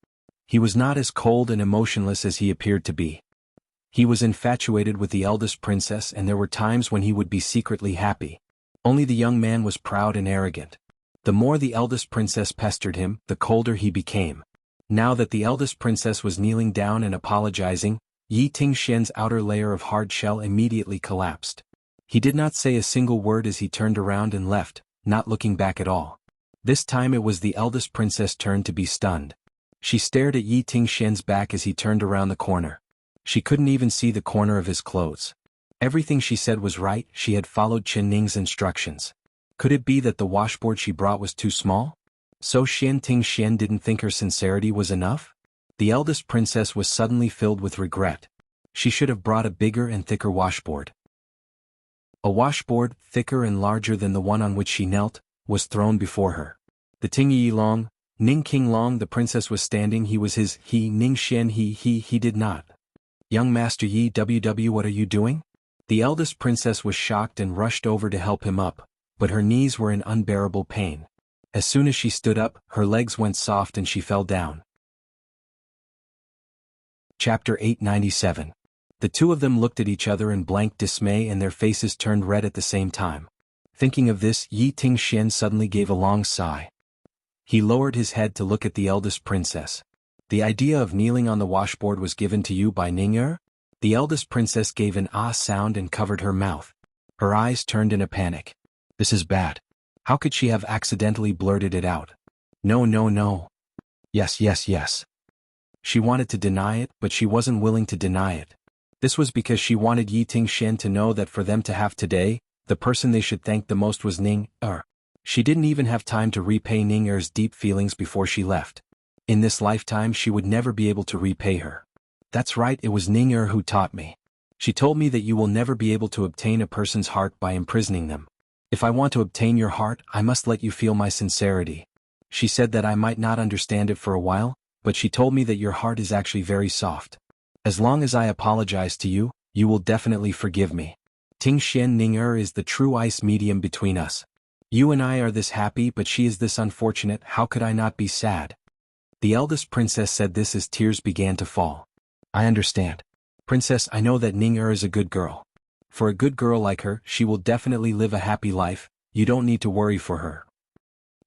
He was not as cold and emotionless as he appeared to be. He was infatuated with the eldest princess and there were times when he would be secretly happy. Only the young man was proud and arrogant. The more the eldest princess pestered him, the colder he became. Now that the eldest princess was kneeling down and apologizing, Yi Tingxian's outer layer of hard shell immediately collapsed. He did not say a single word as he turned around and left, not looking back at all. This time it was the eldest princess' turn to be stunned. She stared at Yi Tingxian's back as he turned around the corner. She couldn't even see the corner of his clothes. Everything she said was right, she had followed Chen Ning's instructions. Could it be that the washboard she brought was too small? So Xian Tingxian didn't think her sincerity was enough? The eldest princess was suddenly filled with regret. She should have brought a bigger and thicker washboard. A washboard, thicker and larger than the one on which she knelt, was thrown before her. The Ting Yi Long, Ning King Long, the princess was standing, he was his, he, Ning Xian he did not. Young Master Yi WW, what are you doing? The eldest princess was shocked and rushed over to help him up, but her knees were in unbearable pain. As soon as she stood up, her legs went soft and she fell down. Chapter 897. The 2 of them looked at each other in blank dismay and their faces turned red at the same time. Thinking of this, Yi Tingxian suddenly gave a long sigh. He lowered his head to look at the eldest princess. The idea of kneeling on the washboard was given to you by Ning Er? The eldest princess gave an ah sound and covered her mouth. Her eyes turned in a panic. This is bad. How could she have accidentally blurted it out? No, no, no. Yes, yes, yes. She wanted to deny it, but she wasn't willing to deny it. This was because she wanted Yi Tingxian to know that for them to have today, the person they should thank the most was Ning Er. She didn't even have time to repay Ning Er's deep feelings before she left. In this lifetime she would never be able to repay her. That's right, it was Ning Er who taught me. She told me that you will never be able to obtain a person's heart by imprisoning them. If I want to obtain your heart, I must let you feel my sincerity. She said that I might not understand it for a while, but she told me that your heart is actually very soft. As long as I apologize to you, you will definitely forgive me. Tingxian Ning Er is the true ice medium between us. You and I are this happy, but she is this unfortunate. How could I not be sad? The eldest princess said this as tears began to fall. I understand. Princess, I know that Ning Er is a good girl. For a good girl like her, she will definitely live a happy life. You don't need to worry for her.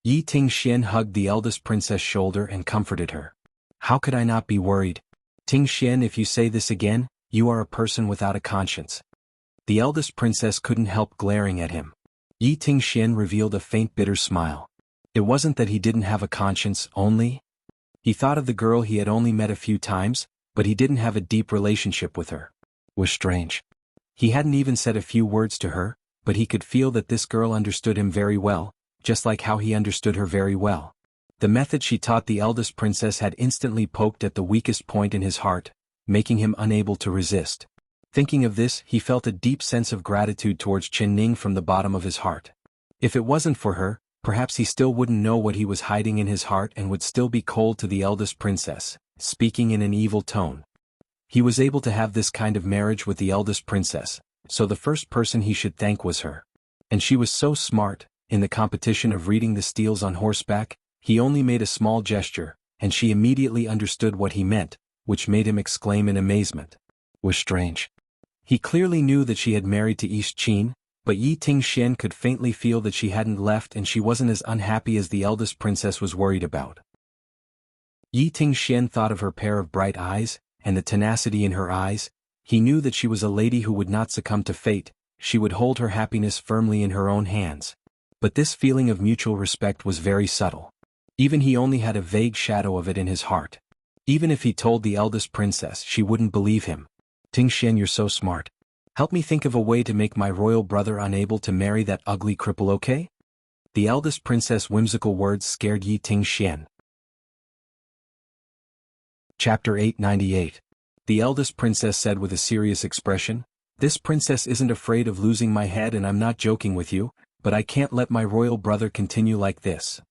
Yi Tingxian hugged the eldest princess' shoulder and comforted her. How could I not be worried? Tingxian, if you say this again, you are a person without a conscience. The eldest princess couldn't help glaring at him. Yi Tingxian revealed a faint bitter smile. It wasn't that he didn't have a conscience, only. He thought of the girl he had only met a few times, but he didn't have a deep relationship with her. Was strange. He hadn't even said a few words to her, but he could feel that this girl understood him very well, just like how he understood her very well. The method she taught the eldest princess had instantly poked at the weakest point in his heart, making him unable to resist. Thinking of this, he felt a deep sense of gratitude towards Chen Ning from the bottom of his heart. If it wasn't for her, perhaps he still wouldn't know what he was hiding in his heart and would still be cold to the eldest princess, speaking in an evil tone. He was able to have this kind of marriage with the eldest princess, so the first person he should thank was her. And she was so smart. In the competition of reading the steals on horseback, he only made a small gesture, and she immediately understood what he meant, which made him exclaim in amazement. Was strange. He clearly knew that she had married to East Qin, but Yi Tingxian could faintly feel that she hadn't left and she wasn't as unhappy as the eldest princess was worried about. Yi Tingxian thought of her pair of bright eyes, and the tenacity in her eyes. He knew that she was a lady who would not succumb to fate, she would hold her happiness firmly in her own hands. But this feeling of mutual respect was very subtle. Even he only had a vague shadow of it in his heart. Even if he told the eldest princess, she wouldn't believe him. Tingxian, you're so smart. Help me think of a way to make my royal brother unable to marry that ugly cripple, okay? The eldest princess' whimsical words scared Yi Tingxian. Chapter 898. The eldest princess said with a serious expression, This princess isn't afraid of losing my head and I'm not joking with you, but I can't let my royal brother continue like this.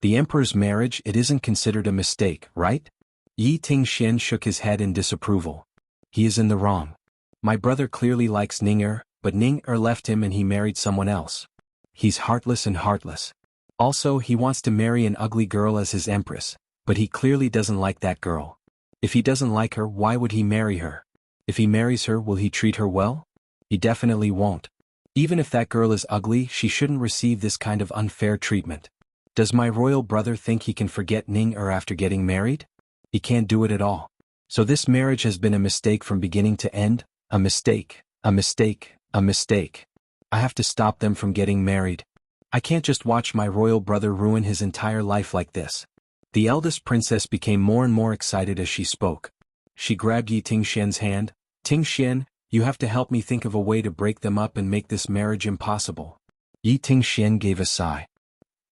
The emperor's marriage, it isn't considered a mistake, right? Yi Tingxian shook his head in disapproval. He is in the wrong. My brother clearly likes Ning Er, but Ning Er left him and he married someone else. He's heartless and heartless. Also, he wants to marry an ugly girl as his empress, but he clearly doesn't like that girl. If he doesn't like her, why would he marry her? If he marries her, will he treat her well? He definitely won't. Even if that girl is ugly, she shouldn't receive this kind of unfair treatment. Does my royal brother think he can forget Ning Er after getting married? He can't do it at all. So this marriage has been a mistake from beginning to end, a mistake, a mistake, a mistake. I have to stop them from getting married. I can't just watch my royal brother ruin his entire life like this. The eldest princess became more and more excited as she spoke. She grabbed Yi Tingxian's hand. Tingxian, you have to help me think of a way to break them up and make this marriage impossible. Yi Tingxian gave a sigh.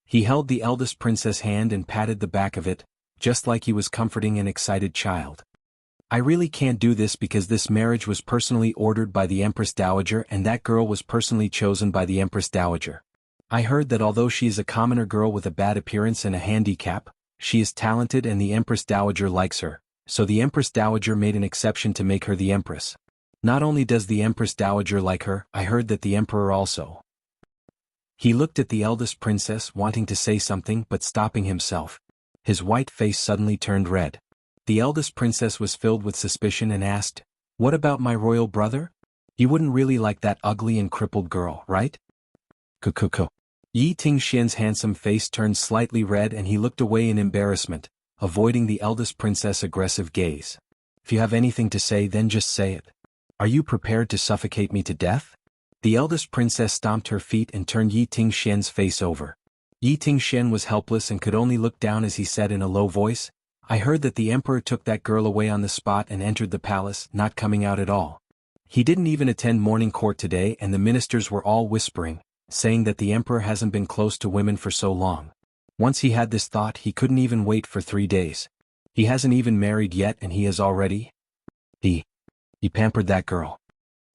He held the eldest princess' hand and patted the back of it, just like he was comforting an excited child. I really can't do this because this marriage was personally ordered by the Empress Dowager and that girl was personally chosen by the Empress Dowager. I heard that although she is a commoner girl with a bad appearance and a handicap, she is talented and the Empress Dowager likes her, so the Empress Dowager made an exception to make her the Empress. Not only does the Empress Dowager like her, I heard that the Emperor also. He looked at the eldest princess wanting to say something but stopping himself. His white face suddenly turned red. The eldest princess was filled with suspicion and asked, What about my royal brother? He wouldn't really like that ugly and crippled girl, right? Kukuku. Yi Tingxian's handsome face turned slightly red and he looked away in embarrassment, avoiding the eldest princess' aggressive gaze. If you have anything to say then just say it. Are you prepared to suffocate me to death? The eldest princess stomped her feet and turned Yi Tingxian's face over. Yi Tingxian was helpless and could only look down as he said in a low voice, I heard that the emperor took that girl away on the spot and entered the palace, not coming out at all. He didn't even attend morning court today, and the ministers were all whispering, saying that the emperor hasn't been close to women for so long. Once he had this thought, he couldn't even wait for 3 days. He hasn't even married yet and he has already? He pampered that girl.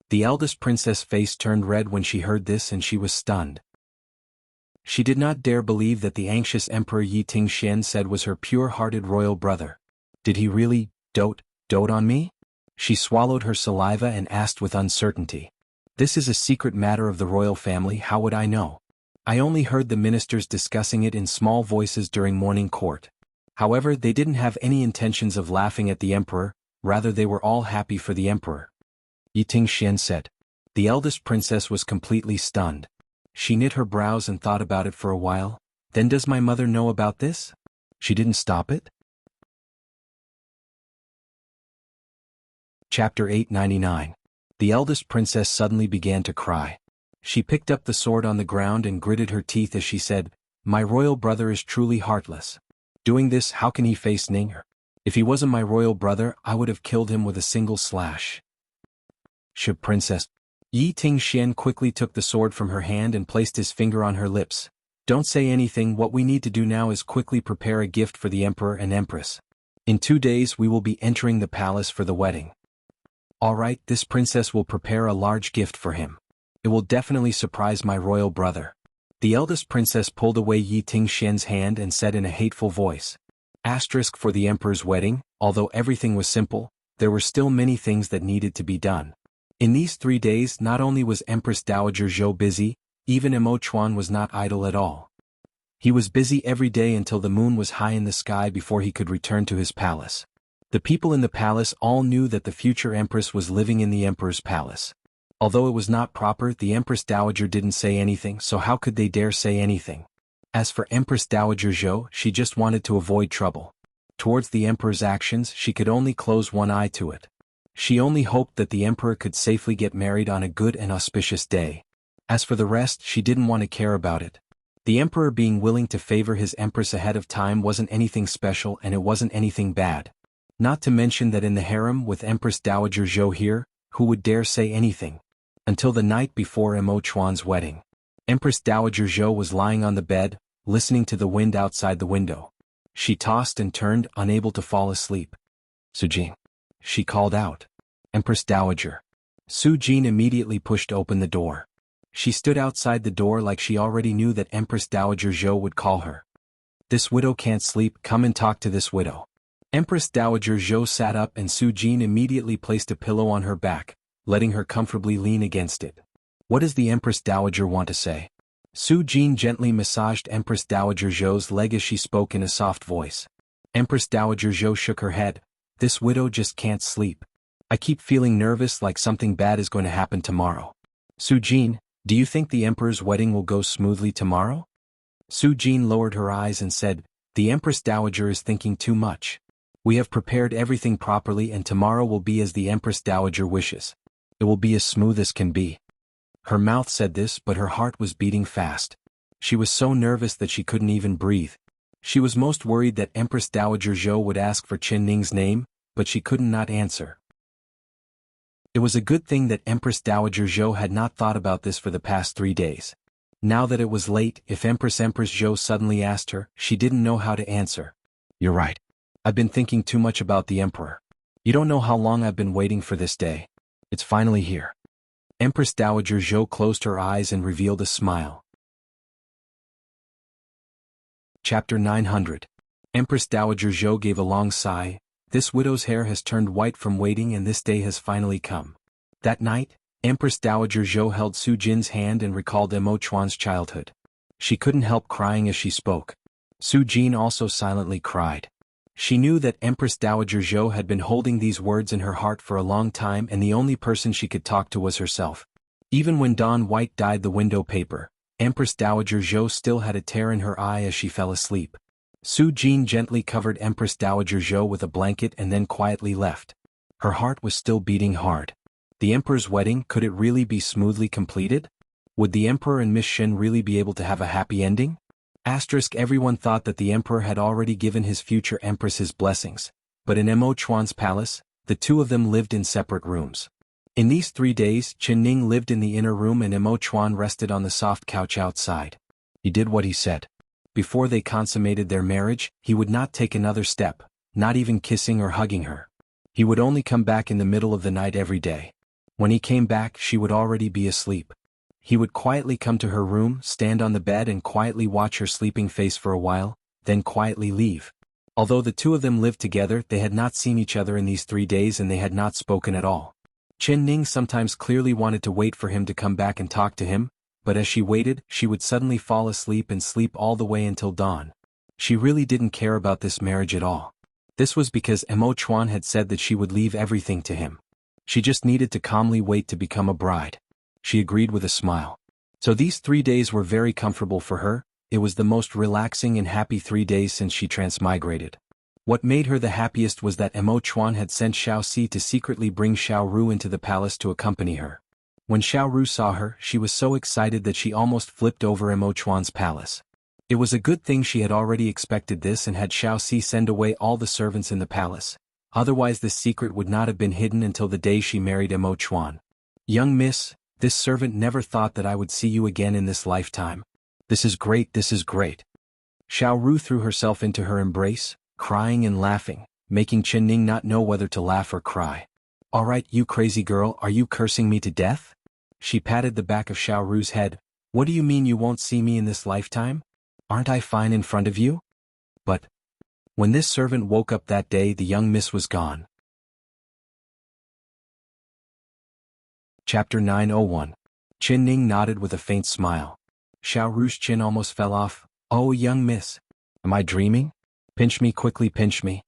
The eldest princess' face turned red when she heard this and she was stunned. She did not dare believe that the anxious Emperor Yi Tingxian said was her pure-hearted royal brother. Did he really dote on me? She swallowed her saliva and asked with uncertainty. This is a secret matter of the royal family, how would I know? I only heard the ministers discussing it in small voices during morning court. However, they didn't have any intentions of laughing at the emperor, rather they were all happy for the emperor. Yi Tingxian said. The eldest princess was completely stunned. She knit her brows and thought about it for a while. Then does my mother know about this? She didn't stop it? Chapter 899. The eldest princess suddenly began to cry. She picked up the sword on the ground and gritted her teeth as she said, My royal brother is truly heartless. Doing this, how can he face Ning? If he wasn't my royal brother, I would have killed him with a single slash. Princess. Yi Tingxian quickly took the sword from her hand and placed his finger on her lips. Don't say anything, what we need to do now is quickly prepare a gift for the emperor and empress. In 2 days we will be entering the palace for the wedding. Alright, this princess will prepare a large gift for him. It will definitely surprise my royal brother. The eldest princess pulled away Yi Tingxian's hand and said in a hateful voice. For the emperor's wedding, although everything was simple, there were still many things that needed to be done. In these 3 days not only was Empress Dowager Zhou busy, even Emo Chuan was not idle at all. He was busy every day until the moon was high in the sky before he could return to his palace. The people in the palace all knew that the future empress was living in the emperor's palace. Although it was not proper, the Empress Dowager didn't say anything, so how could they dare say anything? As for Empress Dowager Zhou, she just wanted to avoid trouble. Towards the emperor's actions, she could only close one eye to it. She only hoped that the emperor could safely get married on a good and auspicious day. As for the rest, she didn't want to care about it. The emperor being willing to favor his empress ahead of time wasn't anything special and it wasn't anything bad. Not to mention that in the harem with Empress Dowager Zhou here, who would dare say anything? Until the night before Emo Chuan's wedding. Empress Dowager Zhou was lying on the bed, listening to the wind outside the window. She tossed and turned, unable to fall asleep. Sujin. She called out. Empress Dowager. Su Jin immediately pushed open the door. She stood outside the door like she already knew that Empress Dowager Zhou would call her. This widow can't sleep, come and talk to this widow. Empress Dowager Zhou sat up and Su Jin immediately placed a pillow on her back, letting her comfortably lean against it. What does the Empress Dowager want to say? Su Jin gently massaged Empress Dowager Zhou's leg as she spoke in a soft voice. Empress Dowager Zhou shook her head. This widow just can't sleep. I keep feeling nervous like something bad is going to happen tomorrow. Su Jin, do you think the emperor's wedding will go smoothly tomorrow? Su Jin lowered her eyes and said, The Empress Dowager is thinking too much. We have prepared everything properly and tomorrow will be as the Empress Dowager wishes. It will be as smooth as can be. Her mouth said this, but her heart was beating fast. She was so nervous that she couldn't even breathe. She was most worried that Empress Dowager Zhou would ask for Qin Ning's name, but she couldn't not answer. It was a good thing that Empress Dowager Zhou had not thought about this for the past 3 days. Now that it was late, if Empress Zhou suddenly asked her, she didn't know how to answer. You're right. I've been thinking too much about the emperor. You don't know how long I've been waiting for this day. It's finally here. Empress Dowager Zhou closed her eyes and revealed a smile. Chapter 900. Empress Dowager Zhou gave a long sigh. This widow's hair has turned white from waiting and this day has finally come. That night, Empress Dowager Zhou held Su Jin's hand and recalled Emo Chuan's childhood. She couldn't help crying as she spoke. Su Jin also silently cried. She knew that Empress Dowager Zhou had been holding these words in her heart for a long time and the only person she could talk to was herself. Even when Dawn White dyed the window paper, Empress Dowager Zhou still had a tear in her eye as she fell asleep. Su Jin gently covered Empress Dowager Zhou with a blanket and then quietly left. Her heart was still beating hard. The emperor's wedding, could it really be smoothly completed? Would the emperor and Miss Shen really be able to have a happy ending? Everyone thought that the emperor had already given his future empress his blessings, but in Mo Chuan's palace, the two of them lived in separate rooms. In these 3 days, Qin Ning lived in the inner room and Mo Chuan rested on the soft couch outside. He did what he said. Before they consummated their marriage, he would not take another step, not even kissing or hugging her. He would only come back in the middle of the night every day. When he came back, she would already be asleep. He would quietly come to her room, stand on the bed and quietly watch her sleeping face for a while, then quietly leave. Although the two of them lived together, they had not seen each other in these 3 days and they had not spoken at all. Qin Ning sometimes clearly wanted to wait for him to come back and talk to him, but as she waited, she would suddenly fall asleep and sleep all the way until dawn. She really didn't care about this marriage at all. This was because Mo Chuan had said that she would leave everything to him. She just needed to calmly wait to become a bride. She agreed with a smile. So these 3 days were very comfortable for her. It was the most relaxing and happy 3 days since she transmigrated. What made her the happiest was that Mo Chuan had sent Xiao Si to secretly bring Xiao Ru into the palace to accompany her. When Xiao Ru saw her, she was so excited that she almost flipped over Mo Chuan's palace. It was a good thing she had already expected this and had Xiao Si send away all the servants in the palace. Otherwise this secret would not have been hidden until the day she married Mo Chuan. "Young miss, this servant never thought that I would see you again in this lifetime. This is great, this is great." Xiao Ru threw herself into her embrace, crying and laughing, making Qin Ning not know whether to laugh or cry. "All right, you crazy girl, are you cursing me to death?" She patted the back of Xiao Ru's head. "What do you mean you won't see me in this lifetime? Aren't I fine in front of you?" But when this servant woke up that day, the young miss was gone. Chapter 901. Qin Ning nodded with a faint smile. Xiao Ru's chin almost fell off. "Oh, young miss. Am I dreaming? Pinch me quickly, pinch me."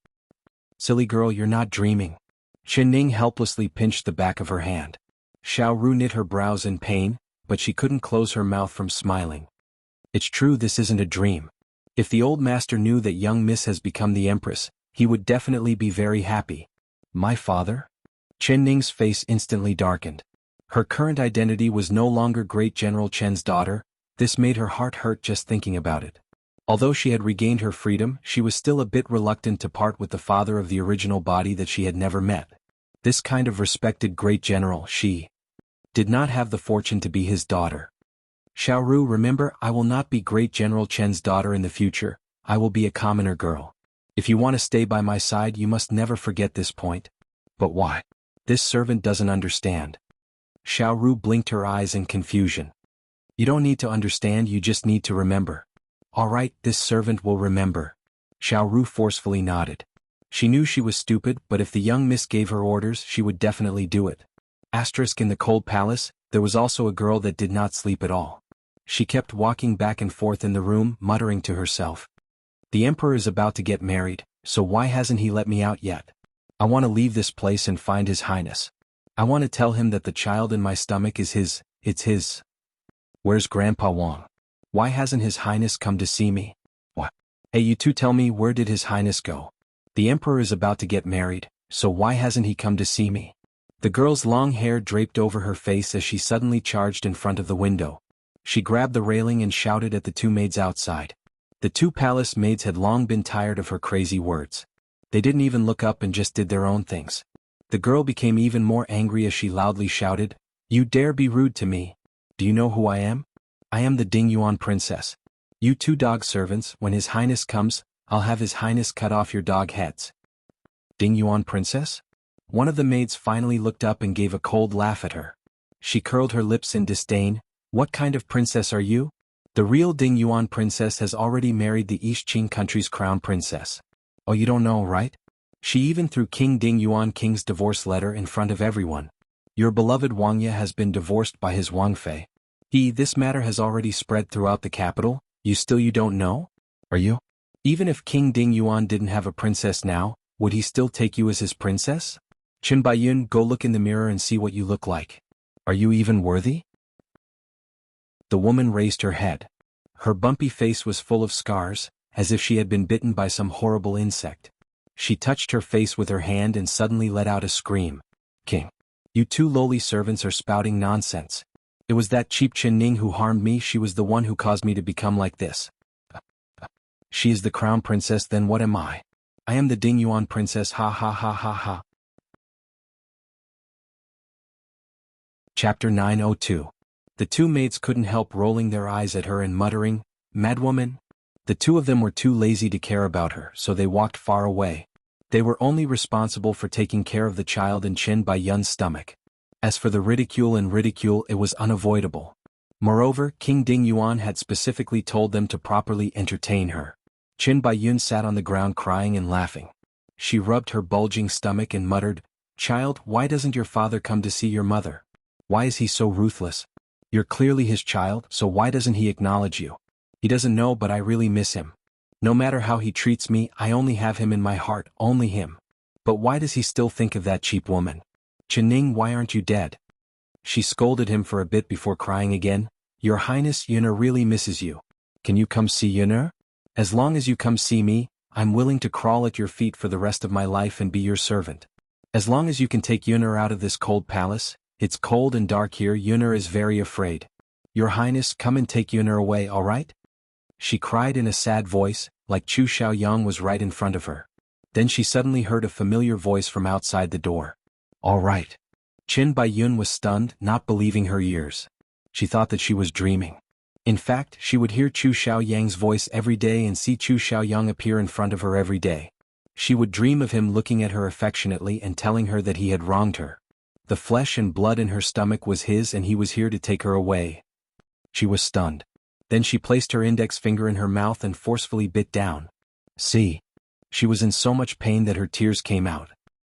"Silly girl, you're not dreaming." Qin Ning helplessly pinched the back of her hand. Xiao Ru knit her brows in pain, but she couldn't close her mouth from smiling. "It's true, this isn't a dream. If the old master knew that young miss has become the empress, he would definitely be very happy." "My father?" Qin Ning's face instantly darkened. Her current identity was no longer Great General Chen's daughter. This made her heart hurt just thinking about it. Although she had regained her freedom, she was still a bit reluctant to part with the father of the original body that she had never met. This kind of respected great general, she did not have the fortune to be his daughter. "Xiao Ru, remember, I will not be Great General Chen's daughter in the future. I will be a commoner girl. If you want to stay by my side, you must never forget this point." "But why? This servant doesn't understand." Xiao Ru blinked her eyes in confusion. "You don't need to understand, you just need to remember." "All right, this servant will remember." Xiao Ru forcefully nodded. She knew she was stupid, but if the young miss gave her orders, she would definitely do it. In the cold palace, there was also a girl that did not sleep at all. She kept walking back and forth in the room, muttering to herself. "The emperor is about to get married, so why hasn't he let me out yet? I want to leave this place and find his highness. I want to tell him that the child in my stomach is his, it's his. Where's Grandpa Wang? Why hasn't his highness come to see me? What? Hey, you two, tell me, where did his highness go? The emperor is about to get married, so why hasn't he come to see me?" The girl's long hair draped over her face as she suddenly charged in front of the window. She grabbed the railing and shouted at the two maids outside. The two palace maids had long been tired of her crazy words. They didn't even look up and just did their own things. The girl became even more angry as she loudly shouted, "You dare be rude to me? Do you know who I am? I am the Dingyuan princess. You two dog servants, when his highness comes, I'll have his highness cut off your dog heads." "Dingyuan princess?" One of the maids finally looked up and gave a cold laugh at her. She curled her lips in disdain. "What kind of princess are you? The real Dingyuan princess has already married the East Qing country's crown princess. Oh, you don't know, right? She even threw King Dingyuan King's divorce letter in front of everyone. Your beloved Wangya has been divorced by his Wangfei. This matter has already spread throughout the capital. You don't know? Are you? Even if King Dingyuan didn't have a princess now, would he still take you as his princess? Qin Baiyun, go look in the mirror and see what you look like. Are you even worthy?" The woman raised her head. Her bumpy face was full of scars, as if she had been bitten by some horrible insect. She touched her face with her hand and suddenly let out a scream. "King! You two lowly servants are spouting nonsense. It was that cheap Chen Ning who harmed me, she was the one who caused me to become like this. She is the crown princess, then what am I? I am the Ding Yuan princess, ha ha ha ha ha. Chapter 902. The two maids couldn't help rolling their eyes at her and muttering, "Madwoman." The two of them were too lazy to care about her, so they walked far away. They were only responsible for taking care of the child in Qin Baiyun's stomach. As for the ridicule, it was unavoidable. Moreover, King Ding Yuan had specifically told them to properly entertain her. Qin Baiyun sat on the ground crying and laughing. She rubbed her bulging stomach and muttered, "Child, why doesn't your father come to see your mother? Why is he so ruthless? You're clearly his child, so why doesn't he acknowledge you? He doesn't know, but I really miss him. No matter how he treats me, I only have him in my heart, only him. But why does he still think of that cheap woman? Ning, why aren't you dead?" She scolded him for a bit before crying again, "Your Highness, Yun'er really misses you. Can you come see Yun'er? As long as you come see me, I'm willing to crawl at your feet for the rest of my life and be your servant. As long as you can take Yun'er out of this cold palace. It's cold and dark here, Yun'er is very afraid. Your Highness, come and take Yun'er away, all right?" She cried in a sad voice, like Chu Xiaoyang was right in front of her. Then she suddenly heard a familiar voice from outside the door. "All right." Qin Baiyun was stunned, not believing her ears. She thought that she was dreaming. In fact, she would hear Chu Xiaoyang's voice every day and see Chu Xiaoyang appear in front of her every day. She would dream of him looking at her affectionately and telling her that he had wronged her. The flesh and blood in her stomach was his and he was here to take her away. She was stunned. Then she placed her index finger in her mouth and forcefully bit down. See. She was in so much pain that her tears came out.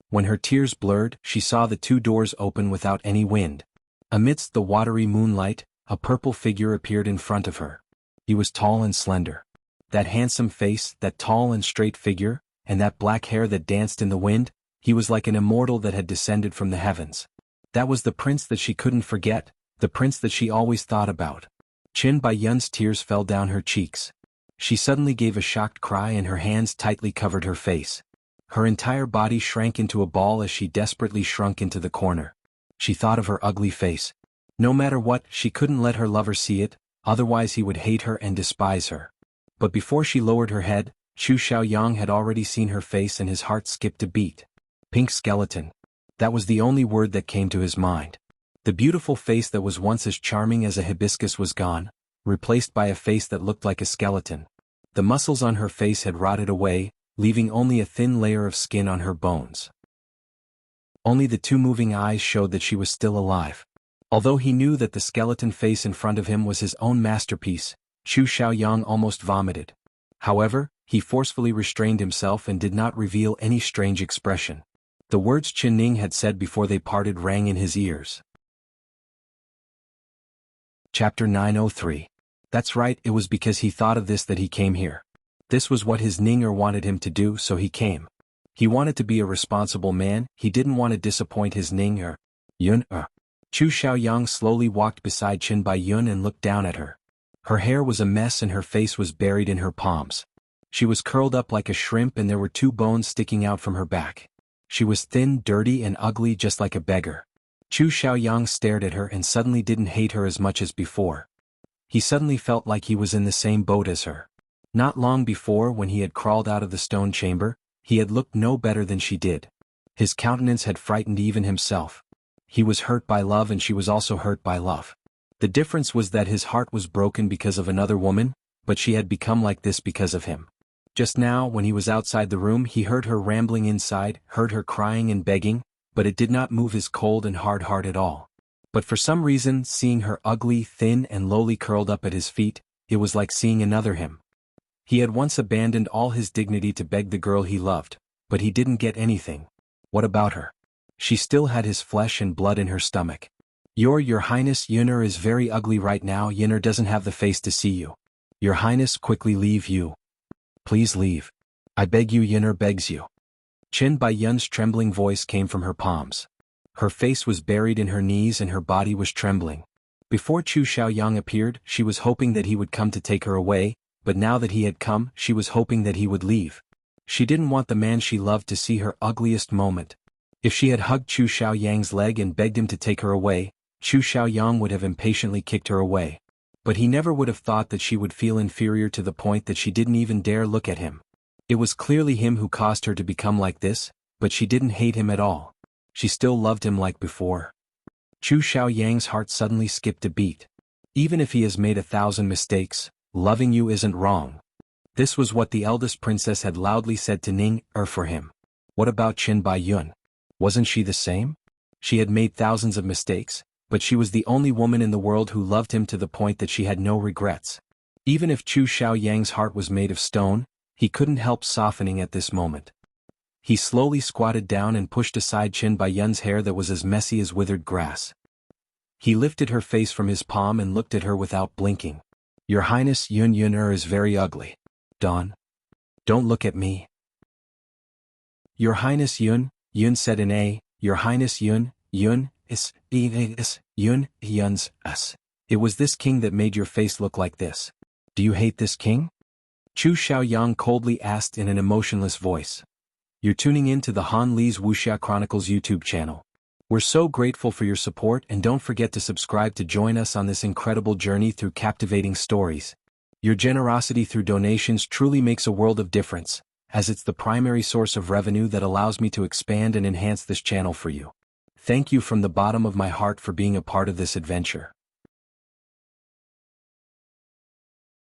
When her tears blurred, she saw the two doors open without any wind. Amidst the watery moonlight, a purple figure appeared in front of her. He was tall and slender. That handsome face, that tall and straight figure, and that black hair that danced in the wind, he was like an immortal that had descended from the heavens. That was the prince that she couldn't forget, the prince that she always thought about. Qin Baiyun's tears fell down her cheeks. She suddenly gave a shocked cry and her hands tightly covered her face. Her entire body shrank into a ball as she desperately shrunk into the corner. She thought of her ugly face. No matter what, she couldn't let her lover see it, otherwise he would hate her and despise her. But before she lowered her head, Chu Xiaoyang had already seen her face and his heart skipped a beat. Pink skeleton. That was the only word that came to his mind. The beautiful face that was once as charming as a hibiscus was gone, replaced by a face that looked like a skeleton. The muscles on her face had rotted away, leaving only a thin layer of skin on her bones. Only the two moving eyes showed that she was still alive. Although he knew that the skeleton face in front of him was his own masterpiece, Chu Xiaoyang almost vomited. However, he forcefully restrained himself and did not reveal any strange expression. The words Qin Ning had said before they parted rang in his ears. Chapter 903. That's right, it was because he thought of this that he came here. This was what his Ninger wanted him to do, so he came. He wanted to be a responsible man, he didn't want to disappoint his Ninger. Chu Xiaoyang slowly walked beside Qin Baiyun and looked down at her. Her hair was a mess and her face was buried in her palms. She was curled up like a shrimp and there were two bones sticking out from her back. She was thin, dirty and ugly just like a beggar. Chu Xiaoyang stared at her and suddenly didn't hate her as much as before. He suddenly felt like he was in the same boat as her. Not long before, when he had crawled out of the stone chamber, he had looked no better than she did. His countenance had frightened even himself. He was hurt by love and she was also hurt by love. The difference was that his heart was broken because of another woman, but she had become like this because of him. Just now, when he was outside the room, he heard her rambling inside, heard her crying and begging, but it did not move his cold and hard heart at all. But for some reason, seeing her ugly, thin and lowly curled up at his feet, it was like seeing another him. He had once abandoned all his dignity to beg the girl he loved, but he didn't get anything. What about her? She still had his flesh and blood in her stomach. Your Highness, Yun'er is very ugly right now. Yun'er doesn't have the face to see you. Your Highness, quickly leave you. Please leave. I beg you, Yun'er begs you. Qin Baiyun's trembling voice came from her palms. Her face was buried in her knees and her body was trembling. Before Chu Xiaoyang appeared, she was hoping that he would come to take her away, but now that he had come, she was hoping that he would leave. She didn't want the man she loved to see her ugliest moment. If she had hugged Chu Xiaoyang's leg and begged him to take her away, Chu Xiaoyang would have impatiently kicked her away. But he never would have thought that she would feel inferior to the point that she didn't even dare look at him. It was clearly him who caused her to become like this, but she didn't hate him at all. She still loved him like before. Chu Xiaoyang's heart suddenly skipped a beat. Even if he has made 1,000 mistakes, loving you isn't wrong. This was what the eldest princess had loudly said to Ning for him. What about Qin Baiyun? Wasn't she the same? She had made thousands of mistakes, but she was the only woman in the world who loved him to the point that she had no regrets. Even if Chu Xiaoyang's heart was made of stone, he couldn't help softening at this moment. He slowly squatted down and pushed aside Qin Baiyun's hair that was as messy as withered grass. He lifted her face from his palm and looked at her without blinking. Your Highness Yun is very ugly. Dawn. Don't look at me. Your Highness Yun said in a, Your Highness Yun's, us. It was this king that made your face look like this. Do you hate this king? Chu Xiaoyang coldly asked in an emotionless voice. You're tuning in to the Han Li's Wuxia Chronicles YouTube channel. We're so grateful for your support, and don't forget to subscribe to join us on this incredible journey through captivating stories. Your generosity through donations truly makes a world of difference, as it's the primary source of revenue that allows me to expand and enhance this channel for you. Thank you from the bottom of my heart for being a part of this adventure.